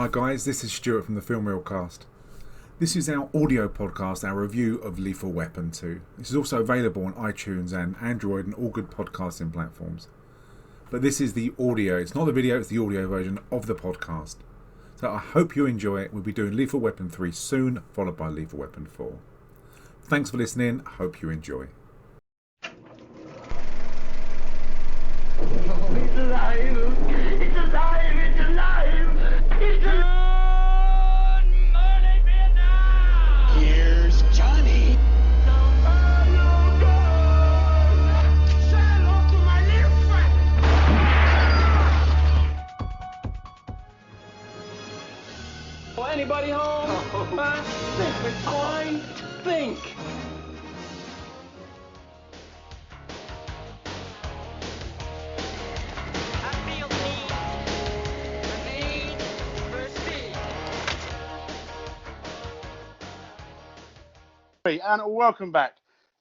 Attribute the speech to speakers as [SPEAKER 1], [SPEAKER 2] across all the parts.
[SPEAKER 1] Hi guys, this is Stuart from the Film Reelcast. This is our audio podcast, our review of Lethal Weapon 2. This is also available on iTunes and Android and all good podcasting platforms. But this is the audio, it's not the video, it's the audio version of the podcast. So I hope you enjoy it. We'll be doing Lethal Weapon 3 soon, followed by Lethal Weapon 4. Thanks for listening, I hope you enjoy.
[SPEAKER 2] It's alive! It's alive! It's alive! It's alive! Good morning, Vietnam!
[SPEAKER 3] Here's Johnny.
[SPEAKER 2] Say hello to my little friend! Oh, anybody home? Think, McCoy, think!
[SPEAKER 4] And welcome back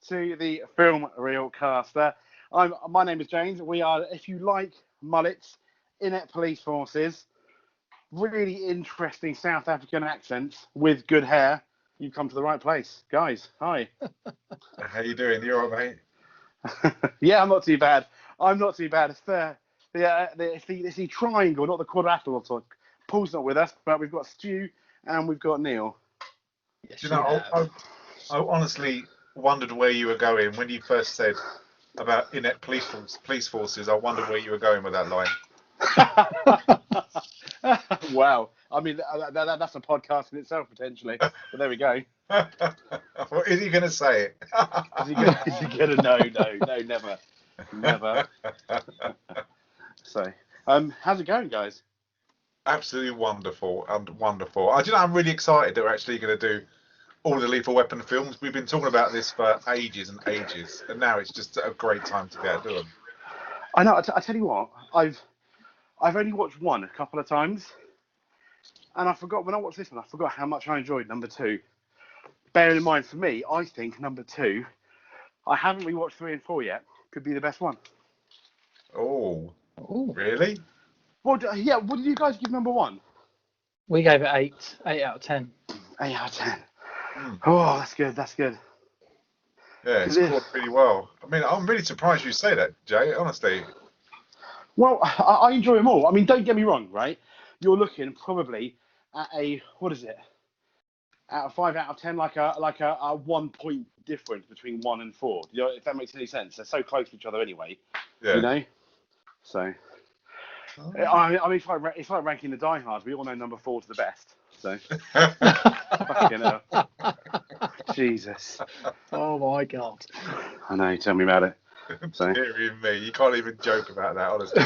[SPEAKER 4] to the Film Reelcast. My name is James. We are, if you like mullets, inept police forces, really interesting South African accents with good hair, you've come to the right place. Guys, hi.
[SPEAKER 5] How you doing? You all right, mate?
[SPEAKER 4] Yeah, I'm not too bad. It's the triangle, not the quadrilateral. So Paul's not with us, but we've got Stu and we've got Neil.
[SPEAKER 5] Yes, you know, I honestly wondered where you were going when you first said about inept police forces. I wondered where you were going with that line.
[SPEAKER 4] Wow. I mean, that's a podcast in itself, potentially. But there we go.
[SPEAKER 5] What is he going to say it?
[SPEAKER 4] Is he gonna? No, never. So, how's it going, guys?
[SPEAKER 5] Absolutely wonderful and wonderful. I'm really excited that we're actually going to do all the Lethal Weapon films. We've been talking about this for ages and ages, and now it's just a great time to be able to do them.
[SPEAKER 4] I know. I tell you what, I've only watched one a couple of times, and I forgot when I watched this one. I forgot how much I enjoyed number 2. Bearing in mind, for me, I think number 2. I haven't rewatched 3 and 4 yet. Could be the best one.
[SPEAKER 5] Oh, really?
[SPEAKER 4] Well, yeah. What did you guys give number 1?
[SPEAKER 6] We gave it 8 out of 10.
[SPEAKER 4] 8 out of 10. Oh, that's good.
[SPEAKER 5] Yeah, it's scored pretty well. I mean, I'm really surprised you say that, Jay, honestly.
[SPEAKER 4] Well, I enjoy them all. I mean, don't get me wrong, right? You're looking probably at what is it? Out of 5 out of 10, like a 1 point difference between 1 and 4. You know, if that makes any sense. They're so close to each other anyway. Yeah. You know? So, I mean, it's like ranking the diehards. We all know number 4 is the best. So, fucking hell. Jesus.
[SPEAKER 6] Oh my God.
[SPEAKER 4] I know. Tell me about it. So.
[SPEAKER 5] Dear me, you can't even joke about that, honestly.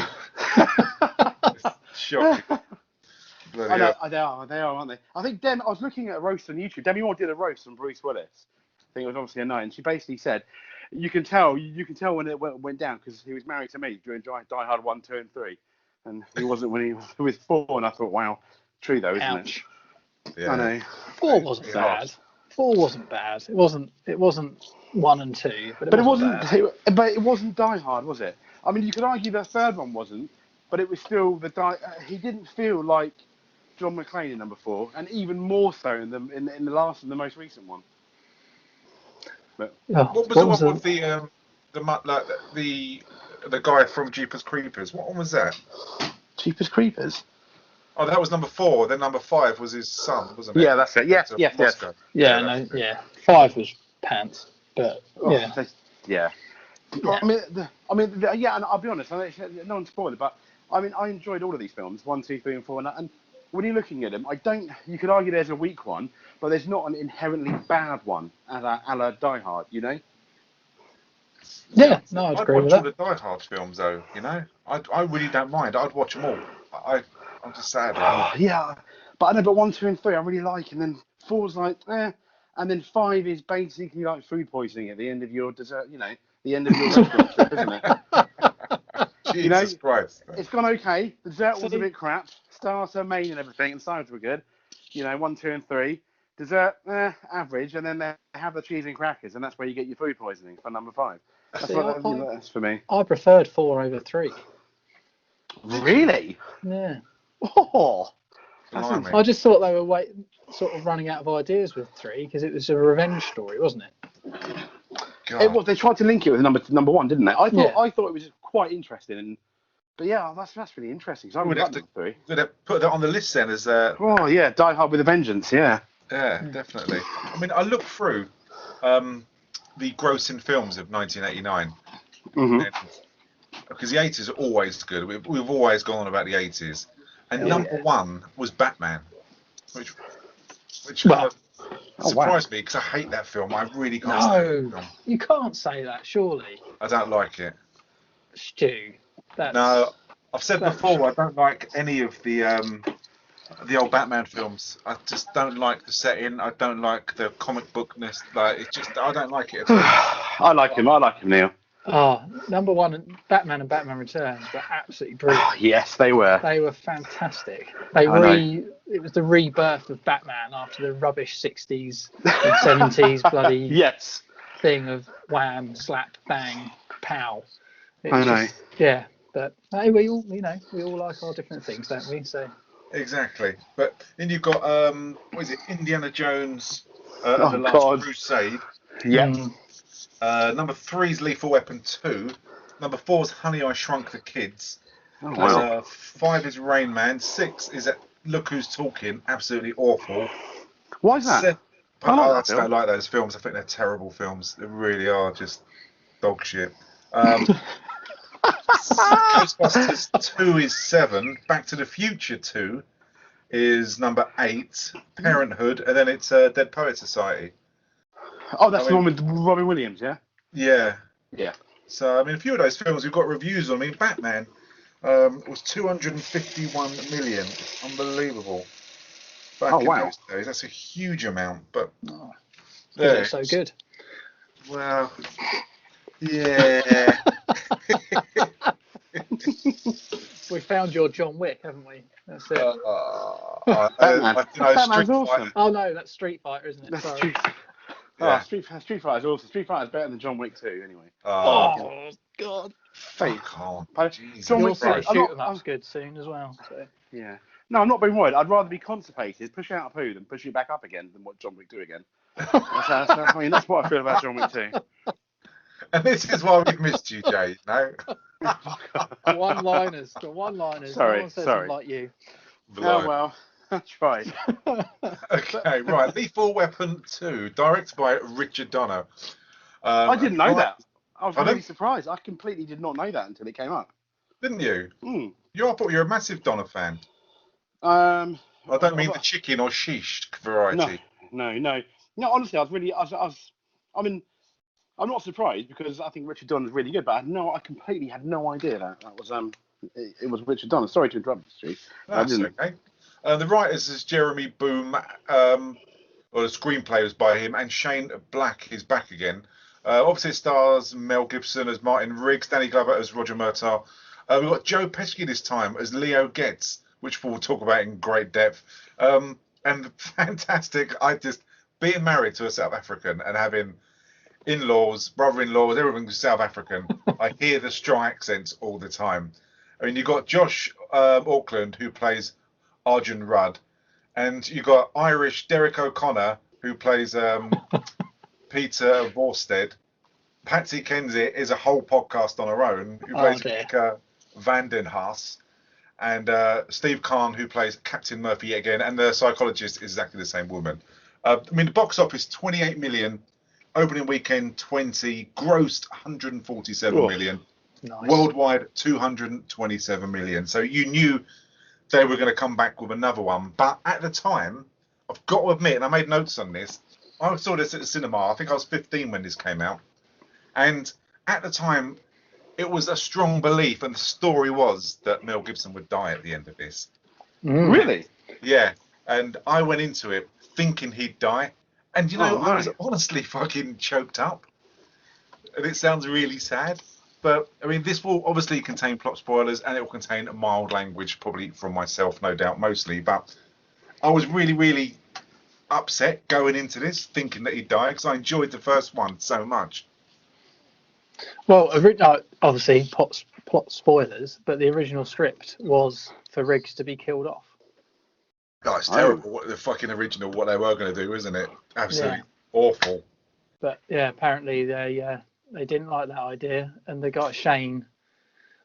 [SPEAKER 5] It's shocking.
[SPEAKER 4] I know, they are, aren't they? I think I was looking at a roast on YouTube. Demi Moore did a roast on Bruce Willis. I think it was obviously a night, and she basically said, you can tell when it went down because he was married to me during Die Hard 1, 2, and 3, and he wasn't when he was with 4. And I thought, wow, true though, isn't
[SPEAKER 6] Ouch.
[SPEAKER 4] it?
[SPEAKER 5] Yeah.
[SPEAKER 4] I know.
[SPEAKER 6] 4 wasn't bad. 4 wasn't bad. It wasn't 1 and 2, but it wasn't bad.
[SPEAKER 4] But it wasn't Die Hard, was it? I mean, you could argue the third one wasn't, but it was still he didn't feel like John McClane in number 4, and even more so in the last and the most recent one. But
[SPEAKER 5] what was the one with the guy from Jeepers Creepers? What one was that?
[SPEAKER 4] Jeepers Creepers.
[SPEAKER 5] Oh, that was number 4. Then number 5 was his son, wasn't it?
[SPEAKER 4] Yeah, that's it. Yes.
[SPEAKER 6] Yeah. 5 was pants, but
[SPEAKER 4] yeah. I mean, and I'll be honest. No one's spoiled it, but I mean, I enjoyed all of these films, 1, 2, 3, and 4, and when you're looking at them, you could argue there's a weak one, but there's not an inherently bad one, a la Die Hard, you know?
[SPEAKER 6] Yeah, no, I'd agree with that.
[SPEAKER 5] I'd watch all the Die Hard films, though, you know? I really don't mind. I'd watch them all. I'm just sad.
[SPEAKER 4] Yeah, but I know, but 1, 2, and 3 I really like, and then 4's like, and then 5 is basically like food poisoning at the end of your dessert, you know, the end of your restaurant trip, isn't it?
[SPEAKER 5] Jesus Christ.
[SPEAKER 4] It's gone okay. The dessert was a bit crap. Starter, main, and everything, and sides were good. You know, 1, 2, and 3. Dessert, average, and then they have the cheese and crackers, and that's where you get your food poisoning for number 5. That's for me.
[SPEAKER 6] I preferred 4 over 3.
[SPEAKER 4] Really?
[SPEAKER 6] Yeah.
[SPEAKER 4] Oh.
[SPEAKER 5] Blimey.
[SPEAKER 6] I just thought they were sort of running out of ideas with 3 because it was a revenge story, wasn't it?
[SPEAKER 5] God.
[SPEAKER 4] They tried to link it with number 1, didn't they? I thought it was quite interesting, but yeah, that's really interesting. Because I
[SPEAKER 5] We'd
[SPEAKER 4] would
[SPEAKER 5] have
[SPEAKER 4] like
[SPEAKER 5] to
[SPEAKER 4] number 3.
[SPEAKER 5] we'd have put that on the list then as
[SPEAKER 4] Oh yeah, Die Hard with a Vengeance. Yeah.
[SPEAKER 5] yeah, definitely. I mean, I looked through the grossing films of 1989 because the 80s are always good. We've always gone on about the 80s, and number 1 was Batman, which kind of surprised me because I hate that film. I really can't stand that film.
[SPEAKER 6] You can't say that, surely.
[SPEAKER 5] I don't like it.
[SPEAKER 6] Stu,
[SPEAKER 5] No, I've said before I don't like any of the old Batman films. I just don't like the setting. I don't like the comic bookness. Like it's just I don't like it at all.
[SPEAKER 4] I like him, Neil.
[SPEAKER 6] Oh, number 1, Batman and Batman Returns were absolutely brilliant.
[SPEAKER 4] Oh, yes, they were.
[SPEAKER 6] They were fantastic. It was the rebirth of Batman after the rubbish 60s and 70s bloody thing of wham, slap, bang, pow. Yeah, but hey, we all like our different things, don't we? So
[SPEAKER 5] exactly. But then you've got what is it? Indiana Jones and the Last Crusade.
[SPEAKER 4] Yep.
[SPEAKER 5] Number 3 is Lethal Weapon 2. Number 4 is Honey, I Shrunk the Kids.
[SPEAKER 4] Oh, wow.
[SPEAKER 5] 5 is Rain Man. 6 is Look Who's Talking. Absolutely awful.
[SPEAKER 4] Why is that?
[SPEAKER 5] I don't like those films. I think they're terrible films. They really are just dog shit. Ghostbusters 2 is 7. Back to the Future 2 is number 8. Parenthood, and then it's Dead Poet Society.
[SPEAKER 4] Oh, that's the one with Robin Williams, yeah?
[SPEAKER 5] Yeah.
[SPEAKER 4] Yeah.
[SPEAKER 5] So, I mean, a few of those films we've got reviews on. I mean, Batman was 251 million. Unbelievable. Back in those days. That's a huge amount, but...
[SPEAKER 6] it's so good.
[SPEAKER 5] Well, yeah.
[SPEAKER 6] We found your John Wick, haven't we? That's it.
[SPEAKER 4] Batman's awesome.
[SPEAKER 6] Oh, no, that's Street Fighter, isn't it?
[SPEAKER 4] That's
[SPEAKER 6] Sorry.
[SPEAKER 4] Street Fighter's awesome. Street Fighter's better than John Wick 2, anyway.
[SPEAKER 6] Oh, God.
[SPEAKER 5] Fake.
[SPEAKER 6] John Wick 2 shoot 'em up's good soon as well. So.
[SPEAKER 4] Yeah. No, I'm not being worried. I'd rather be constipated, push out a poo, than push it back up again than what John Wick 2 again. That's what I feel about John Wick 2.
[SPEAKER 5] And this is why we've missed you, Jay. No.
[SPEAKER 6] One-liners.
[SPEAKER 4] Sorry.
[SPEAKER 6] No one says them like you.
[SPEAKER 4] Oh well, I tried.
[SPEAKER 5] Okay, right. Lethal Weapon 2, directed by Richard Donner.
[SPEAKER 4] I didn't know that. I was really surprised. I completely did not know that until it came up.
[SPEAKER 5] Didn't you?
[SPEAKER 4] Mm.
[SPEAKER 5] I thought you were a massive Donner fan. I don't mean the chicken or shish variety.
[SPEAKER 4] No. Honestly, I'm not surprised because I think Richard Donner's really good, but I completely had no idea that was it was Richard Donner. Sorry to interrupt, Stu.
[SPEAKER 5] That's okay. The writers is Jeremy Boom, or the screenplay was by him, and Shane Black is back again. Obviously, it stars Mel Gibson as Martin Riggs, Danny Glover as Roger Murtaugh. We've got Joe Pesci this time as Leo Getz, which we'll talk about in great depth. And fantastic, being married to a South African and having in-laws, brother-in-laws, everything's South African. I hear the strong accents all the time. I mean, you've got Josh Auckland, who plays Arjun Rudd, and you've got Irish Derek O'Connor, who plays Peter Vorsted. Patsy Kensit is a whole podcast on her own, who plays Rebecca Vandenhaas. And Steve Kahn, who plays Captain Murphy yet again, and the psychologist is exactly the same woman. I mean, the box office, 28 million. Opening weekend 20, grossed 147 million.
[SPEAKER 6] Nice.
[SPEAKER 5] Worldwide 227 million. So you knew they were going to come back with another one. But at the time, I've got to admit, and I made notes on this, I saw this at the cinema. I think I was 15 when this came out. And at the time, it was a strong belief, and the story was that Mel Gibson would die at the end of this.
[SPEAKER 4] Really?
[SPEAKER 5] Yeah. And I went into it thinking he'd die. And I was honestly fucking choked up. And it sounds really sad. But, I mean, this will obviously contain plot spoilers and it will contain mild language, probably from myself, no doubt, mostly. But I was really, really upset going into this, thinking that he'd die, because I enjoyed the first one so much.
[SPEAKER 6] Well, obviously, plot spoilers, but the original script was for Riggs to be killed off.
[SPEAKER 5] God, it's terrible. What the fucking original, what they were going to do, isn't it? Absolutely awful.
[SPEAKER 6] But yeah, apparently they didn't like that idea, and the guy Shane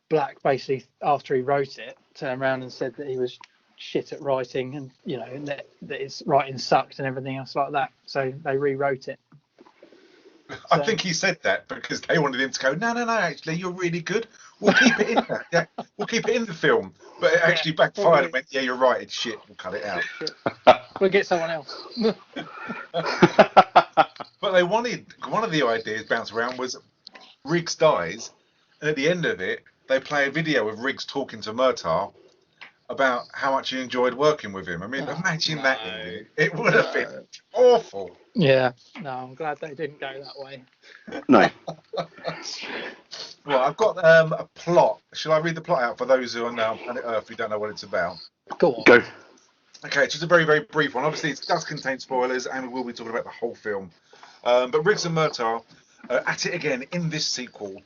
[SPEAKER 6] Black basically, after he wrote it, turned around and said that he was shit at writing, and and that his writing sucked and everything else like that. So they rewrote it.
[SPEAKER 5] I think he said that because they wanted him to go, no, actually, you're really good. We'll keep it in there. Yeah, we'll keep it in the film. But it actually backfired and went, yeah, you're right, it's shit. We'll cut it out.
[SPEAKER 6] We'll get someone else.
[SPEAKER 5] But they wanted, one of the ideas bounced around was Riggs dies, and at the end of it, they play a video of Riggs talking to Murtaugh about how much he enjoyed working with him. I mean, imagine that ending. It would have been awful.
[SPEAKER 6] Yeah, no, I'm glad they didn't go that way.
[SPEAKER 4] No.
[SPEAKER 5] Well, I've got a plot. Shall I read the plot out for those who are now on planet Earth who don't know what it's about?
[SPEAKER 6] Go on.
[SPEAKER 4] Go.
[SPEAKER 5] Okay, it's just a very, very brief one. Obviously, it does contain spoilers, and we will be talking about the whole film. But Riggs and Murtaugh are at it again in this sequel,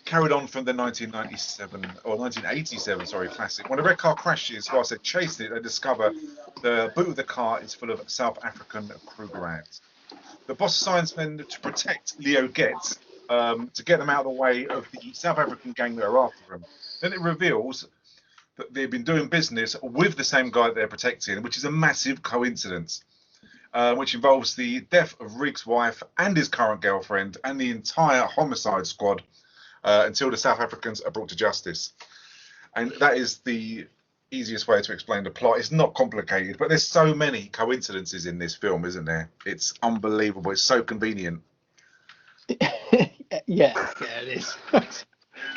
[SPEAKER 5] carried on from the 1987 classic. When a red car crashes, whilst they're chasing it, they discover the boot of the car is full of South African Krugerrands. The boss assigns them to protect Leo Getz, to get them out of the way of the South African gang that are after him. Then it reveals that they've been doing business with the same guy that they're protecting, which is a massive coincidence, which involves the death of Riggs' wife and his current girlfriend and the entire homicide squad until the South Africans are brought to justice. And that is the easiest way to explain the plot. It's not complicated, but there's so many coincidences in this film, isn't there? It's unbelievable. It's so convenient.
[SPEAKER 6] Yeah, it is.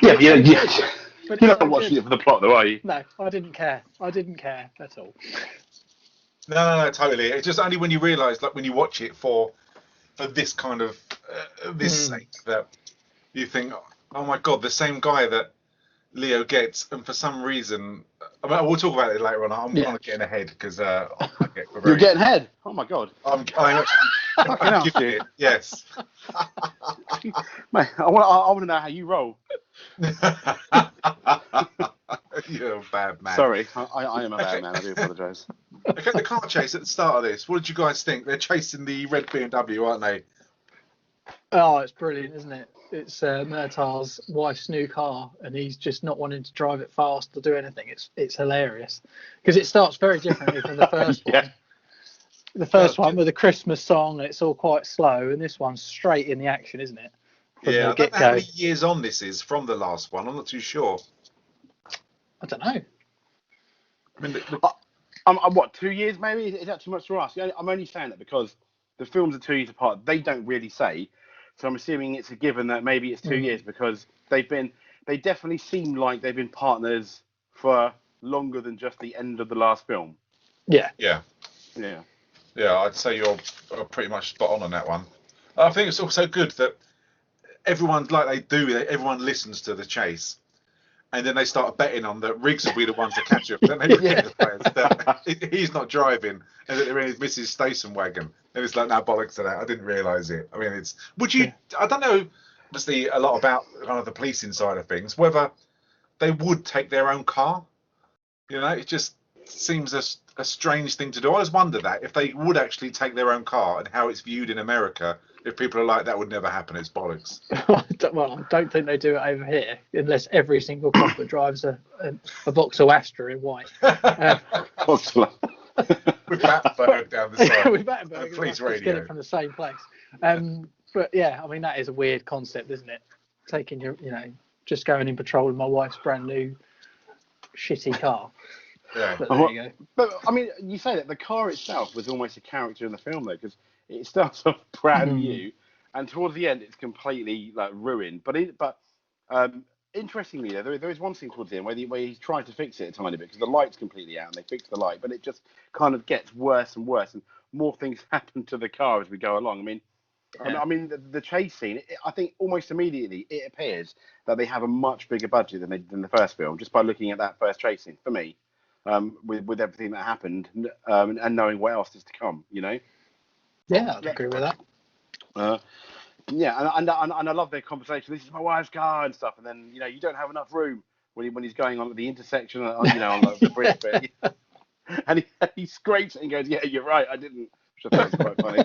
[SPEAKER 4] Yeah.
[SPEAKER 6] But
[SPEAKER 4] You're not watching it for the plot, though, are you?
[SPEAKER 6] No, I didn't care. That's all.
[SPEAKER 5] No, totally. It's just only when you realise, like when you watch it for this kind of this sake, that you think, oh my god, the same guy that Leo Getz, and for some reason, I mean, we'll talk about it later on. I'm kind of getting ahead because
[SPEAKER 4] You're getting ahead. Oh my god.
[SPEAKER 5] I'm actually giving it. Yes.
[SPEAKER 4] Mate, I want to know how you roll.
[SPEAKER 5] You're a bad man.
[SPEAKER 4] Sorry, I am a bad man. I do apologise.
[SPEAKER 5] Okay, the car chase at the start of this. What did you guys think? They're chasing the red BMW, aren't they?
[SPEAKER 6] Oh, it's brilliant, isn't it? It's Murtaugh's wife's new car, and he's just not wanting to drive it fast or do anything. It's hilarious because it starts very differently from the first one. The first one with a Christmas song, and it's all quite slow, and this one's straight in the action, isn't it? From
[SPEAKER 5] I don't know how many years on this is from the last one. I'm not too sure.
[SPEAKER 6] I don't know.
[SPEAKER 5] I mean,
[SPEAKER 4] what, 2 years maybe? Is that too much to ask? I'm only saying that because the films are 2 years apart. They don't really say. So I'm assuming it's a given that maybe it's 2 years because they definitely seem like they've been partners for longer than just the end of the last film.
[SPEAKER 6] Yeah.
[SPEAKER 5] Yeah, I'd say you're pretty much spot on that one. I think it's also good that everyone listens to the chase, and then they start betting on that Riggs will be the one to catch up. Then they look at the players that he's not driving, and that they're in his Mrs. Station wagon. And it's like, no, bollocks to that. I didn't realise it. I mean, I don't know, obviously, a lot about kind of the policing side of things, whether they would take their own car. It just seems a strange thing to do. I always wonder that, if they would actually take their own car and how it's viewed in America, if people are like, that would never happen, it's bollocks.
[SPEAKER 6] Well, I don't think they do it over here, unless every single copper drives a Vauxhall Astra in white.
[SPEAKER 5] With Battenberg down the side.
[SPEAKER 6] With Battenberg.
[SPEAKER 5] Police
[SPEAKER 6] radio. Get it from the same place. But yeah, I mean, that is a weird concept, isn't it? Taking just going in patrol with my wife's brand new shitty car.
[SPEAKER 5] Yeah.
[SPEAKER 6] But there you go.
[SPEAKER 4] But I mean, you say that the car itself was almost a character in the film, though, because it starts off brand new, and towards the end, it's completely ruined. But interestingly, there is one scene towards the end where he's trying to fix it a tiny bit because the light's completely out, and they fix the light, but it just kind of gets worse and worse, and more things happen to the car as we go along. I mean, the chase scene. I think almost immediately it appears that they have a much bigger budget than the first film, just by looking at that first chase scene. For me, with everything that happened, and knowing what else is to come,
[SPEAKER 6] Yeah, I agree with that.
[SPEAKER 4] And I love their conversation. This is my wife's car and stuff, and then you don't have enough room when he's going on at the intersection, on the bridge bit. and he scrapes it and goes, "Yeah, you're right, I didn't," which I thought was quite funny.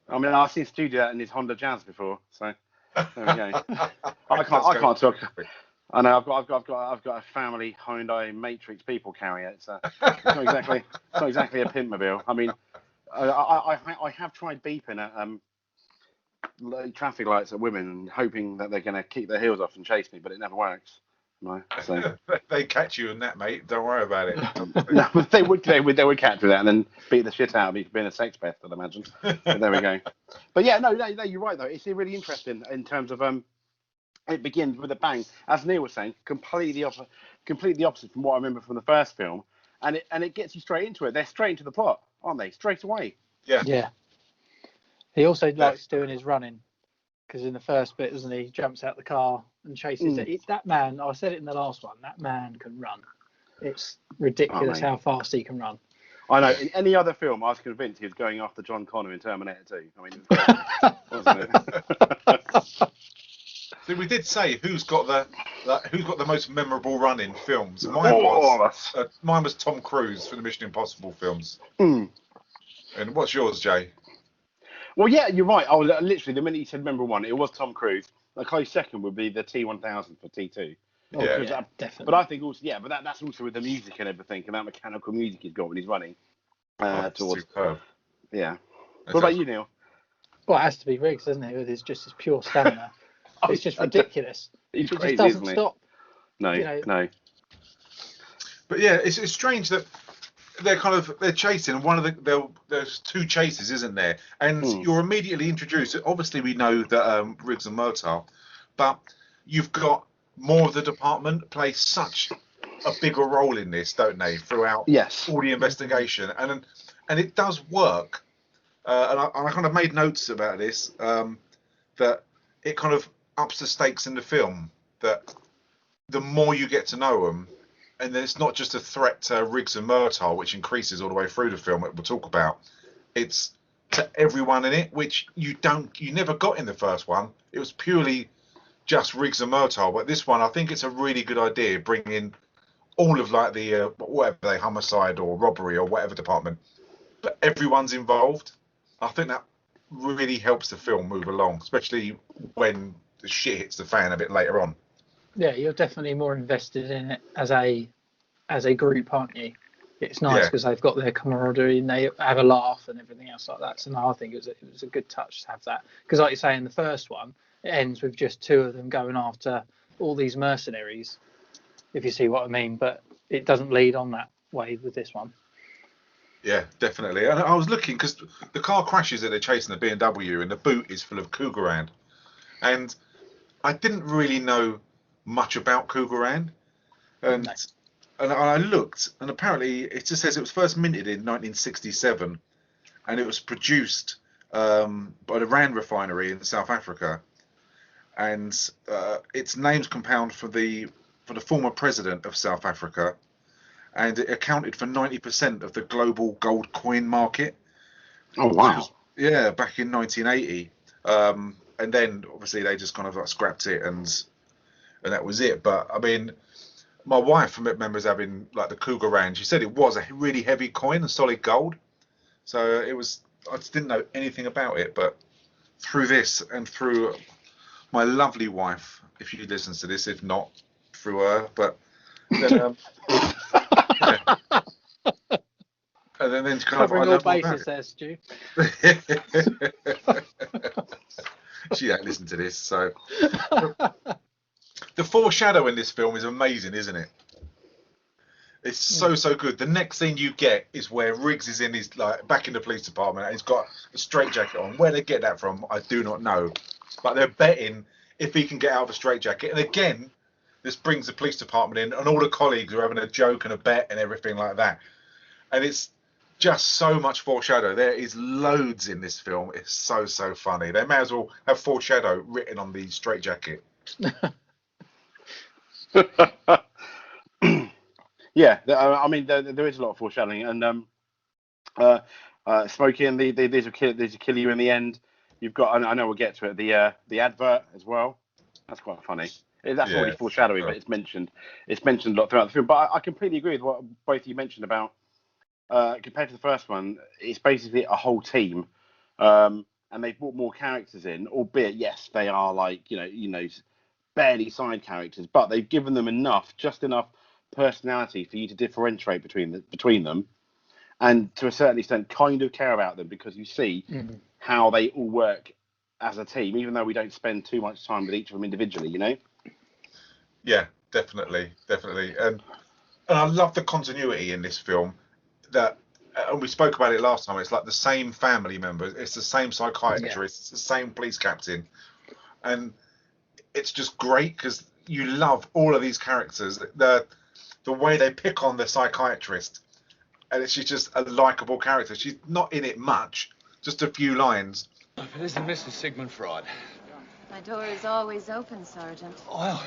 [SPEAKER 4] I mean, I've seen Stu do that in his Honda Jazz before, so there we go. I can't talk. I know I've got a family Hyundai Matrix people carrier. It's not exactly a pimpmobile. I mean, I have tried beeping at traffic lights at women and hoping that they're going to keep their heels off and chase me, but it never works. No, so
[SPEAKER 5] They catch you in that, mate. Don't worry about it.
[SPEAKER 4] no, but they would catch me that and then beat the shit out of me for being a sex pest, I'd imagine. But there we go. But yeah, no, you're right though. It's really interesting in terms of it begins with a bang, as Neil was saying, completely opposite from what I remember from the first film, and it gets you straight into it. They're straight into the plot, aren't they? Straight away.
[SPEAKER 5] Yeah.
[SPEAKER 6] Yeah. He also likes doing his running, because in the first bit, doesn't he? Jumps out the car and chases it. That man, I said it in the last one, that man can run. It's ridiculous how fast he can run.
[SPEAKER 4] I know. In any other film, I was convinced he was going after John Connor in Terminator 2. I mean, it was great, wasn't it?
[SPEAKER 5] So we did say who's got the most memorable run in films. Mine was Tom Cruise for the Mission Impossible films. And what's yours, Jay?
[SPEAKER 4] Well, yeah, you're right. I was literally the minute you said memorable one, it was Tom Cruise. A close second would be the T-1000 for T2.
[SPEAKER 5] Yeah,
[SPEAKER 6] definitely.
[SPEAKER 4] But I think also, but that's also with the music and everything, and that mechanical music he's got when he's running towards. Superb. Yeah. What about you, Neil?
[SPEAKER 6] Well, it has to be Riggs, doesn't it? With his pure stamina. It's just ridiculous.
[SPEAKER 4] He's
[SPEAKER 6] it
[SPEAKER 4] crazy,
[SPEAKER 6] just doesn't
[SPEAKER 4] isn't he?
[SPEAKER 6] stop.
[SPEAKER 4] No, no.
[SPEAKER 5] But yeah, it's strange that they're chasing. There's two chases, isn't there? And you're immediately introduced. Obviously, we know that Riggs and Murtaugh, but you've got more of the department play such a bigger role in this, don't they? Throughout all the investigation, and it does work. And I kind of made notes about this that it kind of ups the stakes in the film. That the more you get to know them. And then it's not just a threat to Riggs and Murtaugh, which increases all the way through the film that we'll talk about. It's to everyone in it, which you never got in the first one. It was purely just Riggs and Murtaugh. But this one, I think it's a really good idea, bringing all of like the homicide or robbery or whatever department, but everyone's involved. I think that really helps the film move along, especially when the shit hits the fan a bit later on.
[SPEAKER 6] Yeah, you're definitely more invested in it as a group, aren't you? It's nice because they've got their camaraderie and they have a laugh and everything else like that. So no, I think it was a good touch to have that. Because like you say, in the first one, it ends with just two of them going after all these mercenaries, if you see what I mean. But it doesn't lead on that way with this one.
[SPEAKER 5] Yeah, definitely. And I was looking because the car crashes that they're chasing the BMW and the boot is full of Krugerrand. And I didn't really know much about Krugerrand, and I looked, and apparently it just says it was first minted in 1967, and it was produced by the Rand refinery in South Africa, and its name's compound for the former president of South Africa, and it accounted for 90% of the global gold coin market.
[SPEAKER 4] Oh wow!
[SPEAKER 5] Back in 1980, and then obviously they just kind of like scrapped it and that was it. But I mean, my wife remembers having like the Krugerrands. She said it was a really heavy coin, a solid gold. So it was. I just didn't know anything about it, but through this and through my lovely wife, if she listens to this, if not through her, but then, and then kind
[SPEAKER 6] covering all bases there, Stu.
[SPEAKER 5] She don't listen to this, so. The foreshadow in this film is amazing, isn't it? It's so good. The next thing you get is where Riggs is in his back in the police department and he's got a straitjacket on. Where they get that from, I do not know. But they're betting if he can get out of a straitjacket. And again, this brings the police department in, and all the colleagues are having a joke and a bet and everything like that. And it's just so much foreshadow. There is loads in this film. It's so funny. They may as well have foreshadow written on the straitjacket.
[SPEAKER 4] Yeah, I mean there is a lot of foreshadowing, and Smokey and these will kill you in the end. You've got, I know we'll get to it, the advert as well. That's quite funny. That's already foreshadowing, but it's mentioned a lot throughout the film. But I completely agree with what both of you mentioned about compared to the first one. It's basically a whole team, and they've brought more characters in. Albeit, yes, they are like barely side characters, but they've given them just enough personality for you to differentiate between them, and to a certain extent, kind of care about them because you see how they all work as a team, even though we don't spend too much time with each of them individually.
[SPEAKER 5] Yeah, definitely. And I love the continuity in this film. That and we spoke about it last time. It's like the same family members. It's the same psychiatrist. It's the same police captain, and it's just great because you love all of these characters. The way they pick on the psychiatrist, and she's just a likable character. She's not in it much, just a few lines.
[SPEAKER 3] If it isn't Mrs. Sigmund Freud.
[SPEAKER 7] My door is always open, Sergeant.
[SPEAKER 3] Well,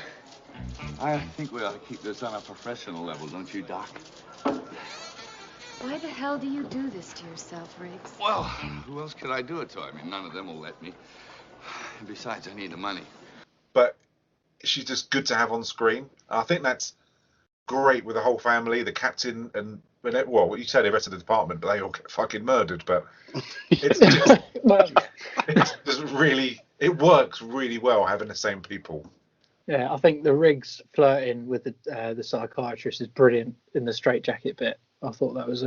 [SPEAKER 3] I think we ought to keep this on a professional level, don't you, Doc?
[SPEAKER 7] Why the hell do you do this to yourself, Riggs?
[SPEAKER 3] Well, who else could I do it to? I mean, none of them will let me. And besides, I need the money.
[SPEAKER 5] But she's just good to have on screen. I think that's great with the whole family, the captain, and well, you say the rest of the department, but they all get fucking murdered. But it's just really, it works really well having the same people.
[SPEAKER 6] Yeah, I think the Riggs flirting with the psychiatrist is brilliant in the straitjacket bit. I thought that was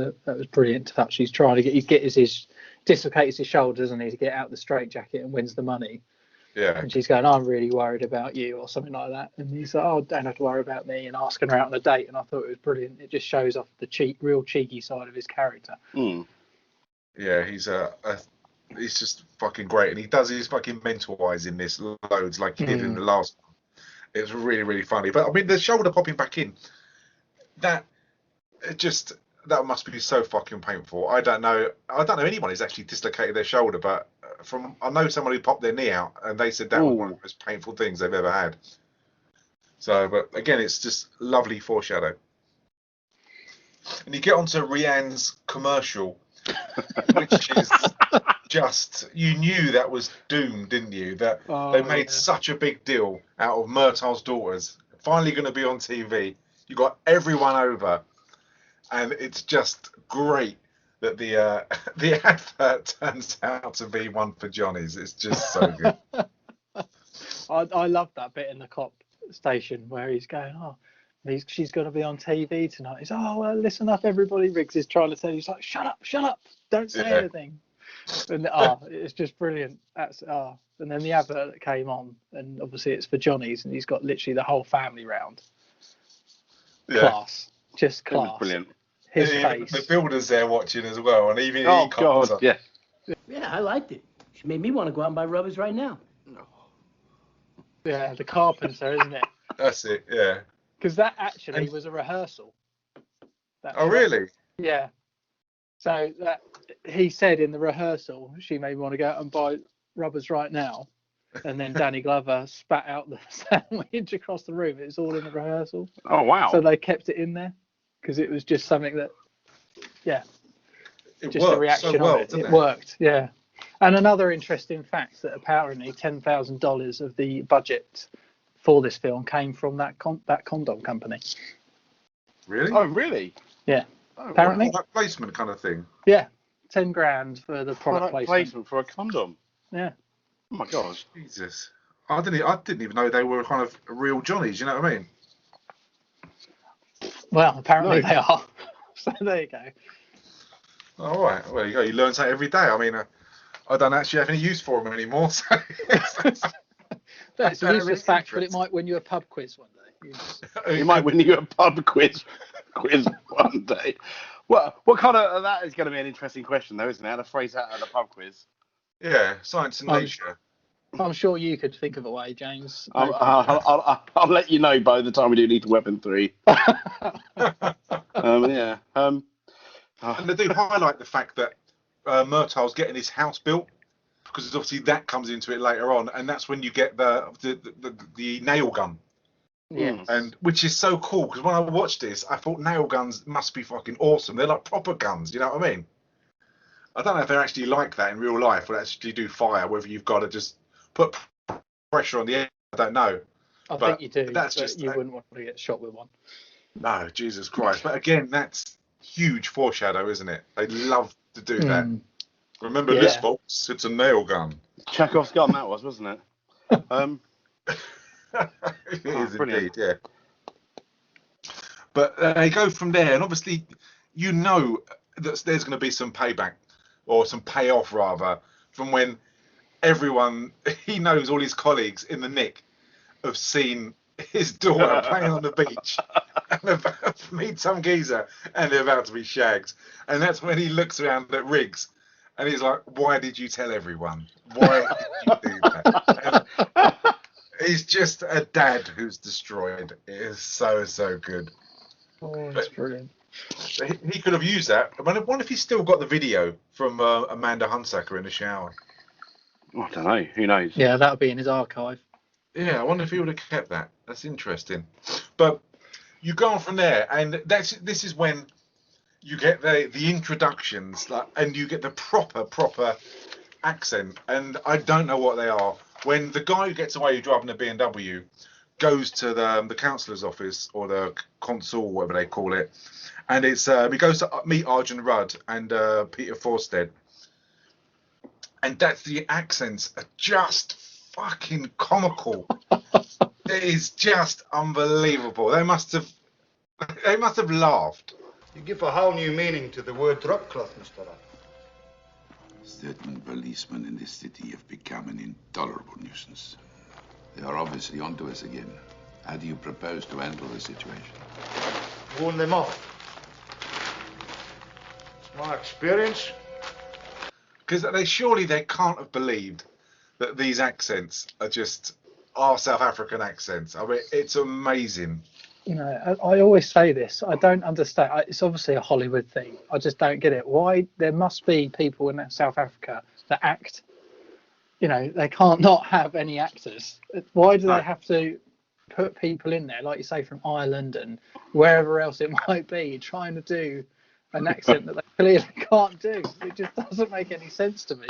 [SPEAKER 6] brilliant touch. He's trying to dislocates his shoulders and he get out the straitjacket and wins the money.
[SPEAKER 5] Yeah.
[SPEAKER 6] And she's going, I'm really worried about you, or something like that. And he's like, oh, don't have to worry about me, and asking her out on a date. And I thought it was brilliant. It just shows off the real cheeky side of his character.
[SPEAKER 5] Yeah, he's just fucking great, and he does his fucking mental eyes in this loads like he did in the last one. It's really, really funny. But I mean, the shoulder popping back in, that must be so fucking painful. I don't know anyone who's actually dislocated their shoulder, but I know someone who popped their knee out, and they said that was one of the most painful things they've ever had. So, but again, it's just lovely foreshadow. And you get onto Rianne's commercial, which is just, you knew that was doomed, didn't you? That they made such a big deal out of Murtaugh's daughters finally going to be on TV. You got everyone over, and it's just great that the advert turns out to be one for Johnny's. It's just so good.
[SPEAKER 6] I love that bit in the cop station where he's going, she's going to be on TV tonight. He's, well, listen up, everybody. Riggs is trying to tell you, he's like, shut up, don't say anything. And it's just brilliant. And then the advert that came on, and obviously it's for Johnny's, and he's got literally the whole family round. Class, just class.
[SPEAKER 4] Brilliant.
[SPEAKER 6] His face.
[SPEAKER 5] The builder's there watching as well, and even
[SPEAKER 4] yeah,
[SPEAKER 8] I liked it. She made me want to go out and buy rubbers right now.
[SPEAKER 3] No.
[SPEAKER 6] Yeah, the carpenter, isn't it?
[SPEAKER 5] That's it. Yeah.
[SPEAKER 6] Because that actually was a rehearsal.
[SPEAKER 5] Really?
[SPEAKER 6] Yeah. So that he said in the rehearsal, she made me want to go out and buy rubbers right now. And then Danny Glover spat out the sandwich across the room. It was all in the rehearsal.
[SPEAKER 4] Oh, wow.
[SPEAKER 6] So they kept it in there because it was just something that,
[SPEAKER 5] It
[SPEAKER 6] just
[SPEAKER 5] worked
[SPEAKER 6] the reaction
[SPEAKER 5] so well,
[SPEAKER 6] of it. It worked, yeah. And another interesting fact that apparently $10,000 of the budget for this film came from that condom company.
[SPEAKER 5] Really?
[SPEAKER 4] Oh, really?
[SPEAKER 6] Yeah. Apparently.
[SPEAKER 5] Product placement kind of thing.
[SPEAKER 6] Yeah. 10 grand for the product placement
[SPEAKER 4] for a condom.
[SPEAKER 6] Yeah.
[SPEAKER 4] Oh my gosh.
[SPEAKER 5] Jesus. I didn't even know they were kind of real Johnnies, you know what I mean?
[SPEAKER 6] Well, apparently they are. So there you go.
[SPEAKER 5] All right. Well, you go. You learn something every day. I mean, I don't actually have any use for them anymore. So
[SPEAKER 6] that's a useless fact, but it might win you a pub quiz one day.
[SPEAKER 4] You might win you a pub quiz one day. What kind of that is going to be an interesting question, though, isn't it? How to phrase that at a pub quiz?
[SPEAKER 5] Yeah, science and nature.
[SPEAKER 6] I'm sure you could think of a way, James.
[SPEAKER 4] I'll let you know by the time we do Lethal Weapon 3. Yeah.
[SPEAKER 5] And they do highlight the fact that Murtaugh's getting his house built, because obviously that comes into it later on, and that's when you get the nail gun.
[SPEAKER 6] Yeah.
[SPEAKER 5] And which is so cool, because when I watched this, I thought nail guns must be fucking awesome. They're like proper guns, you know what I mean? I don't know if they're actually like that in real life, or actually do fire, whether you've got to just put pressure on the air. I don't know.
[SPEAKER 6] I think you do,
[SPEAKER 5] that's
[SPEAKER 6] but
[SPEAKER 5] just
[SPEAKER 6] you wouldn't want to get shot with one.
[SPEAKER 5] no, Jesus Christ. But again, that's huge foreshadow, isn't it? They love to do that. Remember this, folks? It's a nail gun.
[SPEAKER 4] Chekhov's gun that was, wasn't it?
[SPEAKER 5] It is
[SPEAKER 4] brilliant.
[SPEAKER 5] indeed, yeah. But they go from there, and obviously, you know that there's going to be some payback, or some payoff rather, from when everyone, he knows all his colleagues in the Nick have seen his daughter playing on the beach and about to meet some geezer, and they're about to be shagged. And that's when he looks around at Riggs, and he's like, "Why did you tell everyone? Why did you do that?" And he's just a dad who's destroyed. It is so good.
[SPEAKER 6] Oh, that's brilliant.
[SPEAKER 5] He could have used that. I wonder if he's still got the video from Amanda Hunsaker in the shower.
[SPEAKER 4] I don't know. Who knows?
[SPEAKER 6] Yeah, that would be in his archive.
[SPEAKER 5] Yeah, I wonder if he would have kept that. That's interesting. But you go on from there, and this is when you get the introductions, and you get the proper accent, and I don't know what they are. When the guy who gets away driving the BMW goes to the councillor's office, or the consul, whatever they call it, and it's he goes to meet Arjun Rudd and Peter Forster, and that's the accents are just fucking comical. It is just unbelievable. They must have laughed.
[SPEAKER 9] You give a whole new meaning to the word drop cloth, Mr. Rudd.
[SPEAKER 3] Certain policemen in this city have become an intolerable nuisance. They are obviously onto us again. How do you propose to handle the situation?
[SPEAKER 9] Warn them off. It's my experience.
[SPEAKER 5] Because they can't have believed that these accents are just our South African accents. I mean, it's amazing.
[SPEAKER 6] You know, I always say this. I don't understand. It's obviously a Hollywood thing. I just don't get it. Why there must be people in South Africa that act. You know, they can't not have any actors. Why do they have to put people in there, like you say, from Ireland and wherever else it might be, trying to do an accent that they clearly can't do? It just doesn't make any sense to me.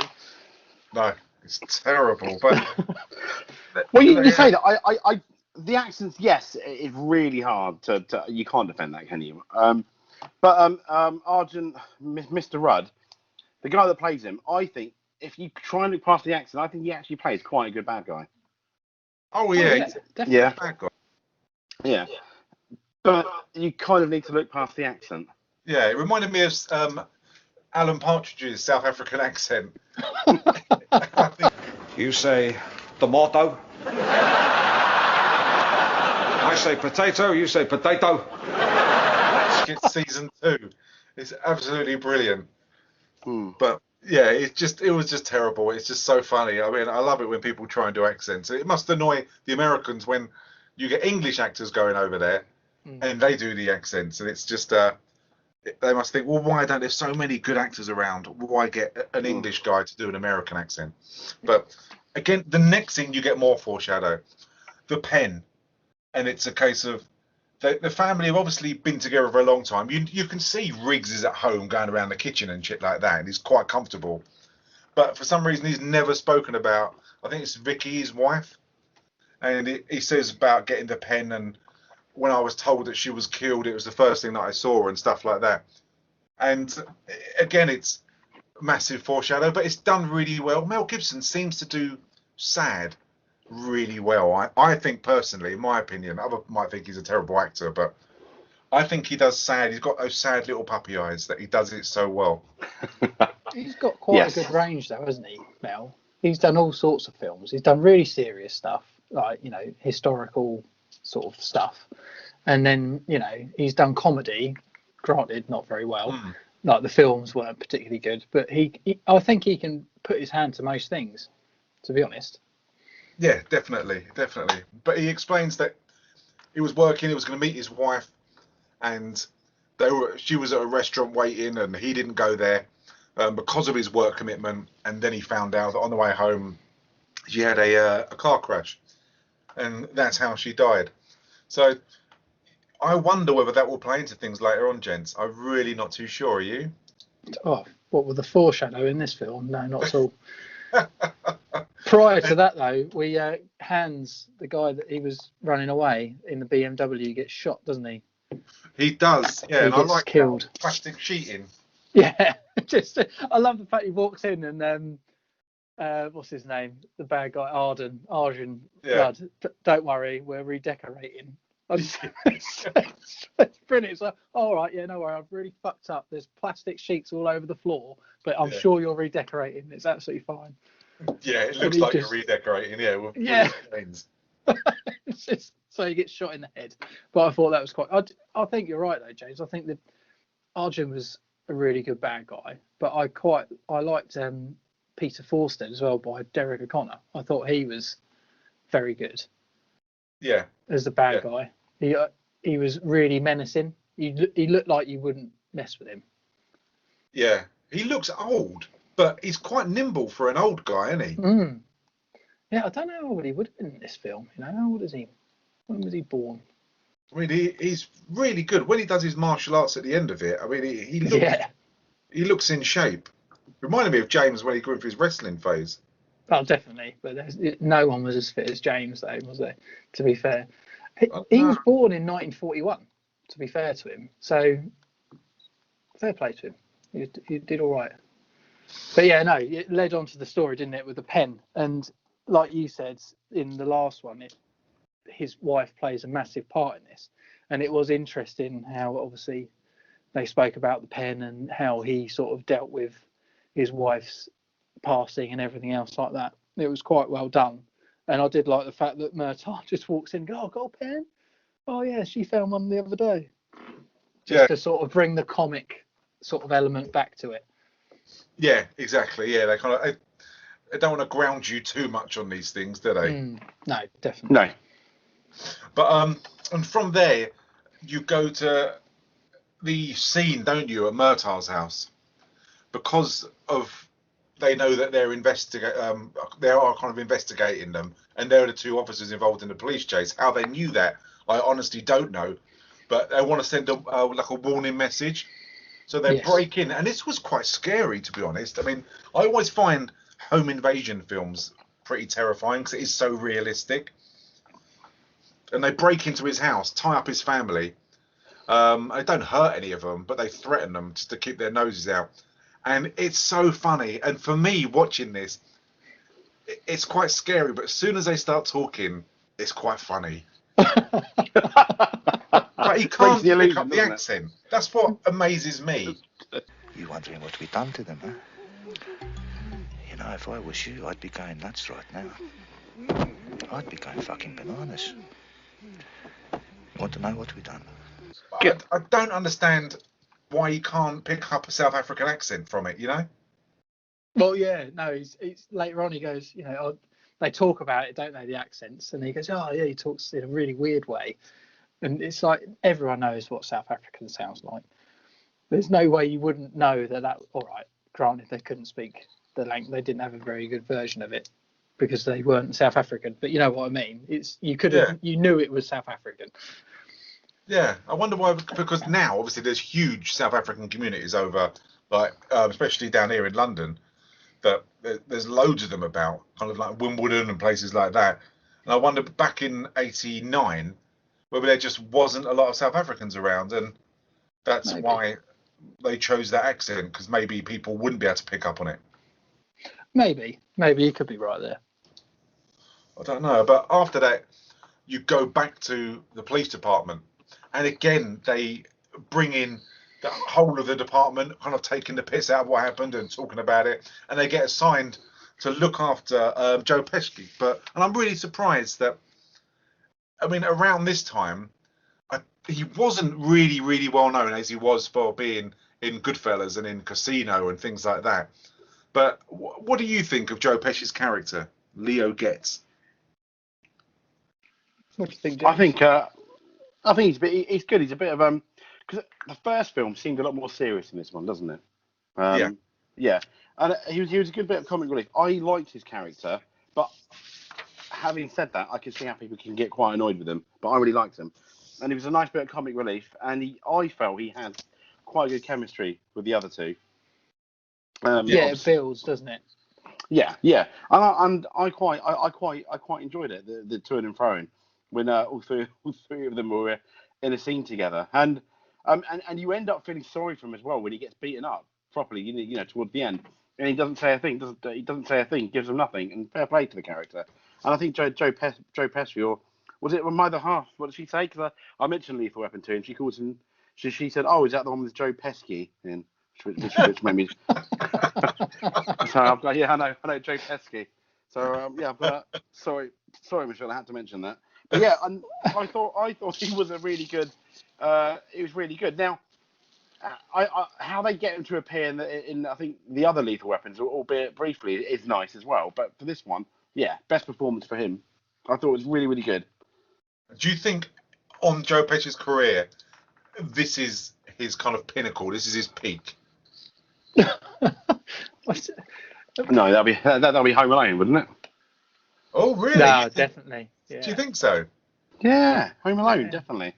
[SPEAKER 5] No, it's terrible. But
[SPEAKER 4] well, you say that. I the accents, yes, it's really hard to you can't defend that, can you? But Arjun, Mr. Rudd, the guy that plays him, I think if you try and look past the accent, I think he actually plays quite a good bad guy.
[SPEAKER 5] Oh yeah,
[SPEAKER 6] definitely.
[SPEAKER 4] Yeah.
[SPEAKER 5] Bad guy.
[SPEAKER 4] Yeah. But you kind of need to look past the accent.
[SPEAKER 5] Yeah, it reminded me of Alan Partridge's South African accent.
[SPEAKER 10] You say tomato. I say potato. You say potato.
[SPEAKER 5] It's season 2. It's absolutely brilliant. But yeah, it was just terrible. It's just so funny. I mean, I love it when people try and do accents. It must annoy the Americans when you get English actors going over there and they do the accents, and it's just they must think, well, why don't there's so many good actors around? Why get an English guy to do an American accent? But again, the next thing you get more foreshadow, the pen, and it's a case of the family have obviously been together for a long time. You can see Riggs is at home going around the kitchen and shit like that, and he's quite comfortable. But for some reason, he's never spoken about, I think it's Vicky, his wife, and he says about getting the pen, and when I was told that she was killed, it was the first thing that I saw and stuff like that. And again, it's massive foreshadow, but it's done really well. Mel Gibson seems to do sad really well. I think personally, in my opinion, others might think he's a terrible actor, but I think he does sad. He's got those sad little puppy eyes that he does it so well.
[SPEAKER 6] He's got quite a good range though, hasn't he, Mel? He's done all sorts of films. He's done really serious stuff, like, you know, historical sort of stuff. And then, you know, he's done comedy, granted not very well. Like the films weren't particularly good, but I think he can put his hand to most things, to be honest.
[SPEAKER 5] Yeah, definitely. But he explains that he was working, he was going to meet his wife, and she was at a restaurant waiting, and he didn't go there because of his work commitment. And then he found out that on the way home, she had a car crash, and that's how she died. So I wonder whether that will play into things later on, gents. I'm really not too sure. Are you?
[SPEAKER 6] Oh, what with the foreshadow in this film? No, not at all. Prior to that, though, we Hans, the guy that he was running away in the BMW, gets shot, doesn't he?
[SPEAKER 5] He does, yeah.
[SPEAKER 6] He
[SPEAKER 5] and I
[SPEAKER 6] gets
[SPEAKER 5] like
[SPEAKER 6] killed.
[SPEAKER 5] that plastic sheeting.
[SPEAKER 6] Yeah, just I love the fact he walks in and what's his name? The bad guy, Arden
[SPEAKER 5] Yeah.
[SPEAKER 6] Blood. Don't worry, we're redecorating. It's brilliant. It's like, all right, yeah, no worry, I've really fucked up. There's plastic sheets all over the floor, but I'm sure you're redecorating. It's absolutely fine.
[SPEAKER 5] Yeah, it looks like you're redecorating. Yeah, with stains.
[SPEAKER 6] So he gets shot in the head. But I thought that was quite. I think you're right though, James. I think that Arjun was a really good bad guy, but I liked Peter Forster as well by Derek O'Connor. I thought he was very good.
[SPEAKER 5] Yeah.
[SPEAKER 6] As the bad guy, he was really menacing. He looked like you wouldn't mess with him.
[SPEAKER 5] Yeah, he looks old, but he's quite nimble for an old guy, isn't he?
[SPEAKER 6] Mm. Yeah, I don't know how old he would have been in this film. You know, how old is he? When was he born?
[SPEAKER 5] I mean, he's really good when he does his martial arts at the end of it. I mean, he looks in shape. Reminded me of James when he grew up his wrestling phase.
[SPEAKER 6] Oh, definitely. But no one was as fit as James, though, was there? To be fair, he was born in 1941. To be fair to him, so fair play to him. He did all right. But yeah, no, it led on to the story, didn't it, with the pen? And like you said in the last one, his wife plays a massive part in this. And it was interesting how obviously they spoke about the pen and how he sort of dealt with his wife's passing and everything else like that. It was quite well done. And I did like the fact that Murtaugh just walks in and goes, "Oh, got a pen? Oh, yeah, she found one the other day." Just to sort of bring the comic sort of element back to it.
[SPEAKER 5] Yeah, exactly. Yeah, they kind of they don't want to ground you too much on these things, do they?
[SPEAKER 6] No, definitely.
[SPEAKER 4] No.
[SPEAKER 5] But and from there, you go to the scene, don't you, at Murtaugh's house, because of they know that they're they are kind of investigating them, and they're the two officers involved in the police chase. How they knew that, I honestly don't know, but they want to send like a warning message, so they break in, and this was quite scary, to be honest. I mean, I always find home invasion films pretty terrifying because it is so realistic. And they break into his house, tie up his family. They don't hurt any of them, but they threaten them just to keep their noses out. And it's so funny. And for me, watching this, it's quite scary. But as soon as they start talking, it's quite funny. But he can't pick up the accent. That's what amazes me.
[SPEAKER 11] You're wondering what we've done to them, huh? You know, if I was you, I'd be going nuts right now. I'd be going fucking bananas. You want to know what we've done?
[SPEAKER 5] I don't understand why he can't pick up a South African accent from it, you know?
[SPEAKER 6] Well, yeah, no, it's later on he goes, you know, they talk about it, don't they, the accents, and he goes, oh, yeah, he talks in a really weird way. And it's like everyone knows what South African sounds like. There's no way you wouldn't know that, all right, granted, they couldn't speak the language, they didn't have a very good version of it because they weren't South African, but you know what I mean? You knew it was South African.
[SPEAKER 5] Yeah, I wonder why, because now obviously there's huge South African communities over, like especially down here in London, that there's loads of them about, kind of like Wimbledon and places like that. And I wonder back in '89 whether there just wasn't a lot of South Africans around, and that's why they chose that accent, because maybe people wouldn't be able to pick up on it.
[SPEAKER 6] Maybe you could be right there.
[SPEAKER 5] I don't know, but after that, you go back to the police department. And again, they bring in the whole of the department, kind of taking the piss out of what happened and talking about it. And they get assigned to look after Joe Pesci. And I'm really surprised that, I mean, around this time, he wasn't really, really well known as he was for being in Goodfellas and in Casino and things like that. But what do you think of Joe Pesci's character, Leo Getz?
[SPEAKER 6] What do you think, James?
[SPEAKER 4] I think he's good. He's a bit of because the first film seemed a lot more serious than this one, doesn't it? Yeah, and he was a good bit of comic relief. I liked his character, but having said that, I can see how people can get quite annoyed with him. But I really liked him, and he was a nice bit of comic relief. And I felt he had quite good chemistry with the other two.
[SPEAKER 6] It builds, doesn't it?
[SPEAKER 4] Yeah, and I quite enjoyed it. The to and froing when all three of them were in a scene together, and you end up feeling sorry for him as well when he gets beaten up properly. Towards the end, and he doesn't say a thing. He doesn't say a thing. Gives him nothing. And fair play to the character. And I think Joe Pesci, or was it my other half? What did she say? Because I mentioned Lethal Weapon 2, and she calls him. She said, "Oh, is that the one with Joe Pesci?" And which made me. So I've got, I know Joe Pesci. So I've got. Sorry, Michelle, I had to mention that. But yeah, and I thought he was a really good. He was really good. Now, how they get him to appear in I think the other Lethal Weapons, albeit briefly, is nice as well. But for this one, best performance for him. I thought it was really, really good.
[SPEAKER 5] Do you think on Joe Pesci's career, this is his kind of pinnacle? This is his peak?
[SPEAKER 4] No, that'll be Home Alone, wouldn't it?
[SPEAKER 5] Oh, really?
[SPEAKER 6] No, definitely. Yeah.
[SPEAKER 5] Do you think so?
[SPEAKER 4] Yeah, Home Alone, definitely.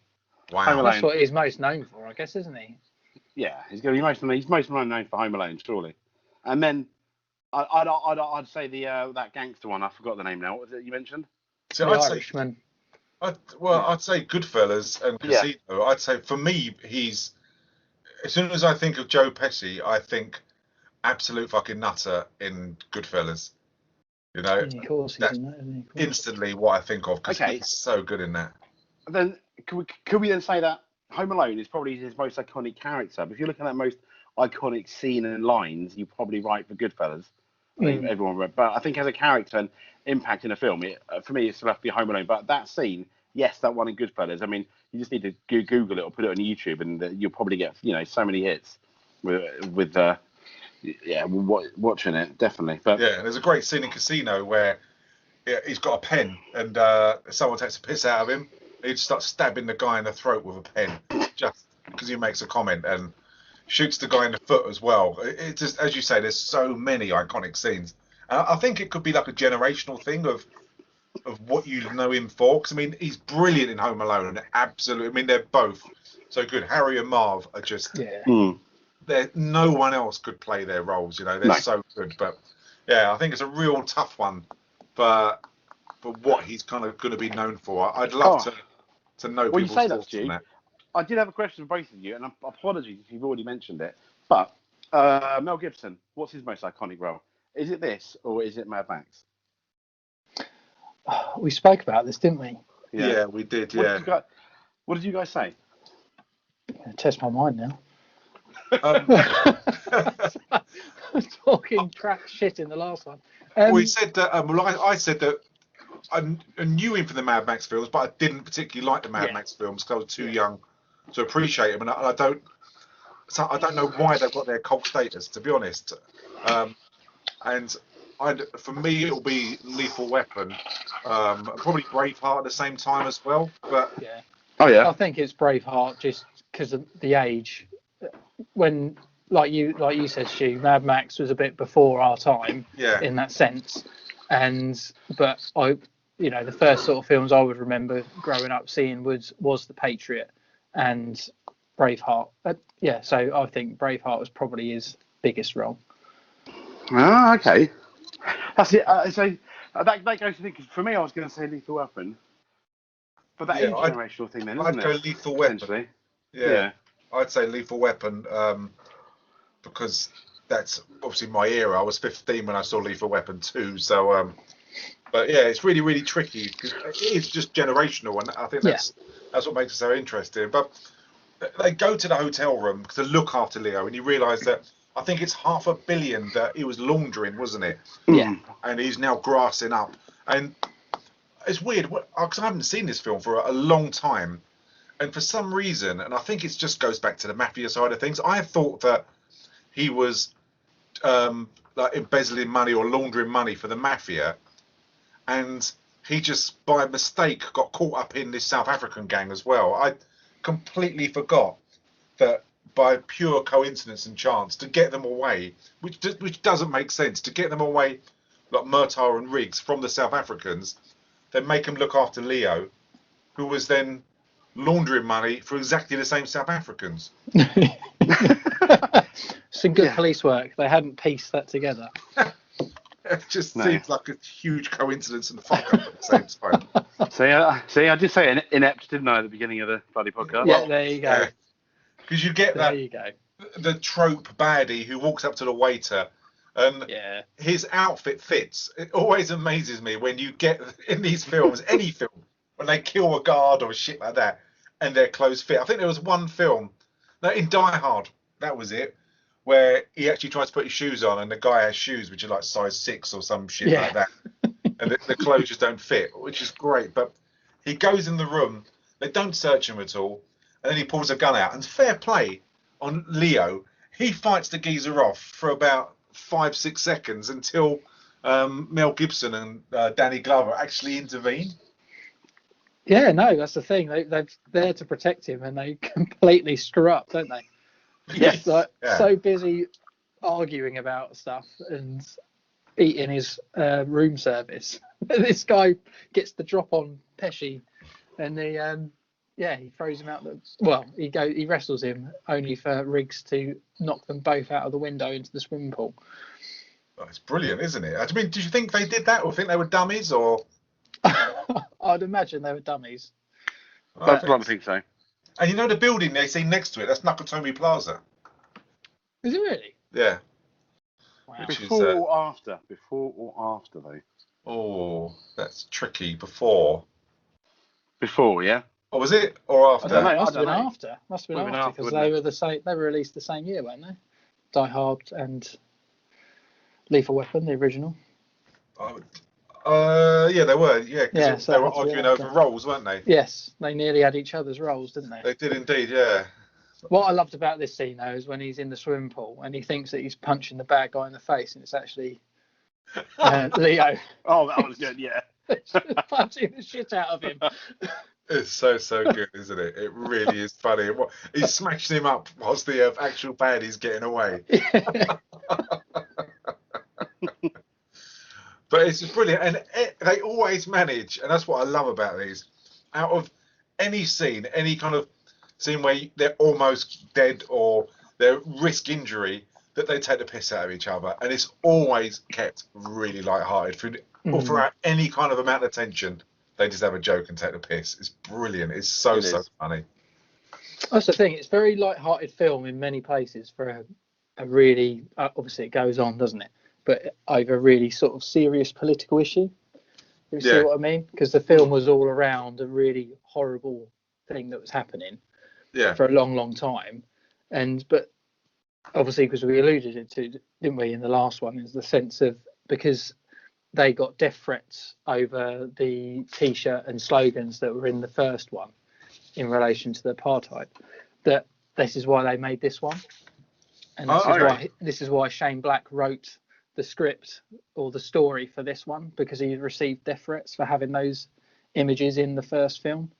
[SPEAKER 5] Wow.
[SPEAKER 4] Home Alone.
[SPEAKER 6] That's what he's most known for, I guess, isn't he?
[SPEAKER 4] Yeah, he's going to be he's most known for Home Alone, surely. And then I'd say that gangster one. I forgot the name now. What was it you mentioned?
[SPEAKER 5] So
[SPEAKER 6] The Irishman.
[SPEAKER 5] I'd say Goodfellas and Casino. Yeah. I'd say for me, he's. As soon as I think of Joe Pesci, I think absolute fucking nutter in Goodfellas. You know,
[SPEAKER 6] of course he's in that, isn't he?
[SPEAKER 5] Instantly what I think of, because he's so good in that.
[SPEAKER 4] Then could we then say that Home Alone is probably his most iconic character? But if you're looking at most iconic scene and lines, you're probably right for Goodfellas. I think everyone read, but I think as a character and impact in a film, for me, it's left to be Home Alone. But that scene, yes, that one in Goodfellas. I mean, you just need to Google it or put it on YouTube, and you'll probably get so many hits with watching it, definitely. But
[SPEAKER 5] yeah, there's a great scene in Casino where he's got a pen and someone takes a piss out of him. He just starts stabbing the guy in the throat with a pen just because he makes a comment, and shoots the guy in the foot as well. It just, as you say, there's so many iconic scenes. And I think it could be like a generational thing of what you know him for. Because I mean, he's brilliant in Home Alone. Absolutely. I mean, they're both so good. Harry and Marv are just. No one else could play their roles. You know, they're so good. But yeah, I think it's a real tough one for what he's kind of going to be known for. I'd love to know people's thoughts on that.
[SPEAKER 4] I did have a question for both of you, and apologies if you've already mentioned it. But Mel Gibson, what's his most iconic role? Is it this or is it Mad Max?
[SPEAKER 6] We spoke about this, didn't we?
[SPEAKER 5] Yeah, we did.
[SPEAKER 4] What did you guys say?
[SPEAKER 6] Test my mind now. Talking trash shit in the last one.
[SPEAKER 5] We said that. I said that I knew him for the Mad Max films, but I didn't particularly like the Mad Max films because I was too young to appreciate them, and I don't know why they've got their cult status, to be honest. For me, it'll be Lethal Weapon, probably Braveheart at the same time as well. But
[SPEAKER 6] I think it's Braveheart just because of the age. When, like you said, Stu, Mad Max was a bit before our time in that sense, but the first sort of films I would remember growing up seeing was The Patriot and Braveheart. So I think Braveheart was probably his biggest role.
[SPEAKER 4] Ah, okay. That's it. So that goes to think. For me, I was going to say Lethal Weapon, but that is a generational thing, then, isn't it?
[SPEAKER 5] I'd go Lethal Weapon. Yeah, I'd say Lethal Weapon because that's obviously my era. I was 15 when I saw Lethal Weapon 2, so. But yeah, it's really, really tricky because it is just generational, and I think that's what makes it so interesting. But they go to the hotel room to look after Leo, and you realise that I think it's $500 million that he was laundering, wasn't it?
[SPEAKER 6] Yeah.
[SPEAKER 5] And he's now grassing up, and it's weird because I haven't seen this film for a long time, and for some reason, and I think it just goes back to the mafia side of things. I thought that he was like embezzling money or laundering money for the mafia. And he just, by mistake, got caught up in this South African gang as well. I completely forgot that by pure coincidence and chance, to get them away, which doesn't make sense, to get them away, like Murtaugh and Riggs, from the South Africans, then make them look after Leo, who was then laundering money for exactly the same South Africans.
[SPEAKER 6] Some good police work. They hadn't pieced that together.
[SPEAKER 5] It just seems like a huge coincidence and fuck up at the same time.
[SPEAKER 4] See, I did say inept, didn't I, at the beginning of the bloody podcast?
[SPEAKER 6] Yeah, there you go.
[SPEAKER 5] Because you get
[SPEAKER 6] There you go.
[SPEAKER 5] the trope baddie who walks up to the waiter, and his outfit fits. It always amazes me when you get in these films, any film, when they kill a guard or shit like that, and their clothes fit. I think there was one film, in Die Hard, that was it, where he actually tries to put his shoes on, and the guy has shoes which are like size 6 or some shit like that, and the clothes just don't fit, which is great. But he goes in the room, they don't search him at all, and then he pulls a gun out, and fair play on Leo, he fights the geezer off for about 5-6 seconds until Mel Gibson and Danny Glover actually intervene.
[SPEAKER 6] Yeah, no, that's the thing. They're there to protect him, and they completely screw up, don't they?
[SPEAKER 5] Yes.
[SPEAKER 6] So busy arguing about stuff and eating his room service. This guy gets the drop on Pesci, and he throws him out. He wrestles him only for Riggs to knock them both out of the window into the swimming pool.
[SPEAKER 5] Oh, it's brilliant, isn't it? I mean, did you think they did that, or think they were dummies, or?
[SPEAKER 6] I'd imagine they were dummies.
[SPEAKER 4] I think so.
[SPEAKER 5] And you know the building they see next to it? That's Nakatomi Plaza.
[SPEAKER 6] Is it really?
[SPEAKER 5] Yeah.
[SPEAKER 6] Wow.
[SPEAKER 4] Before or after? Before or after, though?
[SPEAKER 5] Oh, that's tricky. Before,
[SPEAKER 4] yeah.
[SPEAKER 5] Or was it? Or after?
[SPEAKER 6] I don't know. Must have been after because they were the same. They were released the same year, weren't they? Die Hard and Lethal Weapon, the original.
[SPEAKER 5] Yeah, they were. Yeah, because
[SPEAKER 6] so
[SPEAKER 5] they were arguing over roles, weren't they?
[SPEAKER 6] Yes, they nearly had each other's roles, didn't they?
[SPEAKER 5] They did indeed. Yeah.
[SPEAKER 6] What I loved about this scene though is when he's in the swimming pool and he thinks that he's punching the bad guy in the face, and it's actually Leo.
[SPEAKER 4] Oh, that was good. Yeah.
[SPEAKER 6] Punching the shit out of him.
[SPEAKER 5] It's so good, isn't it? It really is funny. He's smashing him up whilst the actual baddie's getting away. But it's just brilliant, and they always manage, and that's what I love about these. Out of any scene, any kind of scene where they're almost dead or they're risk injury, that they take the piss out of each other, and it's always kept really light-hearted. Throughout any kind of amount of tension, they just have a joke and take the piss. It's brilliant. It's so funny.
[SPEAKER 6] That's the thing. It's a very light-hearted film in many places for a really obviously it goes on, doesn't it? But over a really sort of serious political issue. You see what I mean? Because the film was all around a really horrible thing that was happening for a long time. But obviously, because we alluded to, didn't we, in the last one, is the sense of because they got death threats over the T-shirt and slogans that were in the first one in relation to the apartheid, that this is why they made this one. And this is why Shane Black wrote the script or the story for this one, because he received death threats for having those images in the first film.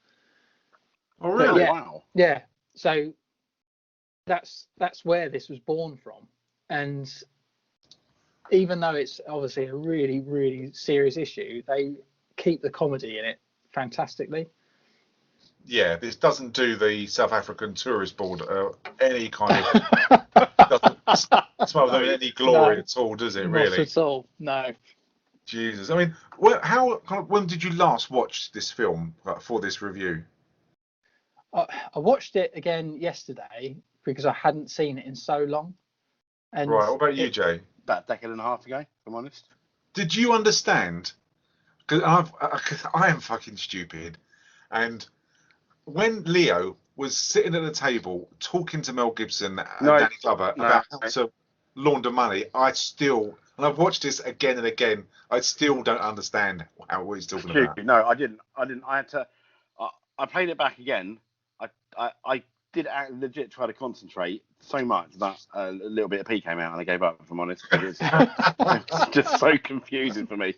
[SPEAKER 4] Oh, really? Wow.
[SPEAKER 6] Yeah. So that's where this was born from. And even though it's obviously a really, really serious issue, they keep the comedy in it fantastically.
[SPEAKER 5] Yeah, this doesn't do the South African Tourist Board any kind of doesn't smell them in any glory at all, does it? Really?
[SPEAKER 6] Not at all. No.
[SPEAKER 5] Jesus, I mean, when did you last watch this film for this review?
[SPEAKER 6] I watched it again yesterday because I hadn't seen it in so long. And
[SPEAKER 5] right. What about you, Jay?
[SPEAKER 4] About a decade and a half ago, if I'm honest.
[SPEAKER 5] Did you understand? Because I am fucking stupid, and when Leo was sitting at the table talking to Mel Gibson and Danny Glover about how to launder money, and I've watched this again and again, I still don't understand what he's talking about.
[SPEAKER 4] No, I didn't. I had to. I played it back again. I did legit try to concentrate so much that a little bit of pee came out and I gave up, if I'm honest. It's just so confusing for me.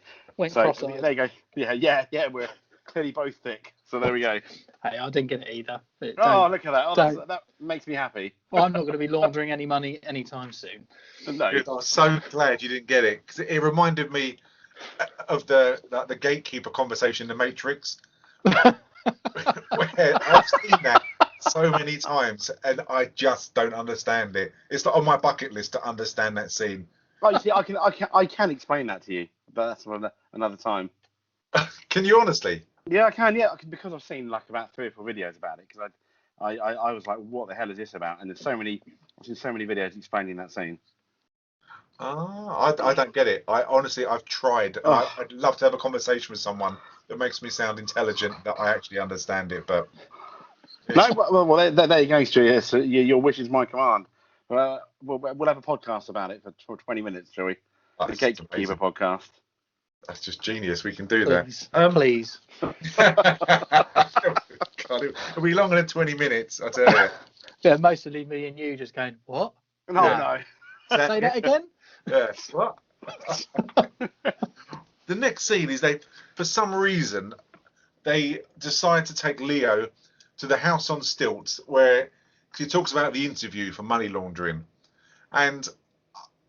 [SPEAKER 4] So there you go. Yeah, we're clearly both thick. So there we go.
[SPEAKER 6] Hey, I didn't get it either.
[SPEAKER 4] Oh, look at that. Oh, that makes me happy.
[SPEAKER 6] Well, I'm not going to be laundering any money anytime soon.
[SPEAKER 4] No.
[SPEAKER 5] I'm so glad you didn't get it, because it reminded me of the gatekeeper conversation in The Matrix. Where I've seen that so many times and I just don't understand it. It's not on my bucket list to understand that scene.
[SPEAKER 4] Right, you see, I can explain that to you, but that's another time.
[SPEAKER 5] Can you honestly?
[SPEAKER 4] Yeah, I can. Yeah, because I've seen like about 3 or 4 videos about it. Because I was like, what the hell is this about? And I've seen so many videos explaining that scene.
[SPEAKER 5] I don't get it. I've tried. I'd love to have a conversation with someone that makes me sound intelligent, that I actually understand it. But
[SPEAKER 4] no, well, there you go, Stu. Yes, your wish is my command. We'll have a podcast about it for 20 minutes, shall we? The Gatekeeper podcast.
[SPEAKER 5] That's just genius. We can do
[SPEAKER 6] please,
[SPEAKER 5] that.
[SPEAKER 6] Please.
[SPEAKER 5] It'll be longer than 20 minutes, I tell you.
[SPEAKER 6] Yeah, mostly me and you just going, what?
[SPEAKER 4] No.
[SPEAKER 6] Say that again?
[SPEAKER 5] Yes. What? The next scene is for some reason, they decide to take Leo to the house on stilts where he talks about the interview for money laundering. And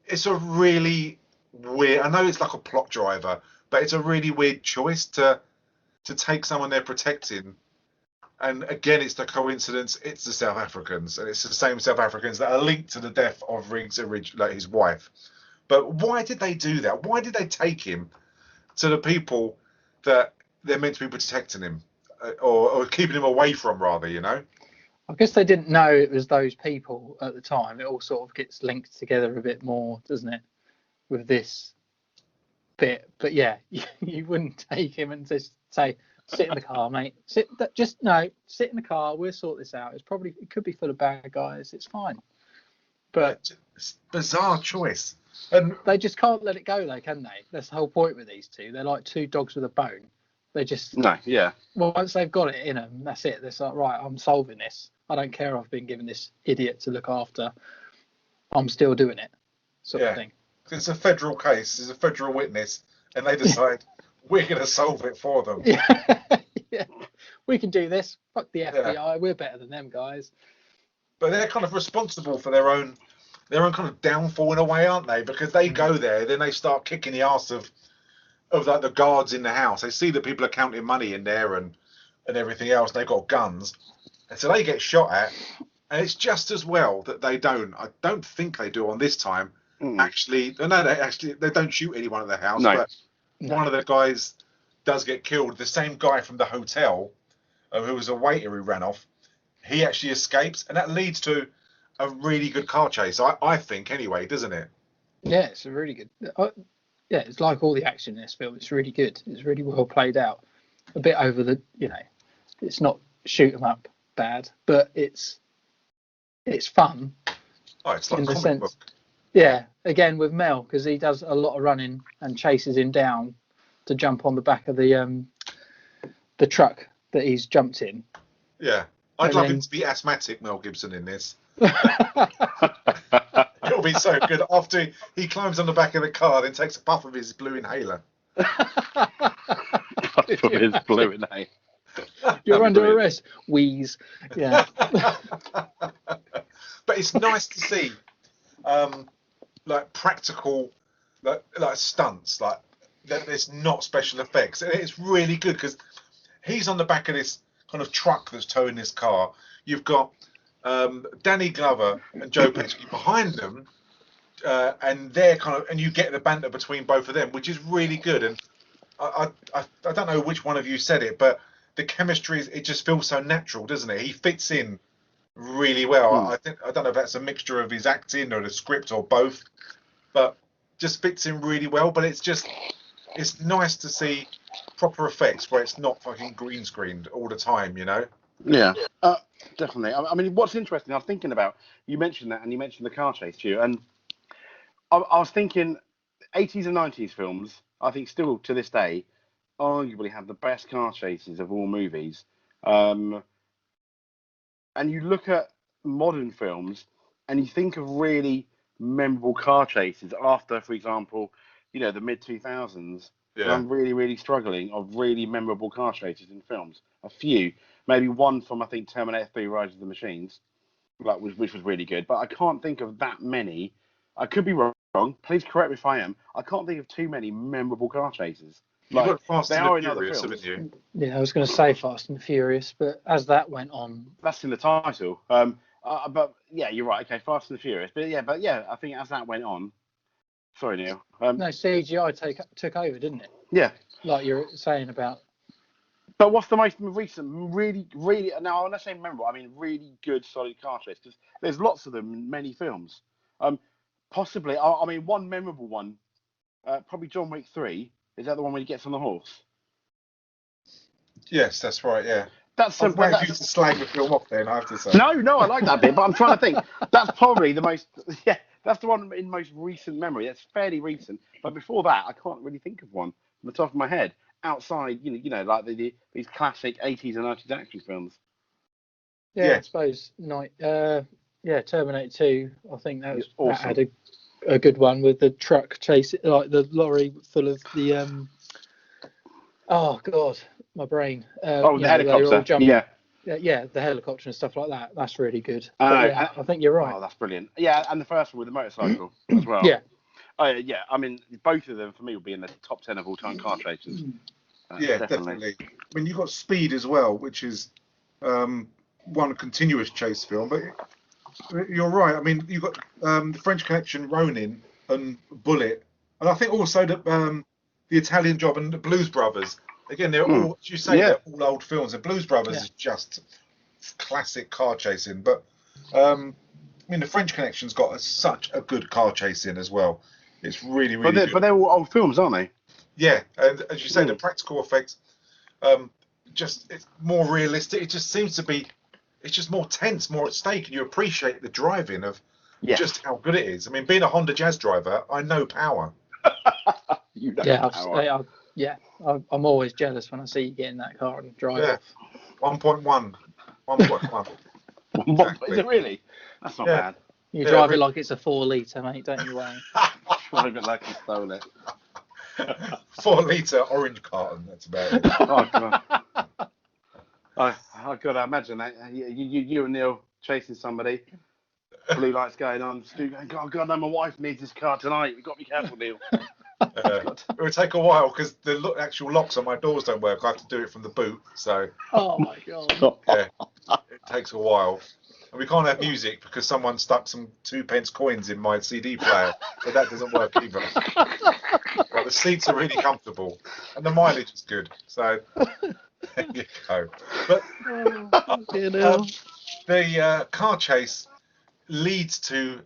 [SPEAKER 5] it's a really weird, I know it's like a plot driver, but it's a really weird choice to take someone they're protecting. And again, it's the coincidence, it's the South Africans, and it's the same South Africans that are linked to the death of Riggs, like his wife. But why did they do that? Why did they take him to the people that they're meant to be protecting him, or keeping him away from, rather, you know?
[SPEAKER 6] I guess they didn't know it was those people at the time. It all sort of gets linked together a bit more, doesn't it, with this bit? But yeah, you wouldn't take him and just say, sit in the car, mate. Sit in the car. We'll sort this out. It could be full of bad guys. It's fine. But
[SPEAKER 5] it's a bizarre choice. And
[SPEAKER 6] they just can't let it go, though, can they? That's the whole point with these two. They're like two dogs with a bone. They just Well, once they've got it in them, that's it. They're like, right, I'm solving this. I don't care. I've been given this idiot to look after. I'm still doing it, sort of thing.
[SPEAKER 5] It's a federal case. There's a federal witness, and they decide we're going to solve it for them.
[SPEAKER 6] Yeah, we can do this. Fuck the FBI. We're better than them guys.
[SPEAKER 5] But they're kind of responsible for their own kind of downfall in a way, aren't they? Because they go there, then they start kicking the arse of like the guards in the house. They see that people are counting money in there and everything else. They've got guns, and so they get shot at. And it's just as well that they don't. I don't think they do on this time. Actually, they don't shoot anyone at the house.
[SPEAKER 4] No.
[SPEAKER 5] But one of the guys does get killed. The same guy from the hotel, who was a waiter who ran off, he actually escapes, and that leads to a really good car chase. I think anyway, doesn't it?
[SPEAKER 6] Yeah, it's a really good. Yeah, it's like all the action in this film. It's really good. It's really well played out. A bit over the, it's not shoot 'em up bad, but it's fun.
[SPEAKER 5] Oh, it's like
[SPEAKER 6] in
[SPEAKER 5] a
[SPEAKER 6] the
[SPEAKER 5] comic
[SPEAKER 6] sense.
[SPEAKER 5] book.
[SPEAKER 6] Yeah, again with Mel, because he does a lot of running and chases him down to jump on the back of the truck that he's jumped in.
[SPEAKER 5] Yeah, I'd love him to be asthmatic, Mel Gibson, in this. It'll be so good. After he climbs on the back of the car, then takes a puff of his blue inhaler.
[SPEAKER 4] Puff of his blue inhaler.
[SPEAKER 6] You're under arrest. Wheeze. Yeah.
[SPEAKER 5] But it's nice to see, like practical, like stunts, like that. It's not special effects. It's really good because he's on the back of this kind of truck that's towing this car. You've got Danny Glover and Joe Pesci behind them, and they're and you get the banter between both of them, which is really good. And I don't know which one of you said it, but the chemistry it just feels so natural, doesn't it? He fits in really well. I don't know if that's a mixture of his acting or the script or both, but just fits in really well. But it's nice to see proper effects where it's not fucking green screened all the time,
[SPEAKER 4] Yeah, definitely. I mean, what's interesting, I was thinking about, you mentioned that, and you mentioned the car chase too, and I was thinking 80s and 90s films, I think still to this day, arguably have the best car chases of all movies. And you look at modern films, and you think of really memorable car chases after, for example, the mid-2000s. Yeah. I'm really, really struggling of really memorable car chases in films. A few. Maybe one from, I think, Terminator 3 Rise of the Machines, which was really good. But I can't think of that many. I could be wrong. Please correct me if I am. I can't think of too many memorable car chases.
[SPEAKER 5] You've got Fast and the Furious, haven't you?
[SPEAKER 6] Yeah, I was going to say Fast and the Furious, but as that went on...
[SPEAKER 4] That's in the title. But, yeah, you're right. Okay, Fast and the Furious. But, yeah, I think as that went on, Sorry, Neil.
[SPEAKER 6] No, CGI took over, didn't it?
[SPEAKER 4] Yeah.
[SPEAKER 6] Like you're saying about.
[SPEAKER 4] But what's the most recent, really, now when I say memorable, I mean really good, solid car chase, because there's lots of them in many films. Possibly, I mean, one memorable one, probably John Wick 3. Is that the one where he gets on the horse?
[SPEAKER 5] Yes, that's right, yeah.
[SPEAKER 4] That's
[SPEAKER 5] I'm
[SPEAKER 4] simple.
[SPEAKER 5] glad you to slag the film off then, I have to say.
[SPEAKER 4] No, I like that bit, but I'm trying to think. That's probably the most, that's the one in most recent memory. That's fairly recent. But before that, I can't really think of one from the top of my head. Outside, you know, like these classic 80s and 90s action films.
[SPEAKER 6] Yeah, I suppose Terminator 2. I think that was awesome. That had a good one with the truck chase, like the lorry full of the oh god, my brain.
[SPEAKER 4] The helicopter.
[SPEAKER 6] Yeah, the helicopter and stuff like that. That's really good.
[SPEAKER 4] I
[SPEAKER 6] think you're right.
[SPEAKER 4] Oh, that's brilliant. Yeah, and the first one with the motorcycle as well.
[SPEAKER 6] Yeah.
[SPEAKER 4] Yeah. I mean, both of them for me will be in the top 10 of all time car chases.
[SPEAKER 5] Yeah, definitely. I mean, you've got Speed as well, which is one continuous chase film. But you're right. I mean, you've got the French Connection, Ronin, and Bullet, and I think also that the Italian Job and the Blues Brothers. Again, they're all, as you say, they're all old films. The Blues Brothers is just classic car chasing. But I mean, the French Connection's got such a good car chasing as well. It's really, really good.
[SPEAKER 4] But they're all old films, aren't they?
[SPEAKER 5] Yeah, and as you say, the practical effects, it's more realistic. It just seems to be, it's just more tense, more at stake, and you appreciate the driving of just how good it is. I mean, being a Honda Jazz driver, I know power.
[SPEAKER 6] power. I'm always jealous when I see you get in that car and drive off.
[SPEAKER 5] 1.1. 1.1.
[SPEAKER 4] Exactly. Is it really? That's not bad.
[SPEAKER 6] You drive it like it's a 4 litre, mate, don't you worry.
[SPEAKER 4] Drive it like you stole it.
[SPEAKER 5] 4 litre orange carton, that's about it.
[SPEAKER 4] Oh, God. I gotta imagine that. You and Neil chasing somebody, blue lights going on, Stu going, oh, God, no, my wife needs this car tonight. You've got to be careful, Neil.
[SPEAKER 5] It would take a while because the actual locks on my doors don't work. I have to do it from the boot. So.
[SPEAKER 6] Oh, my God.
[SPEAKER 5] Yeah, it takes a while. And we can't have music because someone stuck some 2p coins in my CD player, so that doesn't work either. But the seats are really comfortable, and the mileage is good. So there you go. But the car chase leads to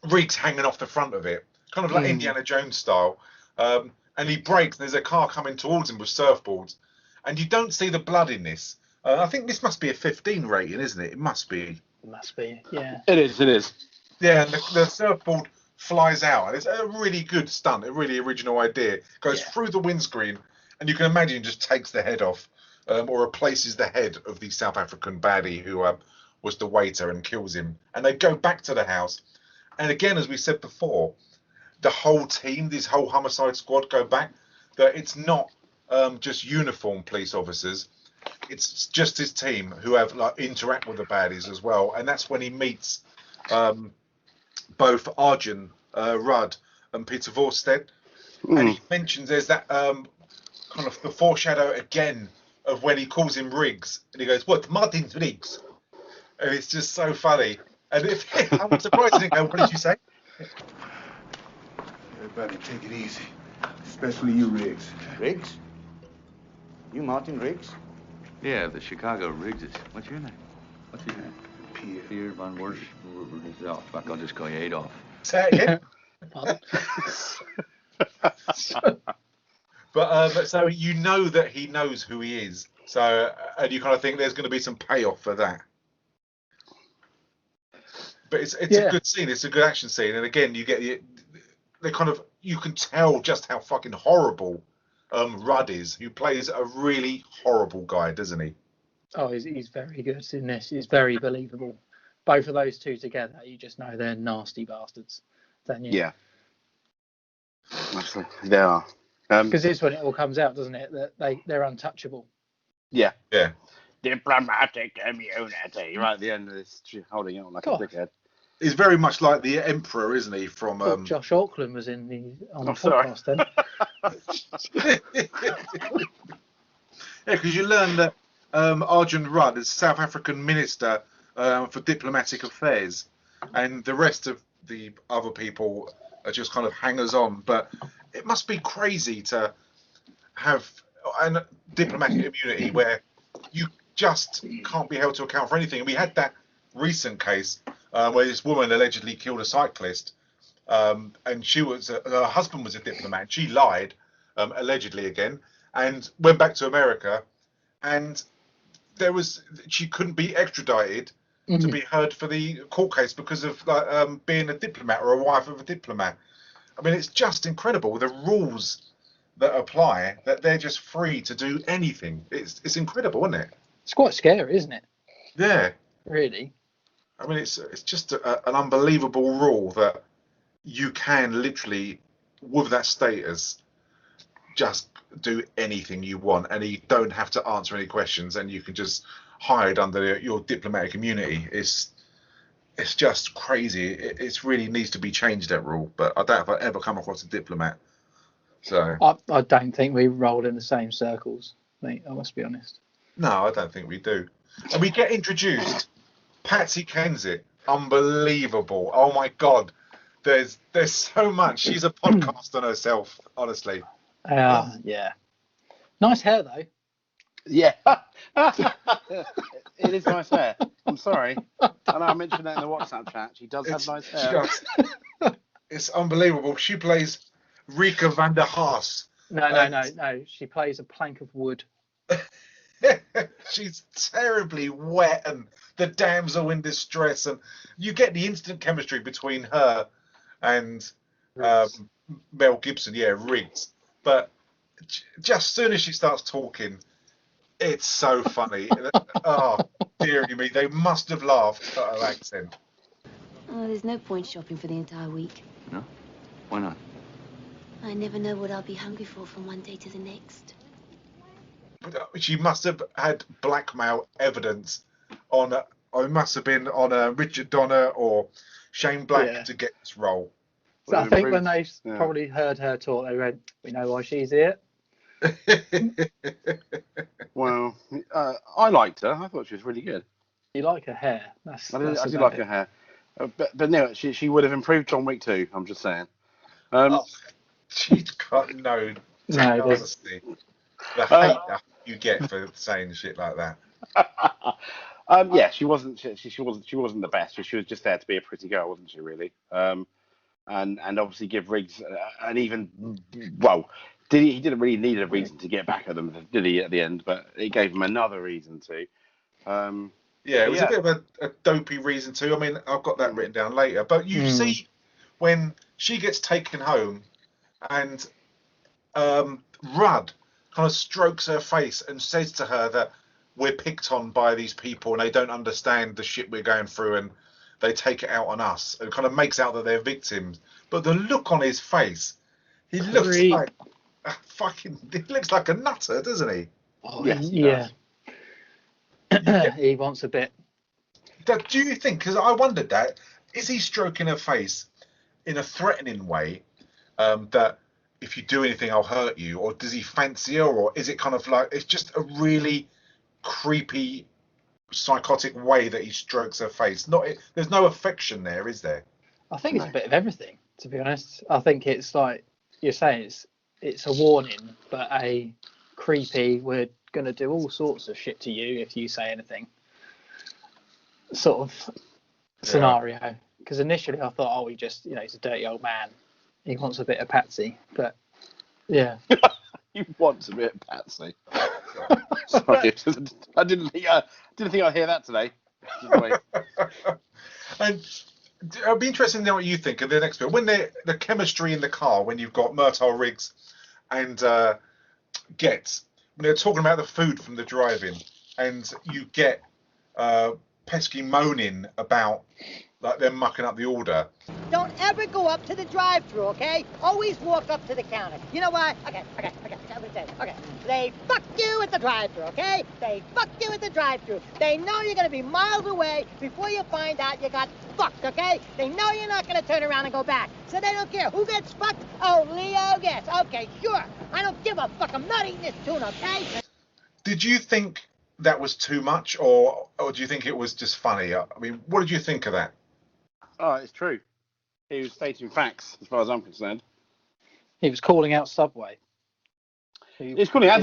[SPEAKER 5] Riggs hanging off the front of it, kind of like Indiana Jones style. And he brakes, and there's a car coming towards him with surfboards, and you don't see the blood in this. I think this must be a 15 rating, isn't it? It must be.
[SPEAKER 6] It must be, yeah.
[SPEAKER 4] It is.
[SPEAKER 5] Yeah, and the surfboard flies out, and it's a really good stunt, a really original idea. Goes through the windscreen, and you can imagine just takes the head off, or replaces the head of the South African baddie who was the waiter and kills him. And they go back to the house, and again, as we said before, the whole team, this whole homicide squad, go back. That it's not just uniformed police officers. It's just his team who have interact with the baddies as well, and that's when he meets both Arjun Rudd and Peter Forster, and he mentions there's that kind of the foreshadow again of when he calls him Riggs, and he goes, "What, Martin Riggs?" And it's just so funny. And I'm surprised he didn't go, "What did you say?"
[SPEAKER 12] Everybody, take it easy, especially you, Riggs.
[SPEAKER 11] Riggs? You Martin Riggs?
[SPEAKER 13] Yeah, the Chicago Riggses. What's your name? What's your name? Pierre von Wersch. Fuck, I'll just call you Adolf.
[SPEAKER 5] Say it again. But so you know that he knows who he is. So, and you kind of think there's going to be some payoff for that. But it's a good scene. It's a good action scene. And again, you get the kind of, you can tell just how fucking horrible Rudd is, who plays a really horrible guy, doesn't he?
[SPEAKER 6] Oh, he's very good in this. He's very believable. Both of those two together, you just know they're nasty bastards, don't you?
[SPEAKER 4] Yeah. Absolutely. They are.
[SPEAKER 6] Because it's when it all comes out, doesn't it? That they're untouchable.
[SPEAKER 4] Yeah.
[SPEAKER 5] Yeah.
[SPEAKER 4] Diplomatic immunity. Right at the end of this, holding it on like a dickhead.
[SPEAKER 5] He's very much like the Emperor, isn't he? From
[SPEAKER 6] Josh Auckland was on the podcast then.
[SPEAKER 5] Yeah, because you learn that Arjun Rudd is South African Minister for Diplomatic Affairs, and the rest of the other people are just kind of hangers on. But it must be crazy to have a diplomatic immunity where you just can't be held to account for anything. And we had that recent case where this woman allegedly killed a cyclist, and her husband was a diplomat. She lied, allegedly again, and went back to America, and she couldn't be extradited to be heard for the court case because of being a diplomat or a wife of a diplomat. I mean, it's just incredible the rules that apply, that they're just free to do anything. It's incredible, isn't it?
[SPEAKER 6] It's quite scary, isn't it?
[SPEAKER 5] Yeah.
[SPEAKER 6] Really.
[SPEAKER 5] I mean, it's just an unbelievable rule that you can literally, with that status, just do anything you want, and you don't have to answer any questions, and you can just hide under your diplomatic immunity. It's just crazy. It really needs to be changed, that rule. But I doubt if I ever come across a diplomat. So
[SPEAKER 6] I don't think we rolled in the same circles, mate. I must be honest.
[SPEAKER 5] No, I don't think we do. And we get introduced. Patsy Kensit, unbelievable. Oh my God, there's so much. She's a podcast on herself, honestly.
[SPEAKER 6] Yeah. Nice hair though.
[SPEAKER 4] Yeah. It is nice hair. I'm sorry. I know I mentioned that in the WhatsApp chat. She does have nice hair.
[SPEAKER 5] It's unbelievable. She plays Rika van der Haas.
[SPEAKER 6] No. She plays a plank of wood.
[SPEAKER 5] She's terribly wet, and the damsel in distress, and you get the instant chemistry between her and Mel Gibson. Yeah, Riggs. But just soon as she starts talking, it's so funny. Oh, dearie me, they must have laughed at her accent.
[SPEAKER 7] Oh, there's no point shopping for the entire week.
[SPEAKER 13] No? Why not?
[SPEAKER 7] I never know what I'll be hungry for from one day to the next.
[SPEAKER 5] But she must have had blackmail evidence on. It must have been on Richard Donner or Shane Black to get this role.
[SPEAKER 6] So I think when they probably heard her talk, they went, "We know why she's here."
[SPEAKER 4] Well, I liked her. I thought she was really good.
[SPEAKER 6] You like her hair?
[SPEAKER 4] I do like her hair. But no, she would have improved John Wick 2. I'm just saying.
[SPEAKER 5] She's got no honesty. The hate that you get for saying shit like that.
[SPEAKER 4] Yeah, she wasn't. She wasn't the best. She was just there to be a pretty girl, wasn't she? Really. And obviously give Riggs an even. Well, he didn't really need a reason to get back at them, did he? At the end, but it gave him another reason to.
[SPEAKER 5] Yeah, it was a bit of a dopey reason too. I mean, I've got that written down later. But you see when she gets taken home and Rudd kind of strokes her face and says to her that we're picked on by these people and they don't understand the shit we're going through and they take it out on us, and kind of makes out that they're victims. But the look on his face, he looks like he looks like a nutter, doesn't he?
[SPEAKER 6] Oh, yes, yeah. He wants a bit.
[SPEAKER 5] Do you think, because I wondered that, is he stroking her face in a threatening way, that if you do anything I'll hurt you, or does he fancy her, or is it kind of like it's just a really creepy psychotic way that he strokes her face? There's no affection there, is there?
[SPEAKER 6] I think it's a bit of everything, to be honest. I think it's like you're saying, it's a warning, but a creepy, we're going to do all sorts of shit to you if you say anything sort of scenario. Because initially I thought, oh, he's a dirty old man, he wants a bit of Patsy. But yeah.
[SPEAKER 4] He wants a bit of Patsy. Sorry, I didn't think I'd hear that today.
[SPEAKER 5] And it'll be interesting to know what you think of the next bit, when the chemistry in the car, when you've got Murtaugh, Riggs and Getz, when they're talking about the food from the drive-in, and you get Pesci moaning about like they're mucking up the order.
[SPEAKER 14] Don't ever go up to the drive-thru, okay? Always walk up to the counter. You know why? Okay. I'm gonna say it. Okay. They fuck you at the drive-thru, okay? They fuck you at the drive-thru. They know you're gonna be miles away before you find out you got fucked, okay? They know you're not gonna turn around and go back. So they don't care who gets fucked. Oh, Leo Getz. Okay, sure. I don't give a fuck. I'm not eating this tuna, okay?
[SPEAKER 5] Did you think that was too much, or do you think it was just funny? I mean, what did you think of that?
[SPEAKER 4] Oh, it's true. He was stating facts, as far as I'm concerned.
[SPEAKER 6] He was calling out Subway.
[SPEAKER 4] It's calling out.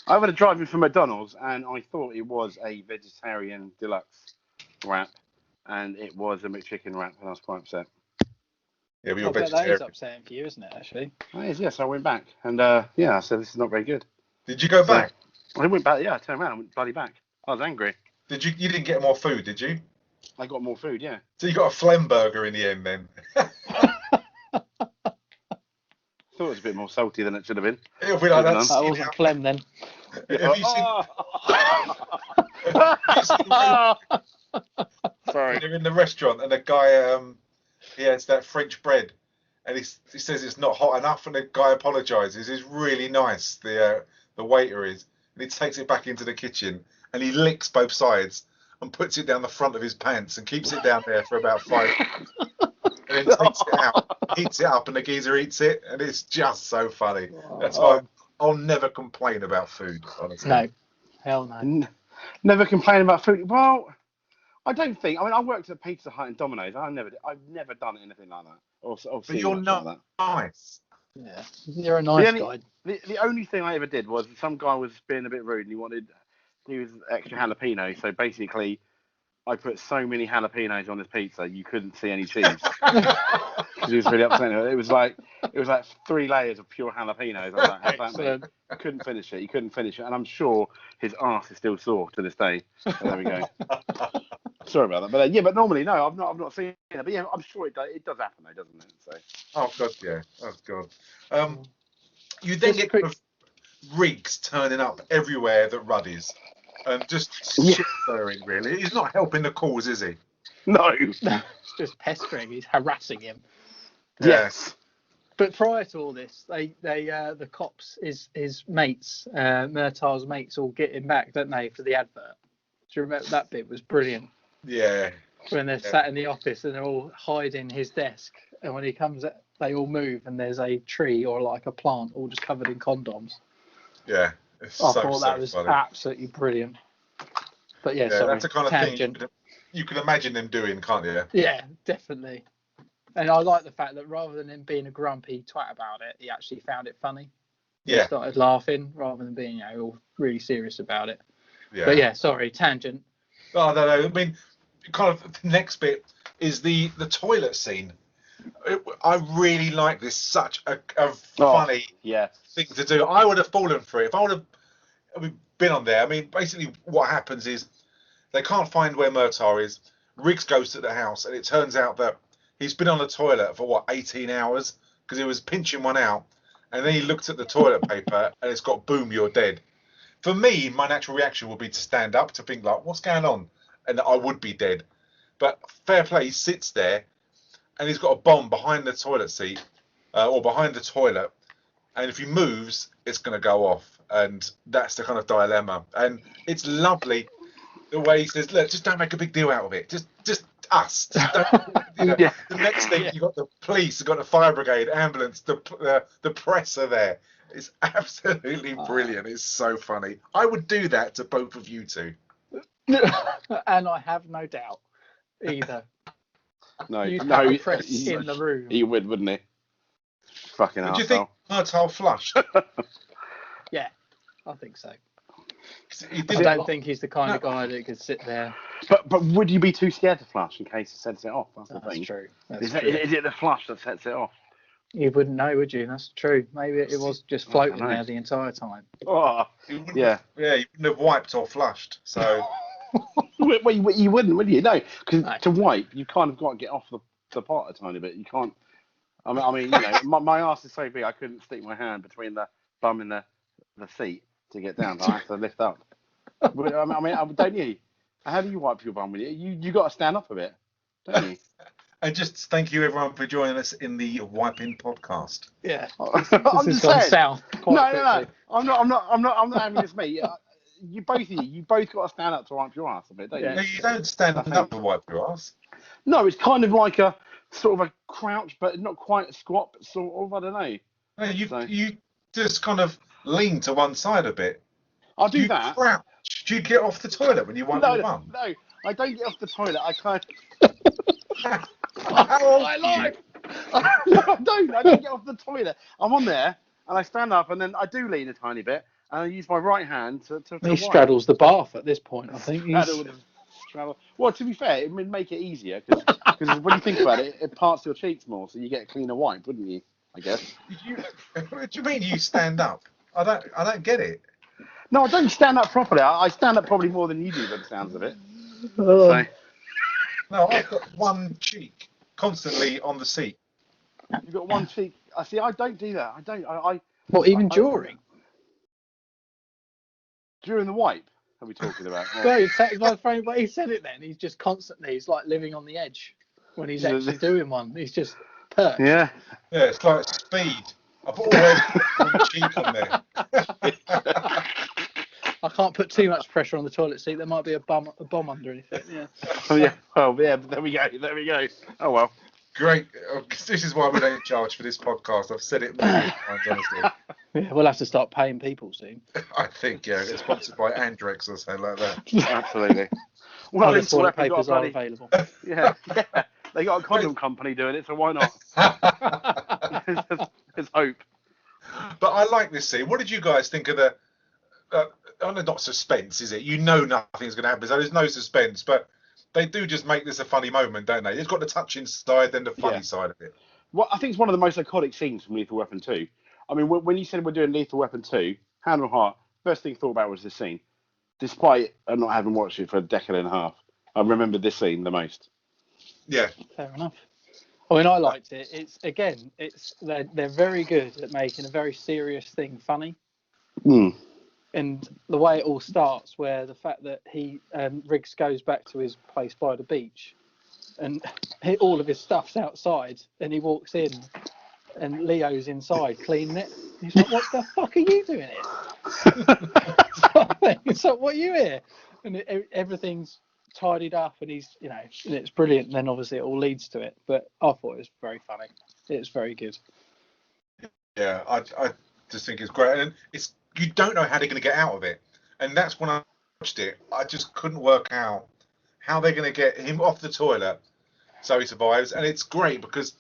[SPEAKER 4] I've had a drive-in for McDonald's, and I thought it was a vegetarian deluxe wrap, and it was a McChicken wrap, and I was quite upset.
[SPEAKER 5] Yeah, but you're
[SPEAKER 6] vegetarian. That is upsetting for you, isn't it? Actually.
[SPEAKER 4] It is. Yes, I went back, and I said this is not very good.
[SPEAKER 5] Did you go back?
[SPEAKER 4] I went back. Yeah, I turned around and went bloody back. I was angry.
[SPEAKER 5] Did you? You didn't get more food, did you?
[SPEAKER 4] I got more food. Yeah.
[SPEAKER 5] So you got a phlegm burger in the end, then?
[SPEAKER 4] I thought it was a bit more salty than it should have been.
[SPEAKER 5] It'll be like that.
[SPEAKER 6] That wasn't phlegm then.
[SPEAKER 5] Have you seen? Sorry. They're in the restaurant, and the guy, he has that French bread, and he says it's not hot enough, and the guy apologises. He's really nice. The waiter is, and he takes it back into the kitchen, and he licks both sides and puts it down the front of his pants and keeps it down there for about 5 minutes. And then takes it out, heats it up, and the geezer eats it, and it's just so funny. That's why I'll never complain about food, honestly.
[SPEAKER 6] No, hell no.
[SPEAKER 4] Never complain about food. Well, I don't think. I mean, I worked at Pizza Hut and Domino's. I've never done anything like that.
[SPEAKER 5] But you're not like nice.
[SPEAKER 6] Yeah, you're a nice guy.
[SPEAKER 4] The only thing I ever did was some guy was being a bit rude, and he was extra jalapeno. So basically, I put so many jalapenos on his pizza you couldn't see any cheese. He was really upset. It was like 3 layers of pure jalapenos. I was like, how's that, mate? I couldn't finish it. He couldn't finish it, and I'm sure his arse is still sore to this day. So there we go. Sorry about that, but but normally no, I've not seen it. But yeah, I'm sure it does happen though, doesn't it? So.
[SPEAKER 5] Oh god, yeah. Oh god. You then get rigs turning up everywhere that Ruddy's, and just shit stirring. Really, he's not helping the cause, is he?
[SPEAKER 4] No,
[SPEAKER 6] it's just pestering. He's harassing him.
[SPEAKER 4] Yes.
[SPEAKER 6] But prior to all this, the cops, his mates, Murtaugh's mates, all get him back, don't they, for the advert? Do you remember that bit? Was brilliant.
[SPEAKER 5] Yeah.
[SPEAKER 6] When they're sat in the office and they're all hiding his desk, and when he comes, they all move, and there's a tree or like a plant all just covered in condoms.
[SPEAKER 5] Yeah.
[SPEAKER 6] I thought that was absolutely brilliant. But yeah, sorry,
[SPEAKER 5] that's the kind of
[SPEAKER 6] tangent.
[SPEAKER 5] thing you can imagine them doing, can't you?
[SPEAKER 6] Yeah, definitely. And I like the fact that rather than him being a grumpy twat about it, he actually found it funny.
[SPEAKER 5] Yeah.
[SPEAKER 6] He started laughing rather than being all really serious about it.
[SPEAKER 5] Yeah.
[SPEAKER 6] But yeah, sorry, tangent.
[SPEAKER 5] Oh, no. I mean, kind of the next bit is the toilet scene. I really like this. Such a funny thing to do. I would have fallen for it if I would have been on there. I mean, basically, what happens is they can't find where Murtaugh is. Riggs goes to the house, and it turns out that he's been on the toilet for 18 hours because he was pinching one out, and then he looked at the toilet paper, and it's got "boom, you're dead." For me, my natural reaction would be to stand up to think like, "What's going on?" and I would be dead. But fair play, he sits there, and he's got a bomb behind the toilet seat or behind the toilet, and if he moves, it's going to go off, and that's the kind of dilemma. And it's lovely the way he says, "Look, just don't make a big deal out of it. Just us." Just don't, The next thing, you got the police, you got the fire brigade, ambulance, the press are there. It's absolutely brilliant. It's so funny. I would do that to both of you two.
[SPEAKER 6] And I have no doubt either.
[SPEAKER 4] No,
[SPEAKER 6] press in the room.
[SPEAKER 4] He would, wouldn't he? Fucking arsehole.
[SPEAKER 5] Do you think Murtaugh flushed?
[SPEAKER 6] Yeah, I think so. I don't think he's the kind of guy that could sit there.
[SPEAKER 4] But would you be too scared to flush in case it sets it off? That's the thing.
[SPEAKER 6] True.
[SPEAKER 4] Is it the flush that sets it off?
[SPEAKER 6] You wouldn't know, would you? That's true. Maybe it was just floating there the entire time.
[SPEAKER 4] Oh, yeah.
[SPEAKER 5] Yeah, you wouldn't have wiped or flushed. So.
[SPEAKER 4] Well, you wouldn't, would you? No, because to wipe, you kind of got to get off the pot a tiny bit. You can't. I mean, my arse is so big, I couldn't stick my hand between the bum and the seat to get down. I have to lift up. I mean, don't you? How do you wipe your bum with it? You got to stand up a bit, don't you?
[SPEAKER 5] And just thank you everyone for joining us in the Wiping podcast.
[SPEAKER 6] Yeah,
[SPEAKER 4] I'm
[SPEAKER 6] just gone south.
[SPEAKER 4] No. I'm not having this, mate. You both got to stand up to wipe your ass a bit, don't you?
[SPEAKER 5] No, you don't stand up to wipe your ass.
[SPEAKER 4] No, it's kind of like a sort of a crouch, but not quite a squat, but sort of. I don't know.
[SPEAKER 5] No, you just kind of lean to one side a bit.
[SPEAKER 4] I'll do that.
[SPEAKER 5] Crouch. Do you get off the toilet when you wipe your bum?
[SPEAKER 4] No, I don't get off the toilet. I kind My life. No, I don't get off the toilet. I'm on there, and I stand up, and then I do lean a tiny bit, and I use my right hand to
[SPEAKER 6] He
[SPEAKER 4] wipe.
[SPEAKER 6] straddles the bath at this point, I think.
[SPEAKER 4] Straddle. Well, to be fair, it would make it easier, because when you think about it, it parts your cheeks more, so you get a cleaner wipe, wouldn't you? I guess.
[SPEAKER 5] What do you mean you stand up? I don't get it.
[SPEAKER 4] No, I don't stand up properly. I stand up probably more than you do, by the sounds of it.
[SPEAKER 5] No, I've got one cheek constantly on the seat.
[SPEAKER 4] You've got one cheek. I see. I don't do that. I don't.
[SPEAKER 6] What, even during?
[SPEAKER 4] During the wipe? Are we talking about?
[SPEAKER 6] But he said it then. He's just constantly. He's like living on the edge when he's actually doing one. He's just perched.
[SPEAKER 4] Yeah.
[SPEAKER 5] Yeah, it's like Speed. I put one cheek on there.
[SPEAKER 6] I can't put too much pressure on the toilet seat. There might be a bomb underneath it. Yeah.
[SPEAKER 4] Oh yeah. Well, yeah. There we go. Oh well.
[SPEAKER 5] Great. This is why we don't charge for this podcast. I've said it many times, honestly.
[SPEAKER 6] Yeah, we'll have to start paying people soon.
[SPEAKER 5] I think, yeah, it's sponsored by Andrex or something like that.
[SPEAKER 4] Absolutely. Well,
[SPEAKER 6] the toilet papers are available.
[SPEAKER 4] Yeah. They got a condom company doing it, so why not? There's hope.
[SPEAKER 5] But I like this scene. What did you guys think of the? Not suspense, is it? You know nothing's going to happen, so there's no suspense. But they do just make this a funny moment, don't they? It's got the touching side, then the funny side of it.
[SPEAKER 4] Well, I think it's one of the most iconic scenes from Lethal Weapon 2. I mean, when you said we're doing Lethal Weapon 2, hand on heart, first thing I thought about was this scene. Despite not having watched it for a decade and a half, I remember this scene the most.
[SPEAKER 5] Yeah.
[SPEAKER 6] Fair enough. I mean, I liked it. They're very good at making a very serious thing funny. And the way it all starts, where the fact that Riggs goes back to his place by the beach, and all of his stuff's outside, and he walks in, and Leo's inside cleaning it. He's like, "What the fuck are you doing here?" It's like, "What are you here?" And everything's tidied up, and he's, and it's brilliant. And then obviously it all leads to it. But I thought it was very funny. It's very good.
[SPEAKER 5] Yeah, I just think it's great, and you don't know how they're going to get out of it, and that's when I watched it. I just couldn't work out how they're going to get him off the toilet so he survives, and it's great because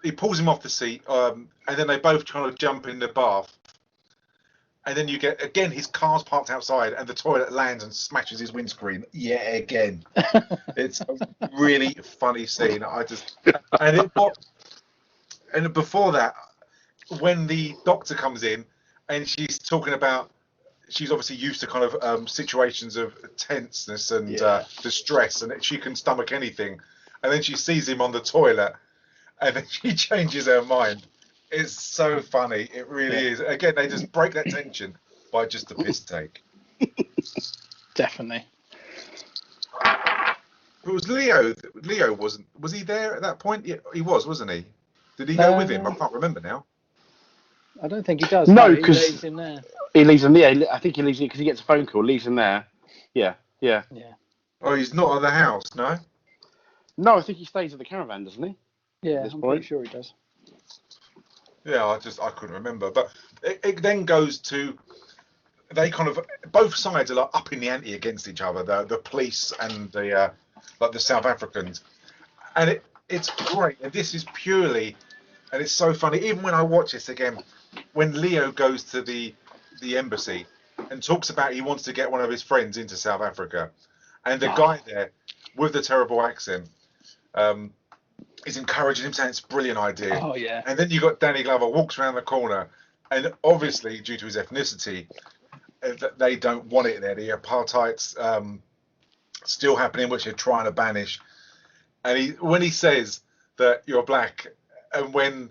[SPEAKER 5] he pulls him off the seat, and then they both try to jump in the bath, and then you get again his car's parked outside, and the toilet lands and smashes his windscreen. Yeah, again, it's a really funny scene. And before that, when the doctor comes in and she's talking about, she's obviously used to kind of situations of tenseness and distress, and she can stomach anything. And then she sees him on the toilet, and then she changes her mind. It's so funny. It really is. Again, they just break that tension by just a piss take.
[SPEAKER 6] Definitely.
[SPEAKER 5] It was Leo. Leo was he there at that point? Yeah, he was, wasn't he? Did he go with him? I can't remember now.
[SPEAKER 6] I don't think he does.
[SPEAKER 4] No,
[SPEAKER 6] because he leaves him there.
[SPEAKER 4] He leaves him there. I think he leaves him because he gets a phone call. Leaves him there. Yeah.
[SPEAKER 5] Oh, he's not at the house, no?
[SPEAKER 4] No, I think he stays at the caravan, doesn't he?
[SPEAKER 6] Yeah, I'm pretty sure he does.
[SPEAKER 5] Yeah, I couldn't remember. But it then goes to, they kind of, both sides are like up in the ante against each other, the police and the South Africans. And it's great. And this is purely, and it's so funny, even when I watch this again, when Leo goes to the embassy and talks about he wants to get one of his friends into South Africa, and the guy there with the terrible accent is encouraging him, saying it's a brilliant idea.
[SPEAKER 6] Oh yeah.
[SPEAKER 5] And then you got Danny Glover walks around the corner, and obviously due to his ethnicity, they don't want it there. The apartheid's still happening, which they're trying to banish. And when he says that you're black, and when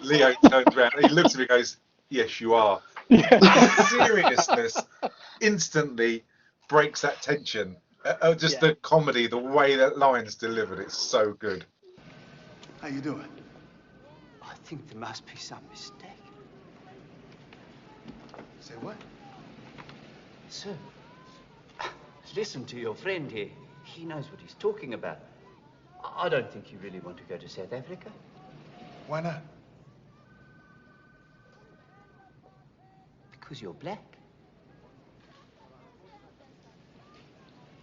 [SPEAKER 5] Leo turns around, he looks at me and goes, "Yes, you are." The seriousness instantly breaks that tension. The comedy, the way that line's delivered, it's so good.
[SPEAKER 9] How you doing?
[SPEAKER 8] I think there must be some mistake.
[SPEAKER 9] Say what?
[SPEAKER 8] Sir, listen to your friend here. He knows what he's talking about. I don't think you really want to go to South Africa.
[SPEAKER 9] Why not?
[SPEAKER 8] Because you're black.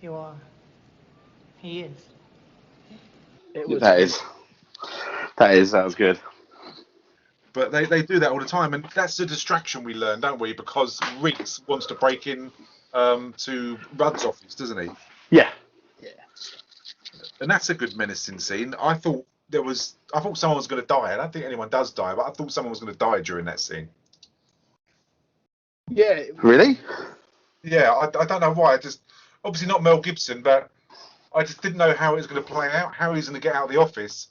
[SPEAKER 15] You are. He is.
[SPEAKER 6] It was
[SPEAKER 4] That was good.
[SPEAKER 5] But they do that all the time, and that's the distraction we learn, don't we? Because Riggs wants to break in to Rudd's office, doesn't he?
[SPEAKER 4] Yeah.
[SPEAKER 5] And that's a good menacing scene. I thought someone was going to die. I don't think anyone does die, but I thought someone was going to die during that scene.
[SPEAKER 6] Yeah.
[SPEAKER 4] Really?
[SPEAKER 5] Yeah, I don't know why. Obviously not Mel Gibson, but I just didn't know how it was going to play out, how he was going to get out of the office,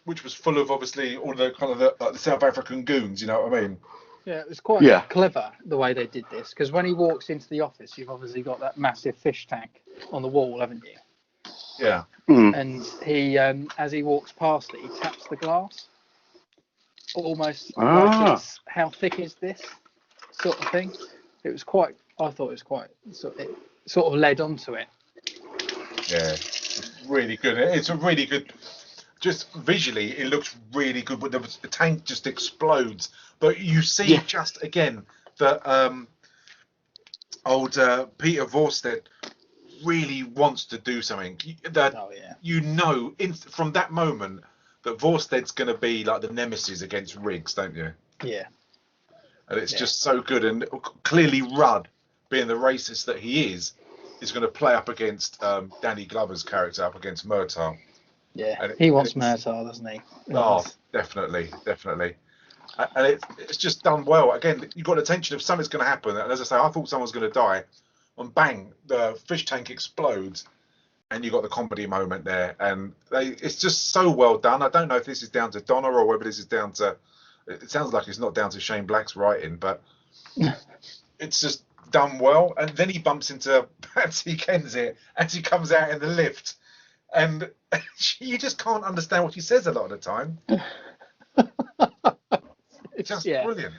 [SPEAKER 5] which was full of obviously all the kind of the South African goons. You know what I mean?
[SPEAKER 6] Yeah, it was quite clever the way they did this, because when he walks into the office, you've obviously got that massive fish tank on the wall, haven't you?
[SPEAKER 5] Yeah.
[SPEAKER 6] And he, as he walks past it, he taps the glass, almost like it's how thick is this sort of thing. It was quite. I thought it was quite. It sort of led onto it.
[SPEAKER 5] Yeah, it's really good. It's a really good. Just visually, it looks really good. But the tank just explodes, but you see just again that old Peter Forster really wants to do something. You know, from that moment that Vorsted's going to be like the nemesis against Riggs, don't you?
[SPEAKER 6] Yeah.
[SPEAKER 5] And it's just so good, and clearly Rudd, being the racist that he is going to play up against Danny Glover's character, up against Murtaugh.
[SPEAKER 6] Yeah, and he wants Murtaugh, doesn't he?
[SPEAKER 5] Oh, definitely. And it's just done well. Again, you've got the tension of something's going to happen. And as I say, I thought someone was going to die. And bang, the fish tank explodes. And you got the comedy moment there. And it's just so well done. I don't know if this is down to Donna or whether this is down to... It sounds like it's not down to Shane Black's writing, but it's just done well. And then he bumps into Patsy Kensit as he comes out in the lift. And you just can't understand what he says a lot of the time. It's just brilliant.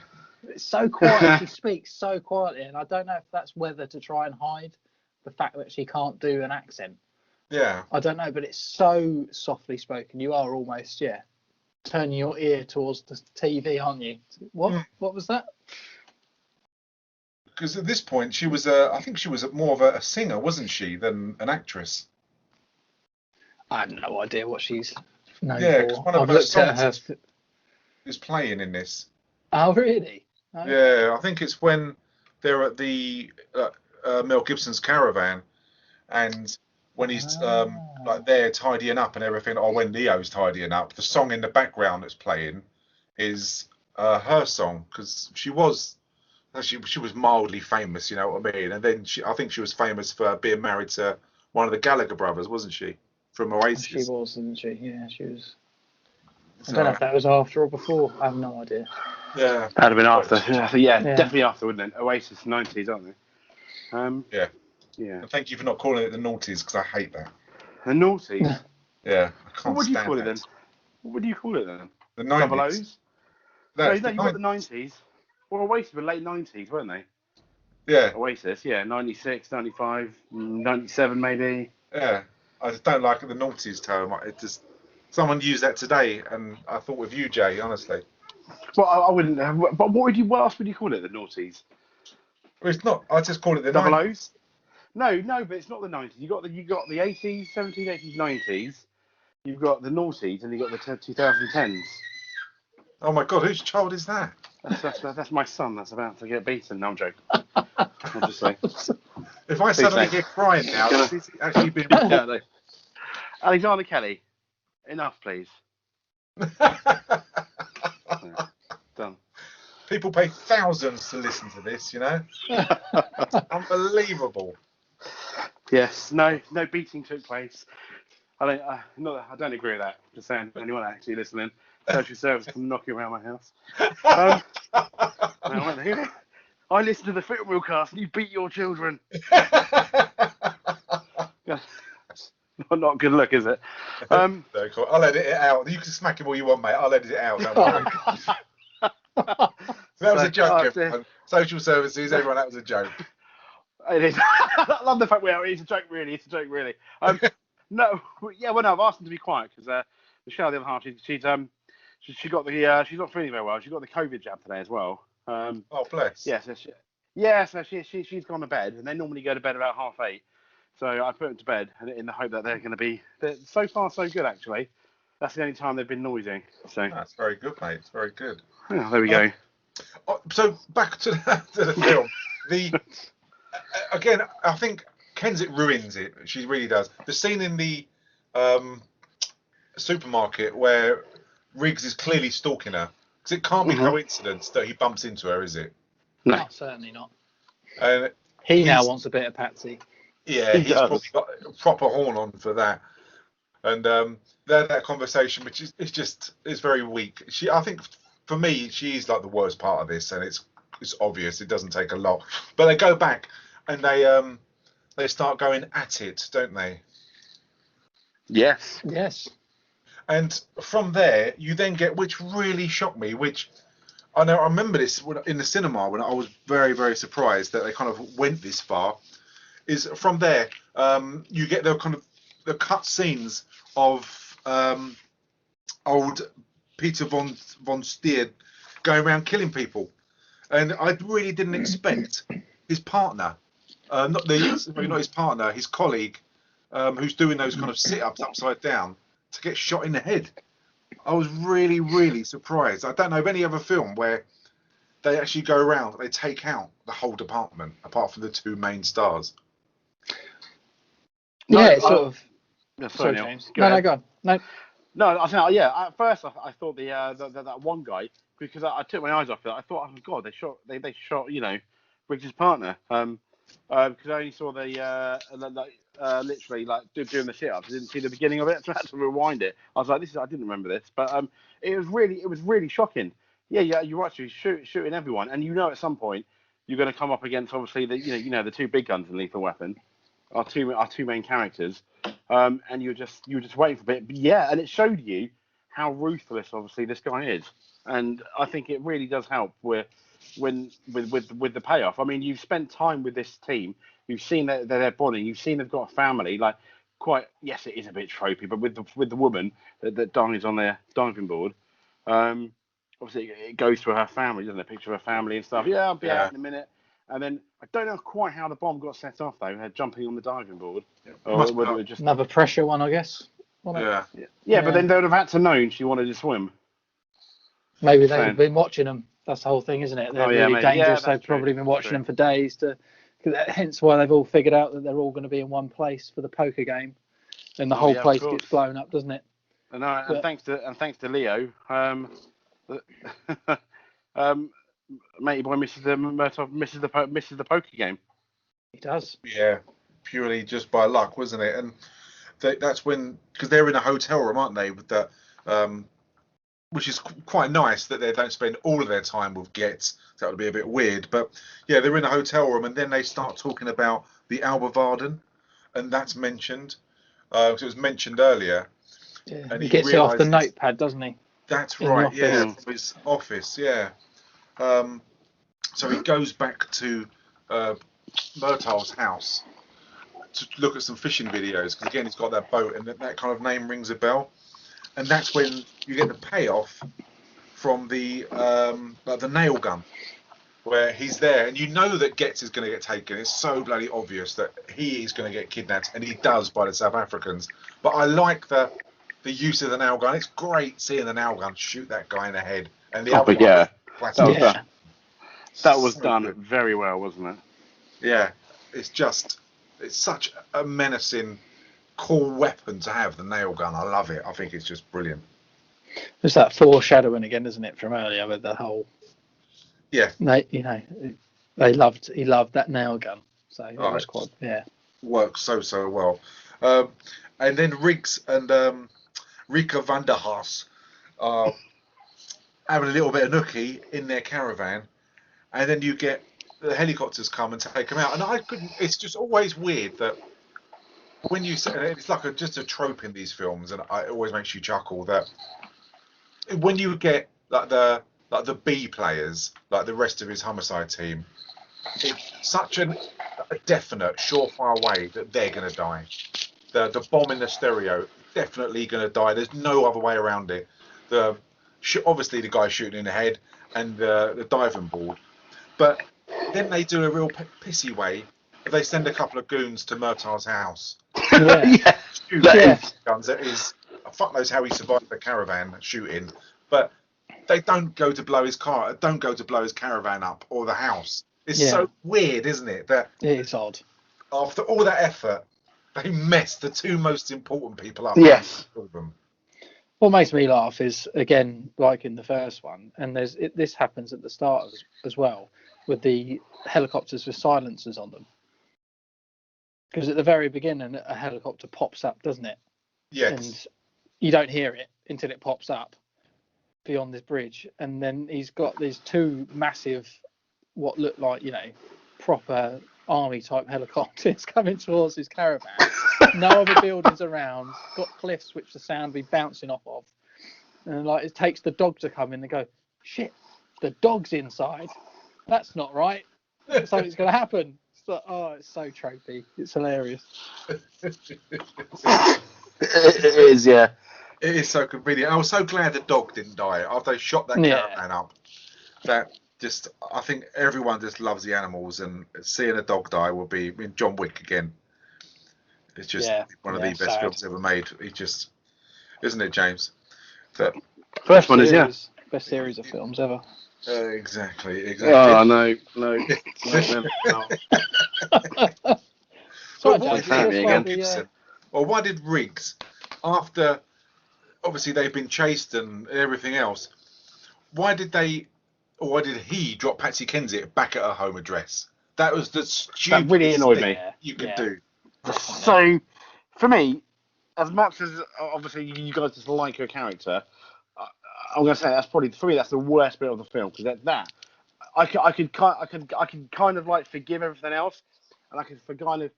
[SPEAKER 6] It's so quiet. She speaks so quietly, and I don't know if that's whether to try and hide the fact that she can't do an accent.
[SPEAKER 5] Yeah.
[SPEAKER 6] I don't know, but it's so softly spoken. You are almost, turning your ear towards the TV, aren't you? What? What was that?
[SPEAKER 5] Because at this point, she was I think she was more of a singer, wasn't she, than an actress?
[SPEAKER 6] I have no idea what she's known
[SPEAKER 5] for. Because one of her songs
[SPEAKER 6] her...
[SPEAKER 5] is playing in this.
[SPEAKER 6] Oh, really? Oh.
[SPEAKER 5] Yeah, I think it's when they're at the Mel Gibson's caravan, and when he's like there tidying up and everything, or when Leo's tidying up, the song in the background that's playing is her song, because she was mildly famous, you know what I mean? And then I think she was famous for being married to one of the Gallagher brothers, wasn't she? From Oasis.
[SPEAKER 6] She was, wasn't she? Yeah, she was. I don't know if that was after or before. I have no idea.
[SPEAKER 5] Yeah.
[SPEAKER 4] That'd have been after. Yeah, definitely after, wouldn't it? Oasis 90s, aren't they?
[SPEAKER 5] Yeah.
[SPEAKER 4] Yeah.
[SPEAKER 5] And thank you for not calling it the noughties, because I hate that.
[SPEAKER 4] The noughties?
[SPEAKER 5] Yeah, I can't
[SPEAKER 4] What would you
[SPEAKER 5] stand
[SPEAKER 4] call it
[SPEAKER 5] that.
[SPEAKER 4] then? What would you call it then?
[SPEAKER 5] The 90s.
[SPEAKER 4] Double O's? No, you've got the
[SPEAKER 5] 90s.
[SPEAKER 4] 90s. Well, Oasis were late 90s, weren't they?
[SPEAKER 5] Yeah.
[SPEAKER 4] Oasis, 96, 95, 97 maybe.
[SPEAKER 5] Yeah. I just don't like the noughties term. It just... Someone used that today, and I thought with you, Jay, honestly.
[SPEAKER 4] Well, I wouldn't. But what else would you call it? The noughties?
[SPEAKER 5] Well, it's not. I just call it the
[SPEAKER 4] Double
[SPEAKER 5] 90s.
[SPEAKER 4] O's. No, but it's not the 90s. You got the 80s, 70s, 80s, 90s. You've got the noughties, and you got the 2010s.
[SPEAKER 5] Oh my God, whose child is that?
[SPEAKER 4] That's my son. That's about to get beaten. No, I'm joking. I'll just say.
[SPEAKER 5] If I suddenly get crying now, it's actually been.
[SPEAKER 4] Alexander Kelly. Enough, please. Done.
[SPEAKER 5] People pay thousands to listen to this, you know. Unbelievable.
[SPEAKER 4] Yes. No beating took place. I don't agree with that. Just saying, anyone actually listening, social service come knocking around my house. I listen to the Fit Wheel cast and you beat your children. Not good look, is it?
[SPEAKER 5] No, cool. I'll edit it out. You can smack him all you want, mate. I'll edit it out. Don't worry. That was a joke, everyone. Social services, everyone, that was a joke.
[SPEAKER 4] It is. I love the fact it's a joke, really. It's a joke, really. No, I've asked them to be quiet because Michelle, the other half, she's got she's not feeling very well. She got the COVID jab today as well.
[SPEAKER 5] Oh, bless.
[SPEAKER 4] So she's gone to bed, and they normally go to bed about 8:30. So I put them to bed in the hope that they're going to be. So far, so good, actually. That's the only time they've been noisy. So
[SPEAKER 5] That's very good, mate. It's very good.
[SPEAKER 4] Yeah, there we go.
[SPEAKER 5] So back to the film. Again, I think Kensit ruins it. She really does. The scene in the supermarket where Riggs is clearly stalking her, because it can't be coincidence that he bumps into her, is it?
[SPEAKER 6] No, certainly not.
[SPEAKER 5] And
[SPEAKER 6] he now wants a bit of Patsy.
[SPEAKER 5] Yeah, he's probably got a proper horn on for that. And that conversation, which is very weak. I think for me, she's like the worst part of this, and it's obvious. It doesn't take a lot, but they go back and they start going at it, don't they?
[SPEAKER 4] Yes.
[SPEAKER 6] Yes.
[SPEAKER 5] And from there, you then get, which really shocked me, which I remember this in the cinema when I was very, very surprised that they kind of went this far. Is from there, you get the cut scenes of old Peter von Stier going around killing people, and I really didn't expect his partner, not his partner, his colleague, who's doing those kind of sit-ups upside down, to get shot in the head. I was really, really surprised. I don't know of any other film where they actually go around, they take out the whole department apart from the two main stars.
[SPEAKER 6] Yeah, it's sort of.
[SPEAKER 4] Yeah, sorry, Neil.
[SPEAKER 6] James. No, go on.
[SPEAKER 4] No, I think at first I thought that one guy, because I took my eyes off it. I thought, oh God, they shot Riggs' partner. Because I only saw literally doing the sit ups. I didn't see the beginning of it, so I had to rewind it. I was like, I didn't remember this, but it was really shocking. Yeah, you're right. He's shooting everyone, and at some point you're going to come up against obviously the two big guns in Lethal Weapon. Our two main characters, and you're just waiting for a bit. But yeah, and it showed you how ruthless obviously this guy is, and I think it really does help with the payoff. I mean, you've spent time with this team, you've seen that they're bonding, you've seen they've got a family. Yes, it is a bit tropey, but with the woman that dies on their diving board, obviously it goes through her family, doesn't it? A picture of her family and stuff. Yeah, I'll be out in a minute. And then I don't know quite how the bomb got set off though. Jumping on the diving board, or whether it was just
[SPEAKER 6] another pressure one, I guess.
[SPEAKER 4] Yeah, but then they would have had to know she wanted to swim.
[SPEAKER 6] Maybe they've been watching them. That's the whole thing, isn't it? They're really dangerous. They've probably been watching them for days. Hence why they've all figured out that they're all going to be in one place for the poker game, and the whole place gets blown up, doesn't it?
[SPEAKER 4] And thanks to Leo, matey boy misses the poker game.
[SPEAKER 6] He does.
[SPEAKER 5] Yeah, purely just by luck, wasn't it? And that's when, because they're in a hotel room, aren't they? With that, which is quite nice that they don't spend all of their time with Getz. That would be a bit weird, but yeah, they're in a hotel room, and then they start talking about the Alba Varden, and that's mentioned. Because it was mentioned earlier.
[SPEAKER 6] Yeah, and he gets it off the notepad, doesn't he?
[SPEAKER 5] That's right. Yeah, from his office. Yeah. So he goes back to Murtaugh's house to look at some fishing videos, because again he's got that boat, and that kind of name rings a bell. And that's when you get the payoff from the nail gun, where he's there, and you know that Getz is going to get taken. It's so bloody obvious that he is going to get kidnapped, and he does by the South Africans. But I like the use of the nail gun. It's great seeing the nail gun shoot that guy in the head, and the other one.
[SPEAKER 4] That was done very well, wasn't it?
[SPEAKER 5] Yeah, it's such a menacing, cool weapon to have, the nail gun. I love it. I think it's just brilliant.
[SPEAKER 6] There's that foreshadowing again, isn't it, from earlier with the whole.
[SPEAKER 5] Yeah.
[SPEAKER 6] He loved that nail gun, so it was quite
[SPEAKER 5] works so well. And then Riggs and Rika van der Haas are having a little bit of nookie in their caravan, and then you get the helicopters come and take them out. And it's just always weird that when you say, it's like just a trope in these films, and it always makes you chuckle, that when you get like the B players, like the rest of his homicide team, it's such a definite, surefire way that they're going to die. The bomb in the stereo, definitely going to die. There's no other way around it. Obviously the guy shooting in the head and the diving board, but then they do a real pissy way they send a couple of goons to Murtaugh's house.
[SPEAKER 6] Yeah.
[SPEAKER 5] Shoot guns. That is, fuck knows how he survived the caravan shooting, but they don't go to blow his car. Don't go to blow his caravan up or the house. It's so weird, isn't it? That
[SPEAKER 6] it is odd.
[SPEAKER 5] After all that effort, they messed the two most important people up.
[SPEAKER 4] Yes.
[SPEAKER 6] What makes me laugh is, again, like in the first one, and this happens at the start as well, with the helicopters with silencers on them. Because at the very beginning, a helicopter pops up, doesn't it?
[SPEAKER 5] Yes.
[SPEAKER 6] And you don't hear it until it pops up beyond this bridge. And then he's got these two massive, what look like, proper army-type helicopters coming towards his caravan. No other buildings around, got cliffs which the sound will be bouncing off of. And it takes the dog to come in and go, shit, the dog's inside. That's not right. Something's going to happen. It's like, it's so tropey. It's hilarious.
[SPEAKER 4] It is, yeah.
[SPEAKER 5] It is so convenient. I was so glad the dog didn't die after they shot that caravan up. I think everyone just loves the animals, and seeing a dog die will be John Wick again. It's just one of the best films ever made. It just, isn't it, James?
[SPEAKER 4] First one is,
[SPEAKER 6] best series of films ever.
[SPEAKER 5] Exactly.
[SPEAKER 4] Oh, no.
[SPEAKER 5] Why did Riggs, after obviously they've been chased and everything else, why did he drop Patsy Kensit back at her home address? That was the stupidest
[SPEAKER 4] that really annoyed
[SPEAKER 5] thing
[SPEAKER 4] me.
[SPEAKER 5] You could do.
[SPEAKER 4] So, for me, as much as obviously you guys just like her character, I'm going to say that's probably, for me, that's the worst bit of the film, because I could kind of like forgive everything else, and I could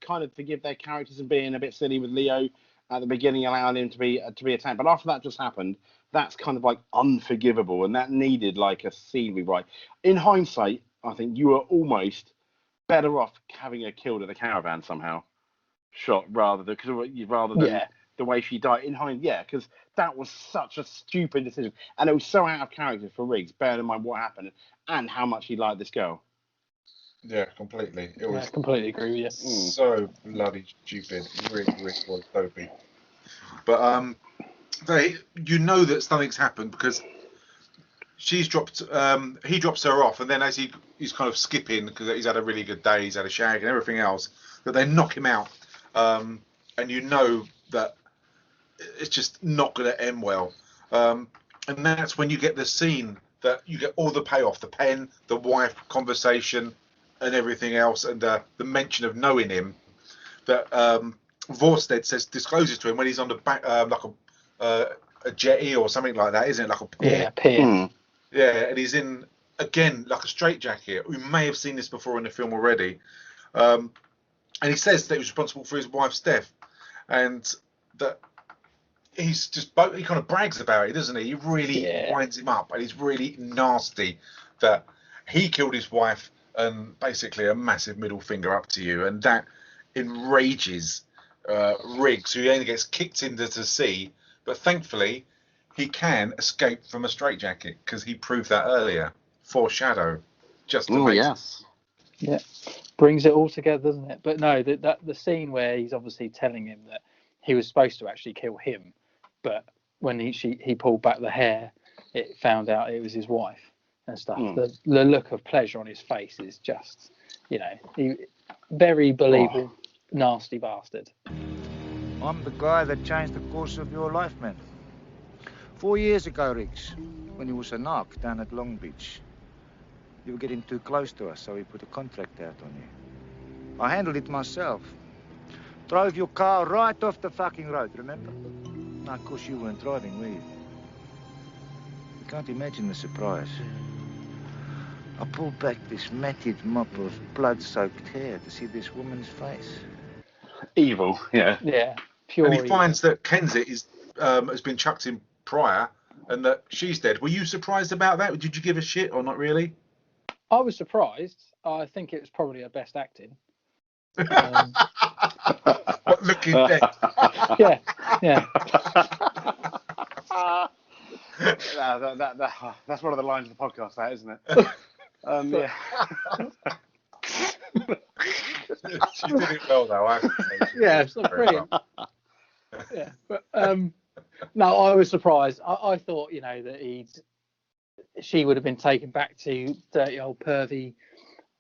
[SPEAKER 4] kind of forgive their characters and being a bit silly with Leo at the beginning, allowing him to be attacked. But after that just happened, that's kind of like unforgivable, and that needed like a scene rewrite. In hindsight, I think you were almost better off having her killed in a caravan somehow, shot rather than the way she died. In hindsight, because that was such a stupid decision, and it was so out of character for Riggs, bearing in mind what happened and how much he liked this girl.
[SPEAKER 5] Yeah, completely. It was
[SPEAKER 6] completely agree with you.
[SPEAKER 5] So bloody stupid. Really was dopey. But you know that something's happened because she's dropped. He drops her off, and then as he's kind of skipping because he's had a really good day, he's had a shag and everything else, that they knock him out, and you know that it's just not going to end well. And that's when you get the scene that you get all the payoff, the pen, the wife conversation, and everything else, and the mention of knowing him that Forster discloses to him when he's on the back, like a jetty or something like that, isn't it? Like a pier.
[SPEAKER 6] Yeah, pier.
[SPEAKER 5] Yeah, and he's in again like a straitjacket. We may have seen this before in the film already, and he says that he was responsible for his wife's death, and that he kind of brags about it, doesn't he? He really winds him up, and he's really nasty that he killed his wife, and basically a massive middle finger up to you, and that enrages Riggs, who only gets kicked into the sea, but thankfully he can escape from a straitjacket because he proved that earlier. Foreshadow, just amazing.
[SPEAKER 4] Yes.
[SPEAKER 6] Yeah, brings it all together, doesn't it? But no, the scene where he's obviously telling him that he was supposed to actually kill him, but when he pulled back the hair, it found out it was his wife and stuff. The look of pleasure on his face is just, he very believable, nasty bastard.
[SPEAKER 11] I'm the guy that changed the course of your life, man. 4 years ago, Riggs, when he was a narc down at Long Beach. You were getting too close to us, so we put a contract out on you. I handled it myself. Drove your car right off the fucking road, remember? Now, of course, you weren't driving, were you? You can't imagine the surprise. I pulled back this matted mop of blood-soaked hair to see this woman's face.
[SPEAKER 4] Evil, yeah.
[SPEAKER 6] Yeah, pure
[SPEAKER 5] And he
[SPEAKER 6] evil.
[SPEAKER 5] finds that Kensit has been chucked in prior, and that she's dead. Were you surprised about that? Did you give a shit or not really?
[SPEAKER 6] I was surprised. I think it was probably her best acting.
[SPEAKER 5] What, looking dead?
[SPEAKER 6] Yeah.
[SPEAKER 4] That's one of the lines of the podcast, that, isn't it? Yeah.
[SPEAKER 5] She did it well, though. I have to say.
[SPEAKER 6] Yeah, it's brilliant. Yeah, but no, I was surprised. I thought, that she would have been taken back to dirty old pervy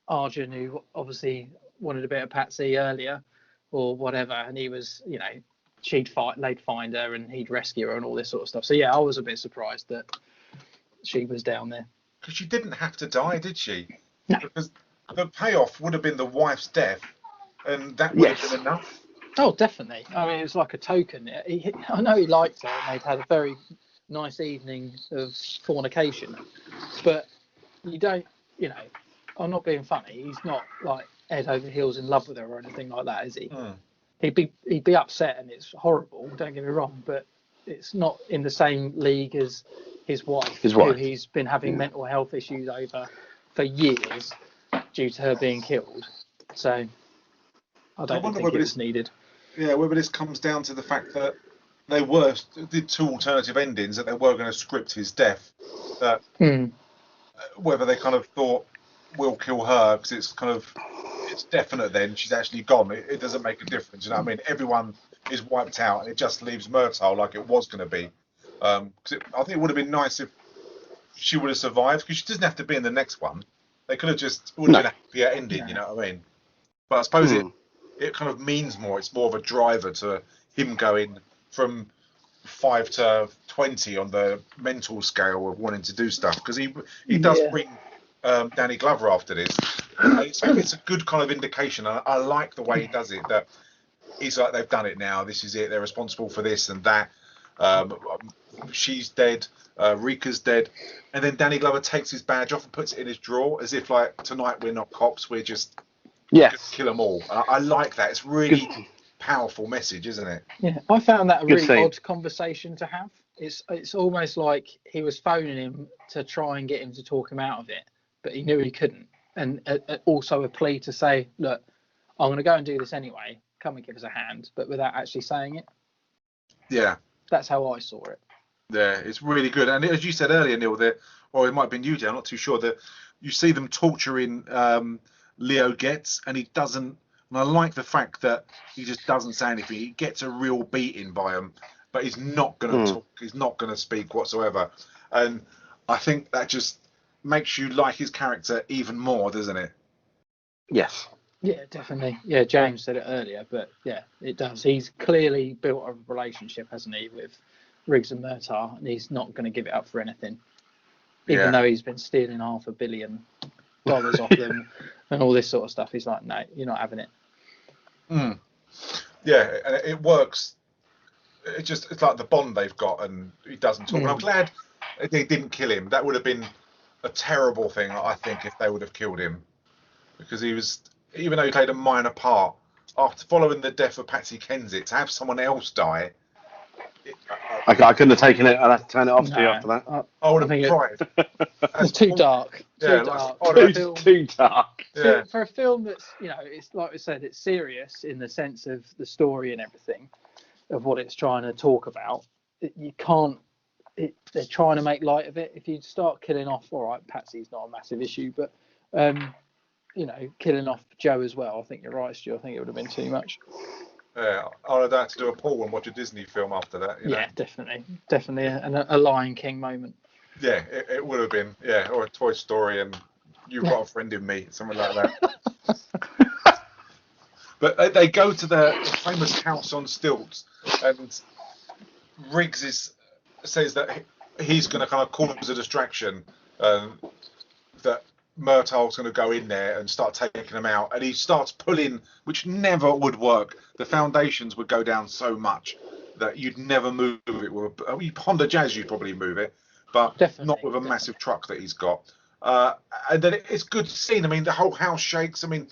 [SPEAKER 6] Arjun, who obviously wanted a bit of Patsy earlier, or whatever, and he was, they'd find her and he'd rescue her and all this sort of stuff. So yeah, I was a bit surprised that she was down there.
[SPEAKER 5] Because she didn't have to die, did she?
[SPEAKER 6] No.
[SPEAKER 5] Because the payoff would have been the wife's death, and that would have been enough.
[SPEAKER 6] Oh, definitely. I mean, it was like a token. I know he liked her, and they'd had a very nice evening of fornication, but you don't, I'm not being funny. He's not like head over heels in love with her or anything like that, is he? He'd be upset, and it's horrible. Don't get me wrong, but it's not in the same league as his wife. Who he's been having mental health issues over for years due to her being killed. So I don't think it was needed.
[SPEAKER 5] Yeah, whether this comes down to the fact that they did two alternative endings, that they were going to script his death, that whether they kind of thought, we'll kill her because it's definite then she's actually gone. It doesn't make a difference, you know what I mean? Everyone is wiped out and it just leaves Murtaugh like it was going to be. I think it would have been nice if she would have survived, because she doesn't have to be in the next one. They could have just, it would have been a happier ending, you know what I mean? But I suppose it kind of means more. It's more of a driver to him going from 5 to 20 on the mental scale of wanting to do stuff, because he does bring Danny Glover after this. It's a good kind of indication. I like the way he does it, that he's like, they've done it now, this is it, they're responsible for this and that. She's dead, Rika's dead, and then Danny Glover takes his badge off and puts it in his drawer as if like, tonight we're not cops, we're just gonna kill them all. I like that. It's really powerful message, isn't it?
[SPEAKER 6] Yeah, I found that a really odd conversation to have. It's almost like he was phoning him to try and get him to talk him out of it, but he knew he couldn't. And also a plea to say, look, I'm going to go and do this anyway, come and give us a hand, but without actually saying it.
[SPEAKER 5] Yeah.
[SPEAKER 6] That's how I saw it.
[SPEAKER 5] Yeah, it's really good. And as you said earlier, Neil, or it might have been you, Dan, I'm not too sure, that you see them torturing Leo Getz, and he doesn't, and I like the fact that he just doesn't say anything. He gets a real beating by him, but he's not going to talk, he's not going to speak whatsoever. And I think that just makes you like his character even more, doesn't it?
[SPEAKER 4] Yes.
[SPEAKER 6] Yeah, definitely. Yeah, James said it earlier, but yeah, it does. He's clearly built a relationship, hasn't he, with Riggs and Murtaugh, and he's not going to give it up for anything. Even though he's been stealing $500 million off them and all this sort of stuff. He's like, no, you're not having it.
[SPEAKER 5] Yeah, and it works. It's like the bond they've got, and he doesn't talk. I'm glad they didn't kill him. That would have been a terrible thing, I think, if they would have killed him, because he was, even though he played a minor part, after following the death of Patsy Kensit, to have someone else die.
[SPEAKER 4] I couldn't have taken it. I'd have to turn it off to you after that.
[SPEAKER 5] I would have cried.
[SPEAKER 6] It's too dark.
[SPEAKER 5] Yeah,
[SPEAKER 4] too dark.
[SPEAKER 5] Yeah.
[SPEAKER 6] For a film that's, it's like I said, it's serious in the sense of the story and everything, of what it's trying to talk about. You can't. They're trying to make light of it. If you start killing off, all right, Patsy's not a massive issue, but killing off Joe as well, I think you're right, Stu. I think it would have been too much.
[SPEAKER 5] Yeah, I'd have had to do a poll and watch a Disney film after that.
[SPEAKER 6] Yeah, definitely a Lion King moment.
[SPEAKER 5] Yeah, it would have been, or a Toy Story and You've Got a Friend in Me, something like that. But they go to the famous house on stilts, and Riggs says that he's going to kind of cause a distraction, that Murtaugh's going to go in there and start taking them out, and he starts pulling, which never would work. The foundations would go down so much that you'd never move it with Honda Jazz. You'd probably move it, but not with a massive truck that he's got. And then it's good scene. I mean, the whole house shakes. I mean,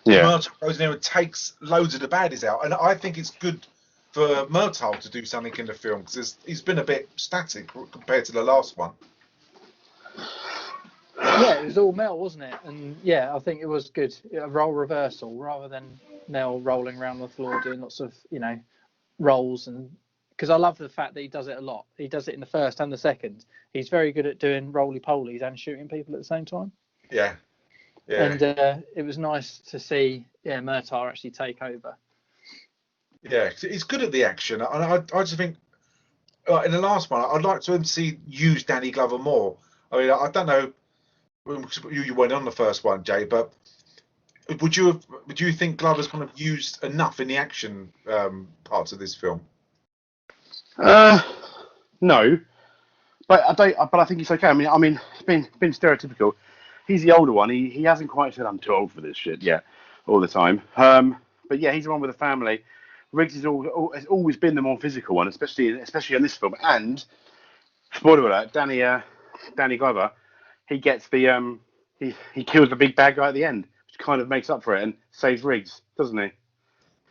[SPEAKER 5] Murtaugh goes in there and takes loads of the baddies out, and I think it's good for Murtaugh to do something in the film, because he's been a bit static compared to the last one.
[SPEAKER 6] Yeah, it was all Mel, wasn't it? And yeah, I think it was good. A role reversal rather than Mel rolling around the floor doing lots of, rolls. And because I love the fact that he does it a lot. He does it in the first and the second. He's very good at doing roly-polies and shooting people at the same time.
[SPEAKER 5] Yeah. Yeah.
[SPEAKER 6] And it was nice to see Murtaugh actually take over.
[SPEAKER 5] Yeah, he's good at the action, and I just think in the last one, I'd like to see use Danny Glover more. I mean, I don't know, you weren't on the first one, Jay, but would you think Glover's kind of used enough in the action parts of this film?
[SPEAKER 4] No, but I think it's okay. I mean, it's been stereotypical. He's the older one. He hasn't quite said I'm too old for this shit yet, all the time. But yeah, he's the one with the family. Riggs has always been the more physical one, especially in this film. And spoiler alert, Danny Glover, he gets the he kills the big bad guy at the end, which kind of makes up for it and saves Riggs, doesn't he?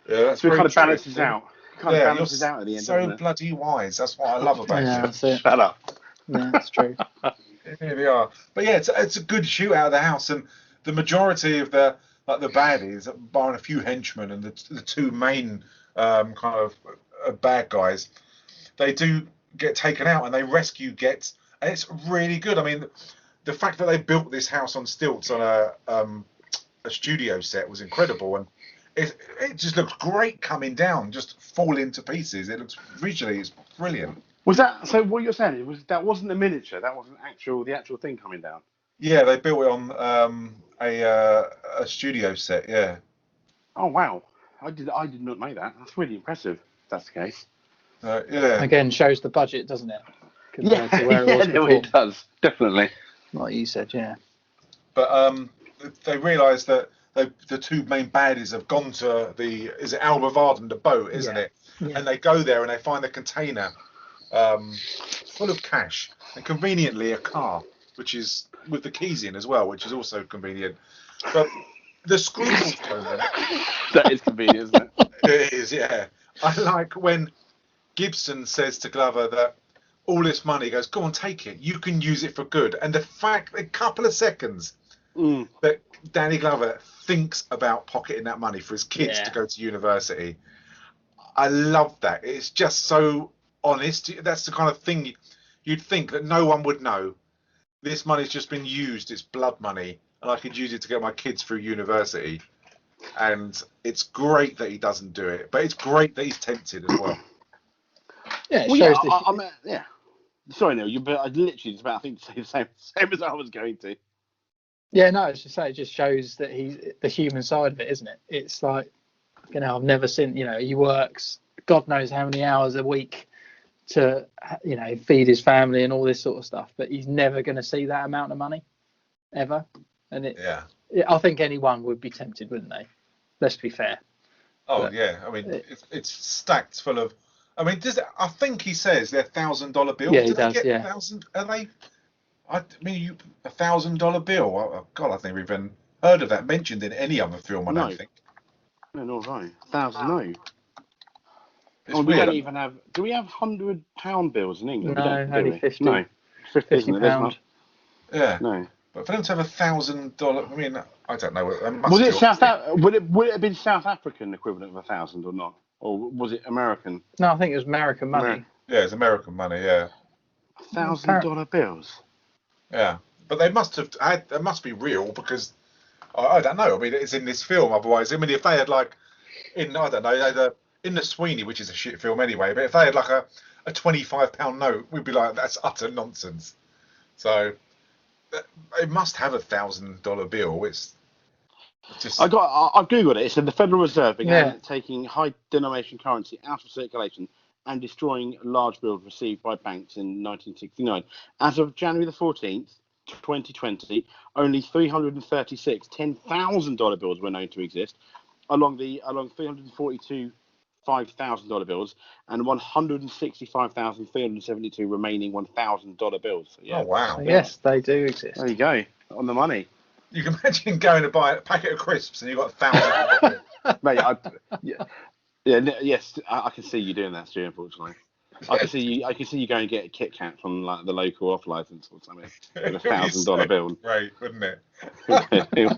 [SPEAKER 5] Yeah, that's
[SPEAKER 4] so it
[SPEAKER 5] very
[SPEAKER 4] kind of
[SPEAKER 5] true.
[SPEAKER 4] balances out. Kind of balances out at the end.
[SPEAKER 5] So bloody wise. That's what I love about you.
[SPEAKER 4] Shut up.
[SPEAKER 6] Yeah, that's true.
[SPEAKER 5] Here we are. But yeah, it's a good shoot out of the house, and the majority of the baddies, barring a few henchmen and the two main kind of bad guys, they do get taken out and they rescue Getz, and it's really good. I mean, the fact that they built this house on stilts on a studio set was incredible, and it just looks great coming down, just falling to pieces. It looks visually, it's brilliant.
[SPEAKER 4] Was that so? What you're saying that wasn't a miniature? That wasn't the actual thing coming down?
[SPEAKER 5] Yeah, they built it on a studio set. Yeah.
[SPEAKER 4] Oh wow! I did not know that. That's really impressive. If that's the case.
[SPEAKER 5] Yeah.
[SPEAKER 6] Again, shows the budget, doesn't it? Compared to where it was before.
[SPEAKER 4] It does definitely.
[SPEAKER 6] Like you said, yeah.
[SPEAKER 5] But they realised that the two main baddies have gone to is it Alba Varden, the boat, isn't it?
[SPEAKER 6] Yeah.
[SPEAKER 5] And they go there and they find the container full of cash, and conveniently a car, which is with the keys in as well, which is also convenient. But the scruples moment.
[SPEAKER 4] That is convenient, isn't it?
[SPEAKER 5] It is, yeah. I like when Gibson says to Glover that all this money, goes, go on, take it. You can use it for good. And the fact, a couple of seconds that Danny Glover thinks about pocketing that money for his kids to go to university, I love that. It's just so honest. That's the kind of thing you'd think that no one would know. This money's just been used. It's blood money, and I could use it to get my kids through university. And it's great that he doesn't do it, but it's great that he's tempted as well.
[SPEAKER 6] Yeah,
[SPEAKER 4] yeah. Sorry, Neil, but I literally just about to say the same as I was going to.
[SPEAKER 6] Yeah, no, it's just it just shows that he's the human side of it, isn't it? It's like, I've never seen, he works God knows how many hours a week to, feed his family and all this sort of stuff, but he's never going to see that amount of money ever. And I think anyone would be tempted, wouldn't they? Let's be fair.
[SPEAKER 5] Oh, yeah. I mean, it's stacked full of. I mean, I think he says they're $1,000 bills.
[SPEAKER 6] Yeah, he does. Yeah.
[SPEAKER 5] Are they? I mean, $1,000 bill. Oh, God, I think we've even heard of that mentioned in any other film. I don't think.
[SPEAKER 4] No, not right. $1,000.
[SPEAKER 5] No.
[SPEAKER 4] We don't even have. Do we have £100 bills in England?
[SPEAKER 6] No, only 50.
[SPEAKER 4] No, 50
[SPEAKER 6] £50.
[SPEAKER 5] Yeah.
[SPEAKER 4] No.
[SPEAKER 5] But for them to have $1,000, I mean, I don't know.
[SPEAKER 4] Would it have been South African equivalent of 1,000 or not, or was it American?
[SPEAKER 6] No, I think it was American money.
[SPEAKER 5] Yeah, it's American money. Yeah.
[SPEAKER 4] $1,000 bills.
[SPEAKER 5] Yeah, but they must have had. They must be real because I don't know. I mean, it's in this film. Otherwise, I mean, if they had in the Sweeney, which is a shit film anyway, but if they had a £25 note, we'd be like, that's utter nonsense. So it must have $1,000 bill. It's just.
[SPEAKER 4] I've googled it. It said the Federal Reserve began taking high denomination currency out of circulation and destroying large bills received by banks in 1969. As of January the 14th, 2020, only 336 $10,000 bills were known to exist, along 342 $5,000 bills and 165,372 remaining $1,000 bills. So, yeah.
[SPEAKER 5] Oh wow!
[SPEAKER 6] Yes, they do exist.
[SPEAKER 4] There you go, on the money.
[SPEAKER 5] You can imagine going to buy a packet of crisps and you've got $1,000.
[SPEAKER 4] Mate, yes, I can see you doing that, Stu. Unfortunately, I can see you going to get a Kit Kat from the local off license or something with $1,000 bill.
[SPEAKER 5] Great, wouldn't it?
[SPEAKER 6] You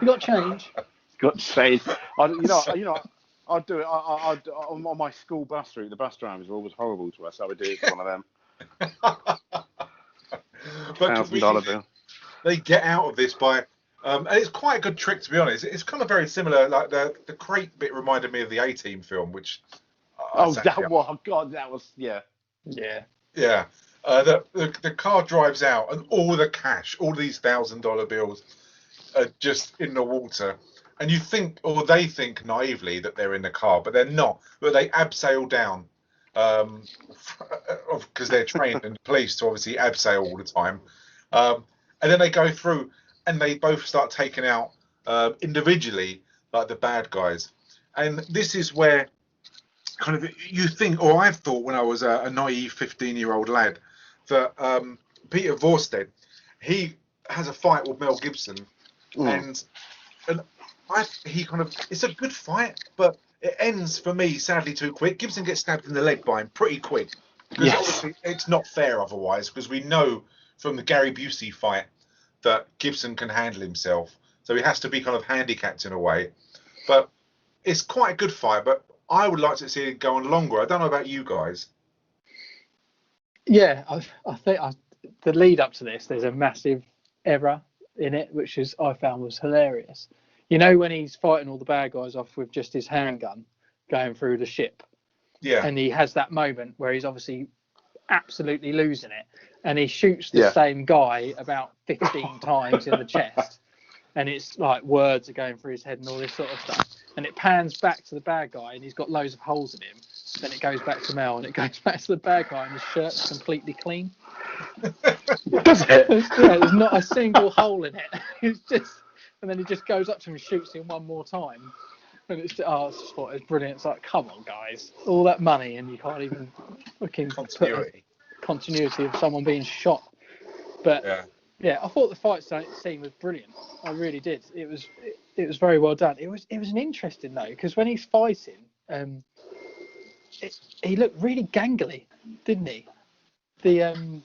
[SPEAKER 6] got change.
[SPEAKER 4] Got change. I'd do it. On my school bus route, the bus drivers were always horrible to us. I would do it for one of them.
[SPEAKER 5] $1,000
[SPEAKER 4] bill.
[SPEAKER 5] They get out of this by And it's quite a good trick, to be honest. It's kind of very similar. Like the crate bit reminded me of the A-Team film, which.
[SPEAKER 4] That was
[SPEAKER 6] Yeah.
[SPEAKER 5] Yeah. The car drives out, and all the cash, all these $1,000 bills, are just in the water. And you think, or they think naively that they're in the car, but they're not. But they abseil down, because they're trained in the police to obviously abseil all the time. And then they go through, and they both start taking out individually, like the bad guys. And this is where kind of you think, or I've thought when I was a naive 15-year-old lad, that Peter Forster, he has a fight with Mel Gibson, and he kind of, it's a good fight, but it ends for me sadly too quick. Gibson gets stabbed in the leg by him pretty quick, because obviously it's not fair otherwise, because we know from the Gary Busey fight that Gibson can handle himself, so he has to be kind of handicapped in a way. But it's quite a good fight, but I would like to see it go on longer. I don't know about you guys.
[SPEAKER 6] Yeah, I think the lead up to this, there's a massive error in it, which I found was hilarious. You know, when he's fighting all the bad guys off with just his handgun going through the ship.
[SPEAKER 5] Yeah.
[SPEAKER 6] And he has that moment where he's obviously absolutely losing it, and he shoots the same guy about 15 times in the chest, and it's like words are going through his head and all this sort of stuff. And it pans back to the bad guy, and he's got loads of holes in him. Then it goes back to Mel, and it goes back to the bad guy, and his shirt's completely clean.
[SPEAKER 4] Does it?
[SPEAKER 6] There's not a single hole in it. It's just, and then he just goes up to him and shoots him one more time. And it's just, I just thought it was brilliant. It's like, come on, guys, all that money, and you can't even fucking put a continuity of someone being shot. But yeah, I thought the fight scene was brilliant. I really did. It was very well done. It was an interesting though, because when he's fighting, he looked really gangly, didn't he? The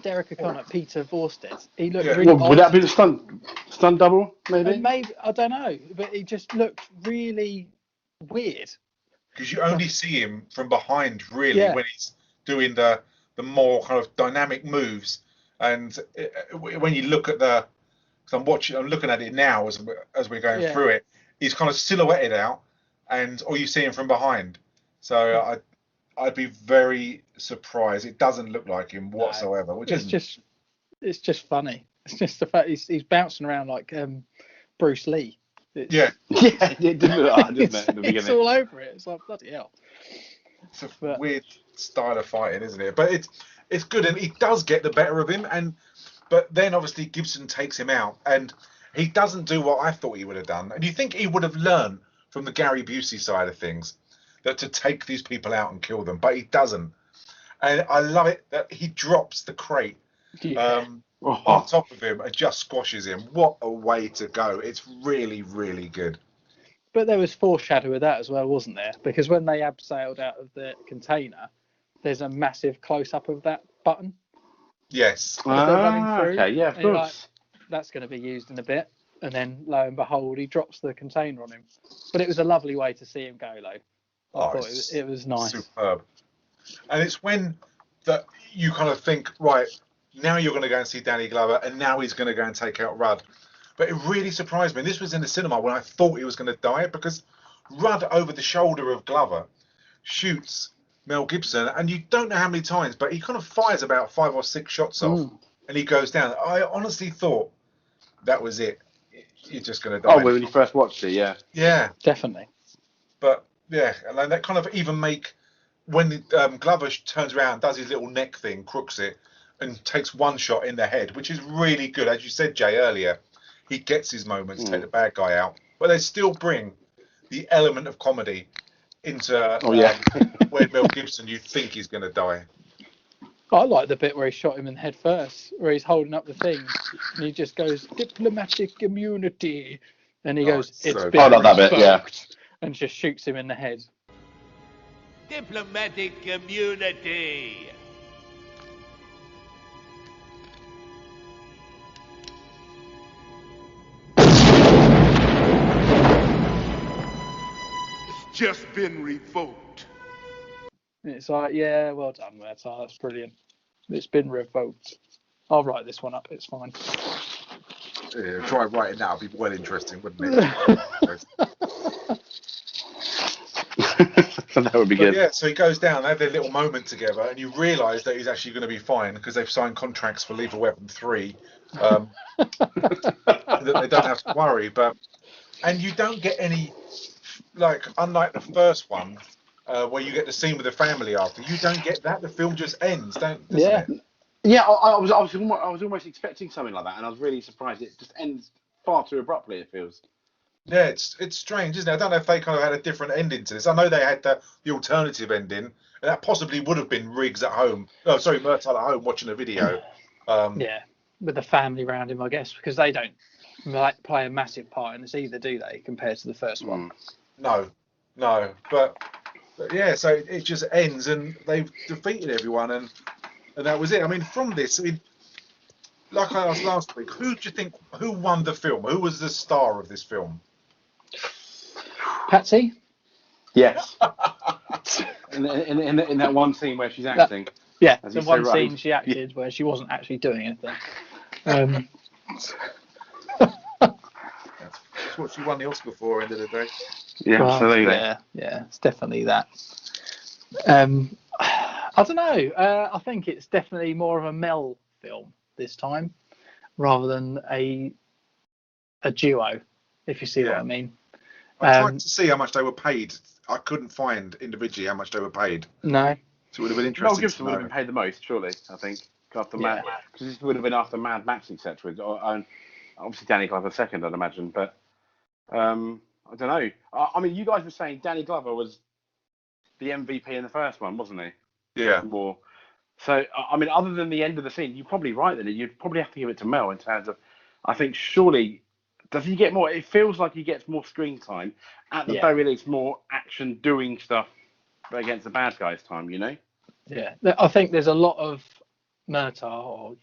[SPEAKER 6] Derek O'Connor, Peter Forster, he looked really odd.
[SPEAKER 4] Would that be the stunt double, maybe?
[SPEAKER 6] Maybe, I don't know, but he just looked really weird.
[SPEAKER 5] Because you only see him from behind, really, when he's doing the more kind of dynamic moves. And when you look at because I'm looking at it now as we're going through it, he's kind of silhouetted out, or you see him from behind. So I'd be very surprised. It doesn't look like him whatsoever, which is
[SPEAKER 6] it's just funny. It's just the fact he's bouncing around like Bruce Lee.
[SPEAKER 4] It didn't look like that, didn't it? In the beginning.
[SPEAKER 6] It's all over it. It's like, bloody hell.
[SPEAKER 5] It's a weird style of fighting, isn't it? But it's good, and he does get the better of him, but then obviously Gibson takes him out, and he doesn't do what I thought he would have done. And you think he would have learned from the Gary Busey side of things that to take these people out and kill them, but he doesn't. And I love it that he drops the crate on top of him and just squashes him. What a way to go. It's really, really good.
[SPEAKER 6] But there was foreshadow of that as well, wasn't there? Because when they abseiled out of the container, there's a massive close-up of that button.
[SPEAKER 5] Yes.
[SPEAKER 4] Okay, yeah, of course.
[SPEAKER 6] Like, that's going to be used in a bit. And then, lo and behold, he drops the container on him. But it was a lovely way to see him go, though. I thought it was nice.
[SPEAKER 5] Superb. And it's when that you kind of think, right, now you're going to go and see Danny Glover, and now he's going to go and take out Rudd. But it really surprised me. This was in the cinema when I thought he was going to die, because Rudd, over the shoulder of Glover, shoots Mel Gibson, and you don't know how many times, but he kind of fires about 5 or 6 shots off, and he goes down. I honestly thought that was it. You're just going to die.
[SPEAKER 4] Oh, when you first watched it, yeah.
[SPEAKER 5] Yeah.
[SPEAKER 6] Definitely.
[SPEAKER 5] But, yeah, and that kind of even make, when Glover turns around, does his little neck thing, crooks it, and takes one shot in the head, which is really good. As you said, Jay, earlier, he gets his moments, take the bad guy out, but they still bring the element of comedy into where Mel Gibson, you think he's going to die.
[SPEAKER 6] I like the bit where he shot him in the head first, where he's holding up the thing, and he just goes, diplomatic immunity, and he goes, it's been
[SPEAKER 4] I like that bit, yeah.
[SPEAKER 6] And just shoots him in the head.
[SPEAKER 2] Diplomatic immunity.
[SPEAKER 12] It's just been revoked.
[SPEAKER 6] And it's like, yeah, well done, Murtaugh. That's brilliant. It's been revoked. I'll write this one up. It's fine.
[SPEAKER 5] Try writing that. Would be well interesting, wouldn't it?
[SPEAKER 4] That would be good.
[SPEAKER 5] Yeah, so he goes down, they have their little moment together, and you realise that he's actually going to be fine because they've signed contracts for Lethal Weapon 3. That they don't have to worry. And you don't get any, like, unlike the first one, where you get the scene with the family after, you don't get that. The film just ends, doesn't it?
[SPEAKER 4] Yeah, I was almost expecting something like that, and I was really surprised. It just ends far too abruptly, it feels.
[SPEAKER 5] Yeah, it's strange, isn't it? I don't know if they kind of had a different ending to this. I know they had the alternative ending, and that possibly would have been Riggs at home. Oh, sorry, Murtaugh at home watching a video.
[SPEAKER 6] Yeah, with the family around him, I guess, because they don't play a massive part in this either, do they, compared to the first one?
[SPEAKER 5] No. But yeah, so it just ends, and they've defeated everyone, and that was it. I mean, from this, like I asked last week, who do you think won the film? Who was the star of this film?
[SPEAKER 6] Patsy?
[SPEAKER 4] Yes. in that one scene where she's acting.
[SPEAKER 6] Yeah, the one scene she acted where she wasn't actually doing anything.
[SPEAKER 5] That's what she won the Oscar for, end of the day.
[SPEAKER 4] Yeah,
[SPEAKER 6] well,
[SPEAKER 4] absolutely.
[SPEAKER 6] Yeah, it's definitely that. I don't know. I think it's definitely more of a Mel film this time, rather than a duo, if you see what I mean.
[SPEAKER 5] I tried to see how much they were paid. I couldn't find individually how much they were paid.
[SPEAKER 6] No.
[SPEAKER 5] So it would have been interesting.
[SPEAKER 4] Mel Gibson would have been paid the most, surely, I think, after Mad, because this would have been after Mad Max, etc. Obviously, Danny Glover second, I'd imagine, but I don't know. I mean, you guys were saying Danny Glover was the MVP in the first one, wasn't he?
[SPEAKER 5] Yeah.
[SPEAKER 4] More. So, I mean, other than the end of the scene, you're probably right then. You'd probably have to give it to Mel in terms of, I think, surely, does he get more? It feels like he gets more screen time. At the very least, more action doing stuff against the bad guys time, you know?
[SPEAKER 6] Yeah. I think there's a lot of Murtaugh, or,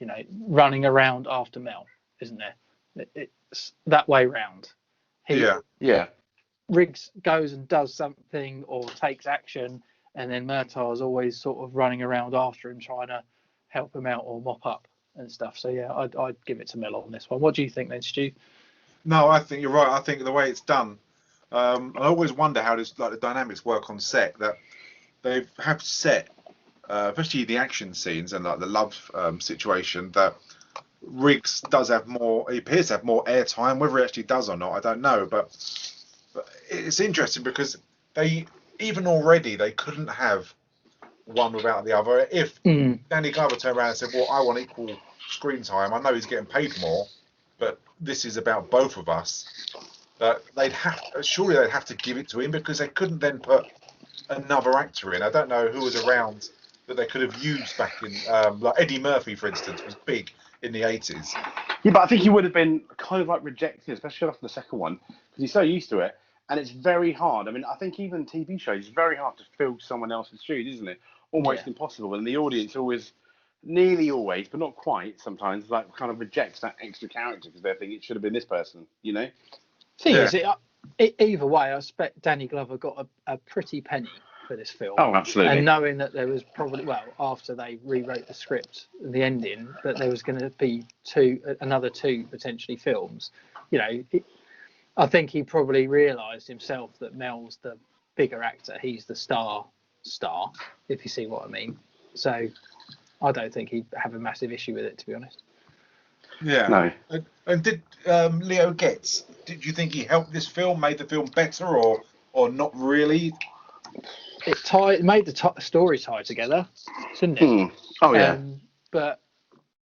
[SPEAKER 6] running around after Mel, isn't there? It's that way round.
[SPEAKER 4] Yeah.
[SPEAKER 6] Riggs goes and does something or takes action, and then Murtaugh is always sort of running around after him, trying to help him out or mop up and stuff. So yeah, I'd give it to Mel on this one. What do you think then, Stu?
[SPEAKER 5] No, I think you're right. I think the way it's done, I always wonder how the dynamics work on set. That they have set, especially the action scenes and like the love situation, that Riggs does have more. He appears to have more airtime. Whether he actually does or not, I don't know. But it's interesting because they couldn't have one without the other. If Danny Glover turned around and said, "Well, I want equal screen time. I know he's getting paid more, but this is about both of us," they'd have to give it to him, because they couldn't then put another actor in. I don't know who was around that they could have used back in, like Eddie Murphy, for instance, was big in the 80s.
[SPEAKER 4] Yeah, but I think he would have been kind of like rejected, especially after the second one, because he's so used to it, and it's very hard. I mean, I think even TV shows, it's very hard to fill someone else's shoes, isn't it? Almost impossible. And the audience always, nearly always, but not quite sometimes, like kind of rejects that extra character because they think it should have been this person, you know?
[SPEAKER 6] Thing is, either way, I expect Danny Glover got a pretty penny for this film.
[SPEAKER 4] Oh, absolutely.
[SPEAKER 6] And knowing that there was probably, after they rewrote the script, the ending, that there was going to be another two potentially films, I think he probably realised himself that Mel's the bigger actor. He's the star, if you see what I mean. So I don't think he'd have a massive issue with it, to be honest.
[SPEAKER 5] Yeah.
[SPEAKER 4] No.
[SPEAKER 5] And did Leo Getz, did you think he helped this film, made the film better, or not really?
[SPEAKER 6] It made the story tie together, didn't it?
[SPEAKER 4] Oh, yeah.
[SPEAKER 6] But,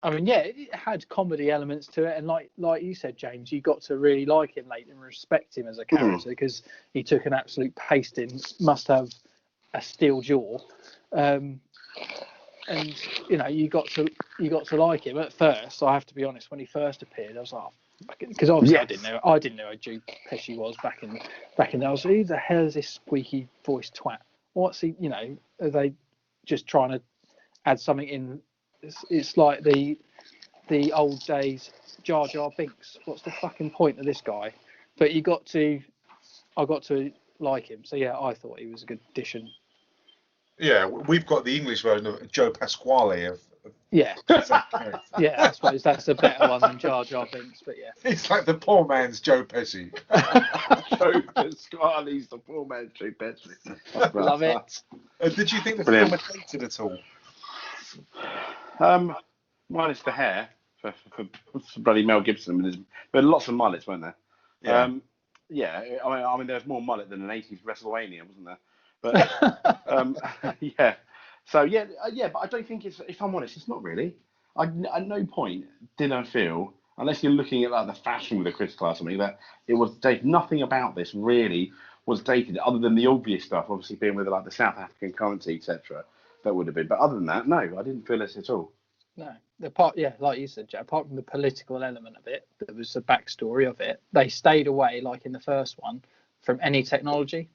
[SPEAKER 6] I mean, it had comedy elements to it. And like you said, James, you got to really like him later and respect him as a character, because he took an absolute pasting, must have a steel jaw. And you got to like him at first. I have to be honest. When he first appeared, I was like, because obviously I didn't know who Joe Pesci was back in. I was like, who the hell is this squeaky voiced twat? What's he? Are they just trying to add something in? It's like the old days Jar Jar Binks. What's the fucking point of this guy? But I got to like him. So yeah, I thought he was a good addition.
[SPEAKER 5] Yeah, we've got the English version of Joe Pasquale
[SPEAKER 6] Yeah. Yeah, I suppose that's a better one than Jar Jar Binks, but yeah.
[SPEAKER 5] It's like the poor man's Joe Pesci.
[SPEAKER 4] Joe Pasquale's the poor man's Joe Pesci.
[SPEAKER 6] Love it.
[SPEAKER 5] Did you think the film was dated at all?
[SPEAKER 4] Minus the hair for bloody Mel Gibson. There were lots of mullets, weren't there?
[SPEAKER 5] Yeah.
[SPEAKER 4] I mean, there was more mullet than an 80s WrestleMania, wasn't there? But yeah. So but I don't think it's. If I'm honest, it's not really. At no point did I feel, unless you're looking at like the fashion with a critical or something, that it was dated. Nothing about this really was dated, other than the obvious stuff, obviously being with like the South African currency, etc. That would have been. But other than that, no, I didn't feel this at all.
[SPEAKER 6] No, like you said, Jack, apart from the political element of it, there was a backstory of it. They stayed away, like in the first one, from any technology.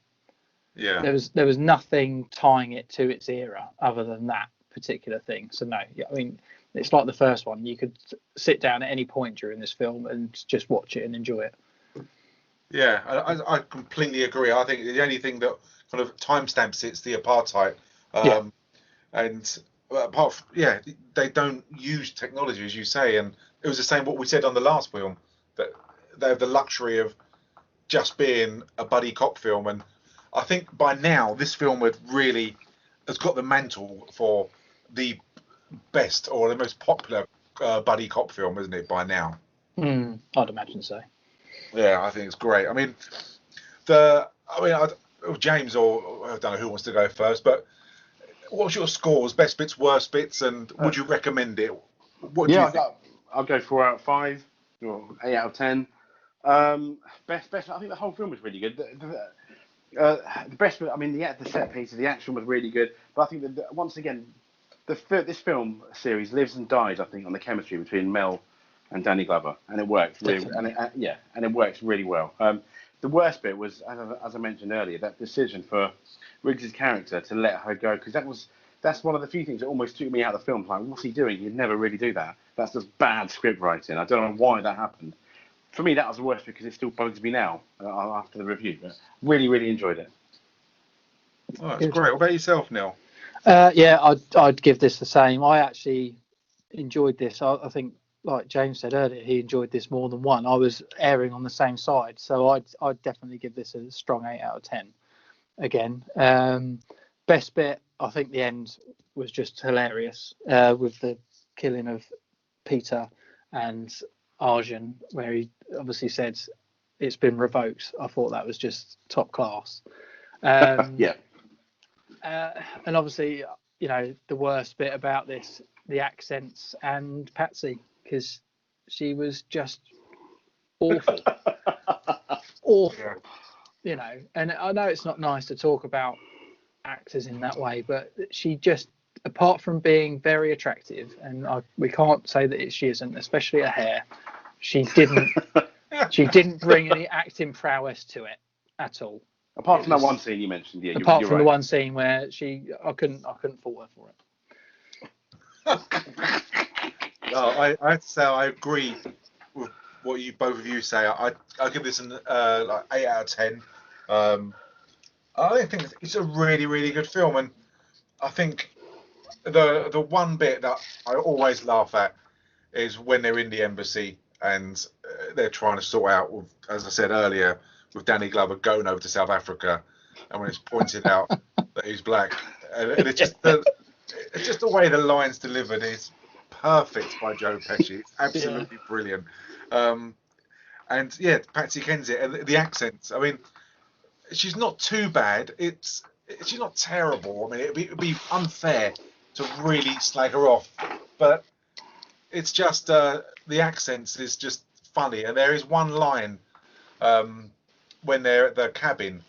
[SPEAKER 5] Yeah.
[SPEAKER 6] There was nothing tying it to its era other than that particular thing. So no, I mean, it's like the first one. You could sit down at any point during this film and just watch it and enjoy it.
[SPEAKER 5] Yeah, I completely agree. I think the only thing that kind of timestamps it's the apartheid. And apart from, they don't use technology, as you say, and it was the same what we said on the last film, that they have the luxury of just being a buddy cop film. And I think by now this film has got the mantle for the best or the most popular buddy cop film, isn't it, by now?
[SPEAKER 6] I'd imagine so.
[SPEAKER 5] Yeah, I think it's great. I mean, James, or I don't know who wants to go first, but what's your scores? Best bits, worst bits, and would you recommend it? What do you think?
[SPEAKER 4] I'll go 4 out of 5 or 8 out of 10. Best. I think the whole film was really good. The best, I mean, the set pieces, the action was really good. But I think that once again, this film series lives and dies, I think, on the chemistry between Mel and Danny Glover, and it works really, and it works really well. The worst bit was, as I mentioned earlier, that decision for Riggs' character to let her go, because that's one of the few things that almost took me out of the film. Like, what's he doing? He'd never really do that. That's just bad script writing. I don't know why that happened. For me, that was the worst because it still bugs me now after the review. But really, really enjoyed it.
[SPEAKER 5] Oh, that's great. What about yourself, Neil?
[SPEAKER 6] I'd give this the same. I actually enjoyed this. I think, like James said earlier, he enjoyed this more than one. I was erring on the same side, so I'd definitely give this a strong 8 out of 10. Again, best bit, I think the end was just hilarious with the killing of Peter and Arjun, where he obviously said it's been revoked. I thought that was just top class. And obviously, the worst bit about this, the accents and Patsy, because she was just awful. And I know it's not nice to talk about actors in that way, but she just, apart from being very attractive, and we can't say that she isn't, especially her hair, she didn't bring any acting prowess to it at all.
[SPEAKER 4] Apart from that one scene you mentioned,
[SPEAKER 6] apart from the one scene where I couldn't fault her for it.
[SPEAKER 5] No, I have to say I agree with what both of you say. I give this an 8 out of 10. I think it's a really, really good film, and I think the one bit that I always laugh at is when they're in the embassy and they're trying to sort out, as I said earlier, with Danny Glover going over to South Africa, and when it's pointed out that he's black, and it's just the way the line's delivered is perfect by Joe Pesci. It's absolutely brilliant. And Patsy Kensit, and the accents. I mean, she's not too bad. She's not terrible. I mean, it'd be unfair to really slag her off, but it's just the accents is just funny. And there is one line when they're at the cabin,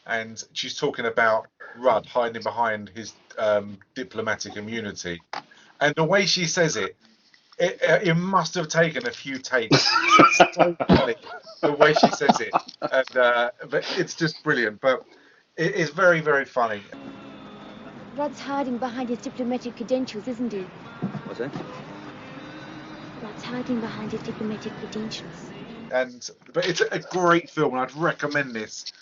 [SPEAKER 5] and she's talking about Rudd hiding behind his diplomatic immunity, and the way she says it must have taken a few takes. It's so funny the way she says it, and but it's just brilliant. But it is very, very funny.
[SPEAKER 7] Rudd's hiding behind his diplomatic credentials, isn't he?
[SPEAKER 13] What's that?
[SPEAKER 7] Rudd's hiding behind his diplomatic credentials.
[SPEAKER 5] But it's a great film, and I'd recommend this.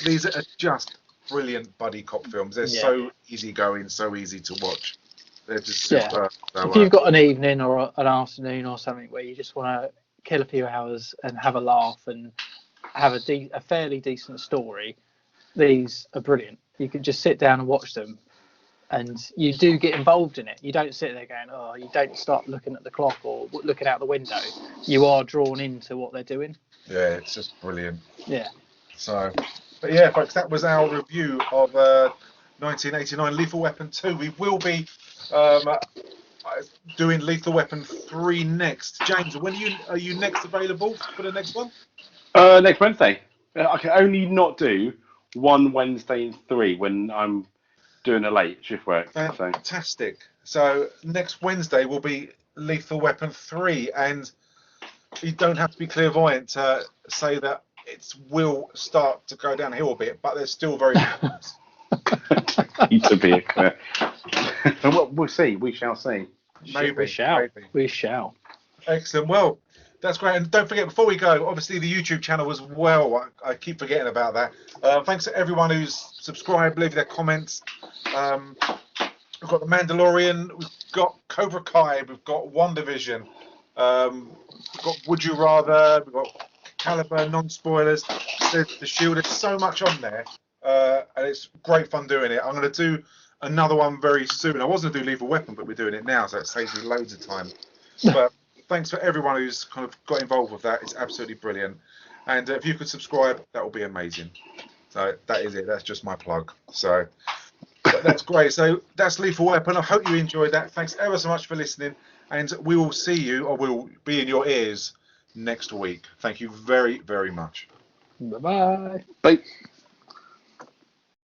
[SPEAKER 5] These are just brilliant buddy cop films. They're so easygoing, so easy to watch. They're just super. So,
[SPEAKER 6] if you've got an evening or an afternoon or something where you just want to kill a few hours and have a laugh and have a fairly decent story, these are brilliant. You can just sit down and watch them, and you do get involved in it. You don't sit there going, oh, you don't start looking at the clock or looking out the window. You are drawn into what they're doing.
[SPEAKER 5] Yeah, it's just brilliant.
[SPEAKER 6] Yeah.
[SPEAKER 5] So, but yeah, folks, that was our review of 1989 Lethal Weapon 2. We will be doing Lethal Weapon 3 next. James, when are you next available for the next one?
[SPEAKER 4] Next Wednesday. I can only not do one Wednesday in 3 when I'm doing a late shift work.
[SPEAKER 5] Fantastic. So next Wednesday will be Lethal Weapon 3, and you don't have to be clairvoyant to say that it will start to go downhill a bit, but there's still very
[SPEAKER 4] need to be clear. We'll see. We shall see.
[SPEAKER 5] Maybe.
[SPEAKER 6] We shall.
[SPEAKER 5] Excellent. Well, that's great. And don't forget, before we go, obviously the YouTube channel as well. I keep forgetting about that. Thanks to everyone who's subscribed, leave their comments. We've got The Mandalorian, we've got Cobra Kai, we've got WandaVision, we've got Would You Rather, we've got Caliber, non-spoilers, there's The Shield. There's so much on there, and it's great fun doing it. I'm going to do another one very soon. I was going to do Lethal Weapon, but we're doing it now, so it saves me loads of time. But thanks for everyone who's kind of got involved with that. It's absolutely brilliant. And if you could subscribe, that would be amazing. So that is it. That's just my plug. So that's great. So that's Lethal Weapon. I hope you enjoyed that. Thanks ever so much for listening. And we will see you, or we'll be in your ears next week. Thank you very, very much.
[SPEAKER 6] Bye-bye.
[SPEAKER 4] Bye.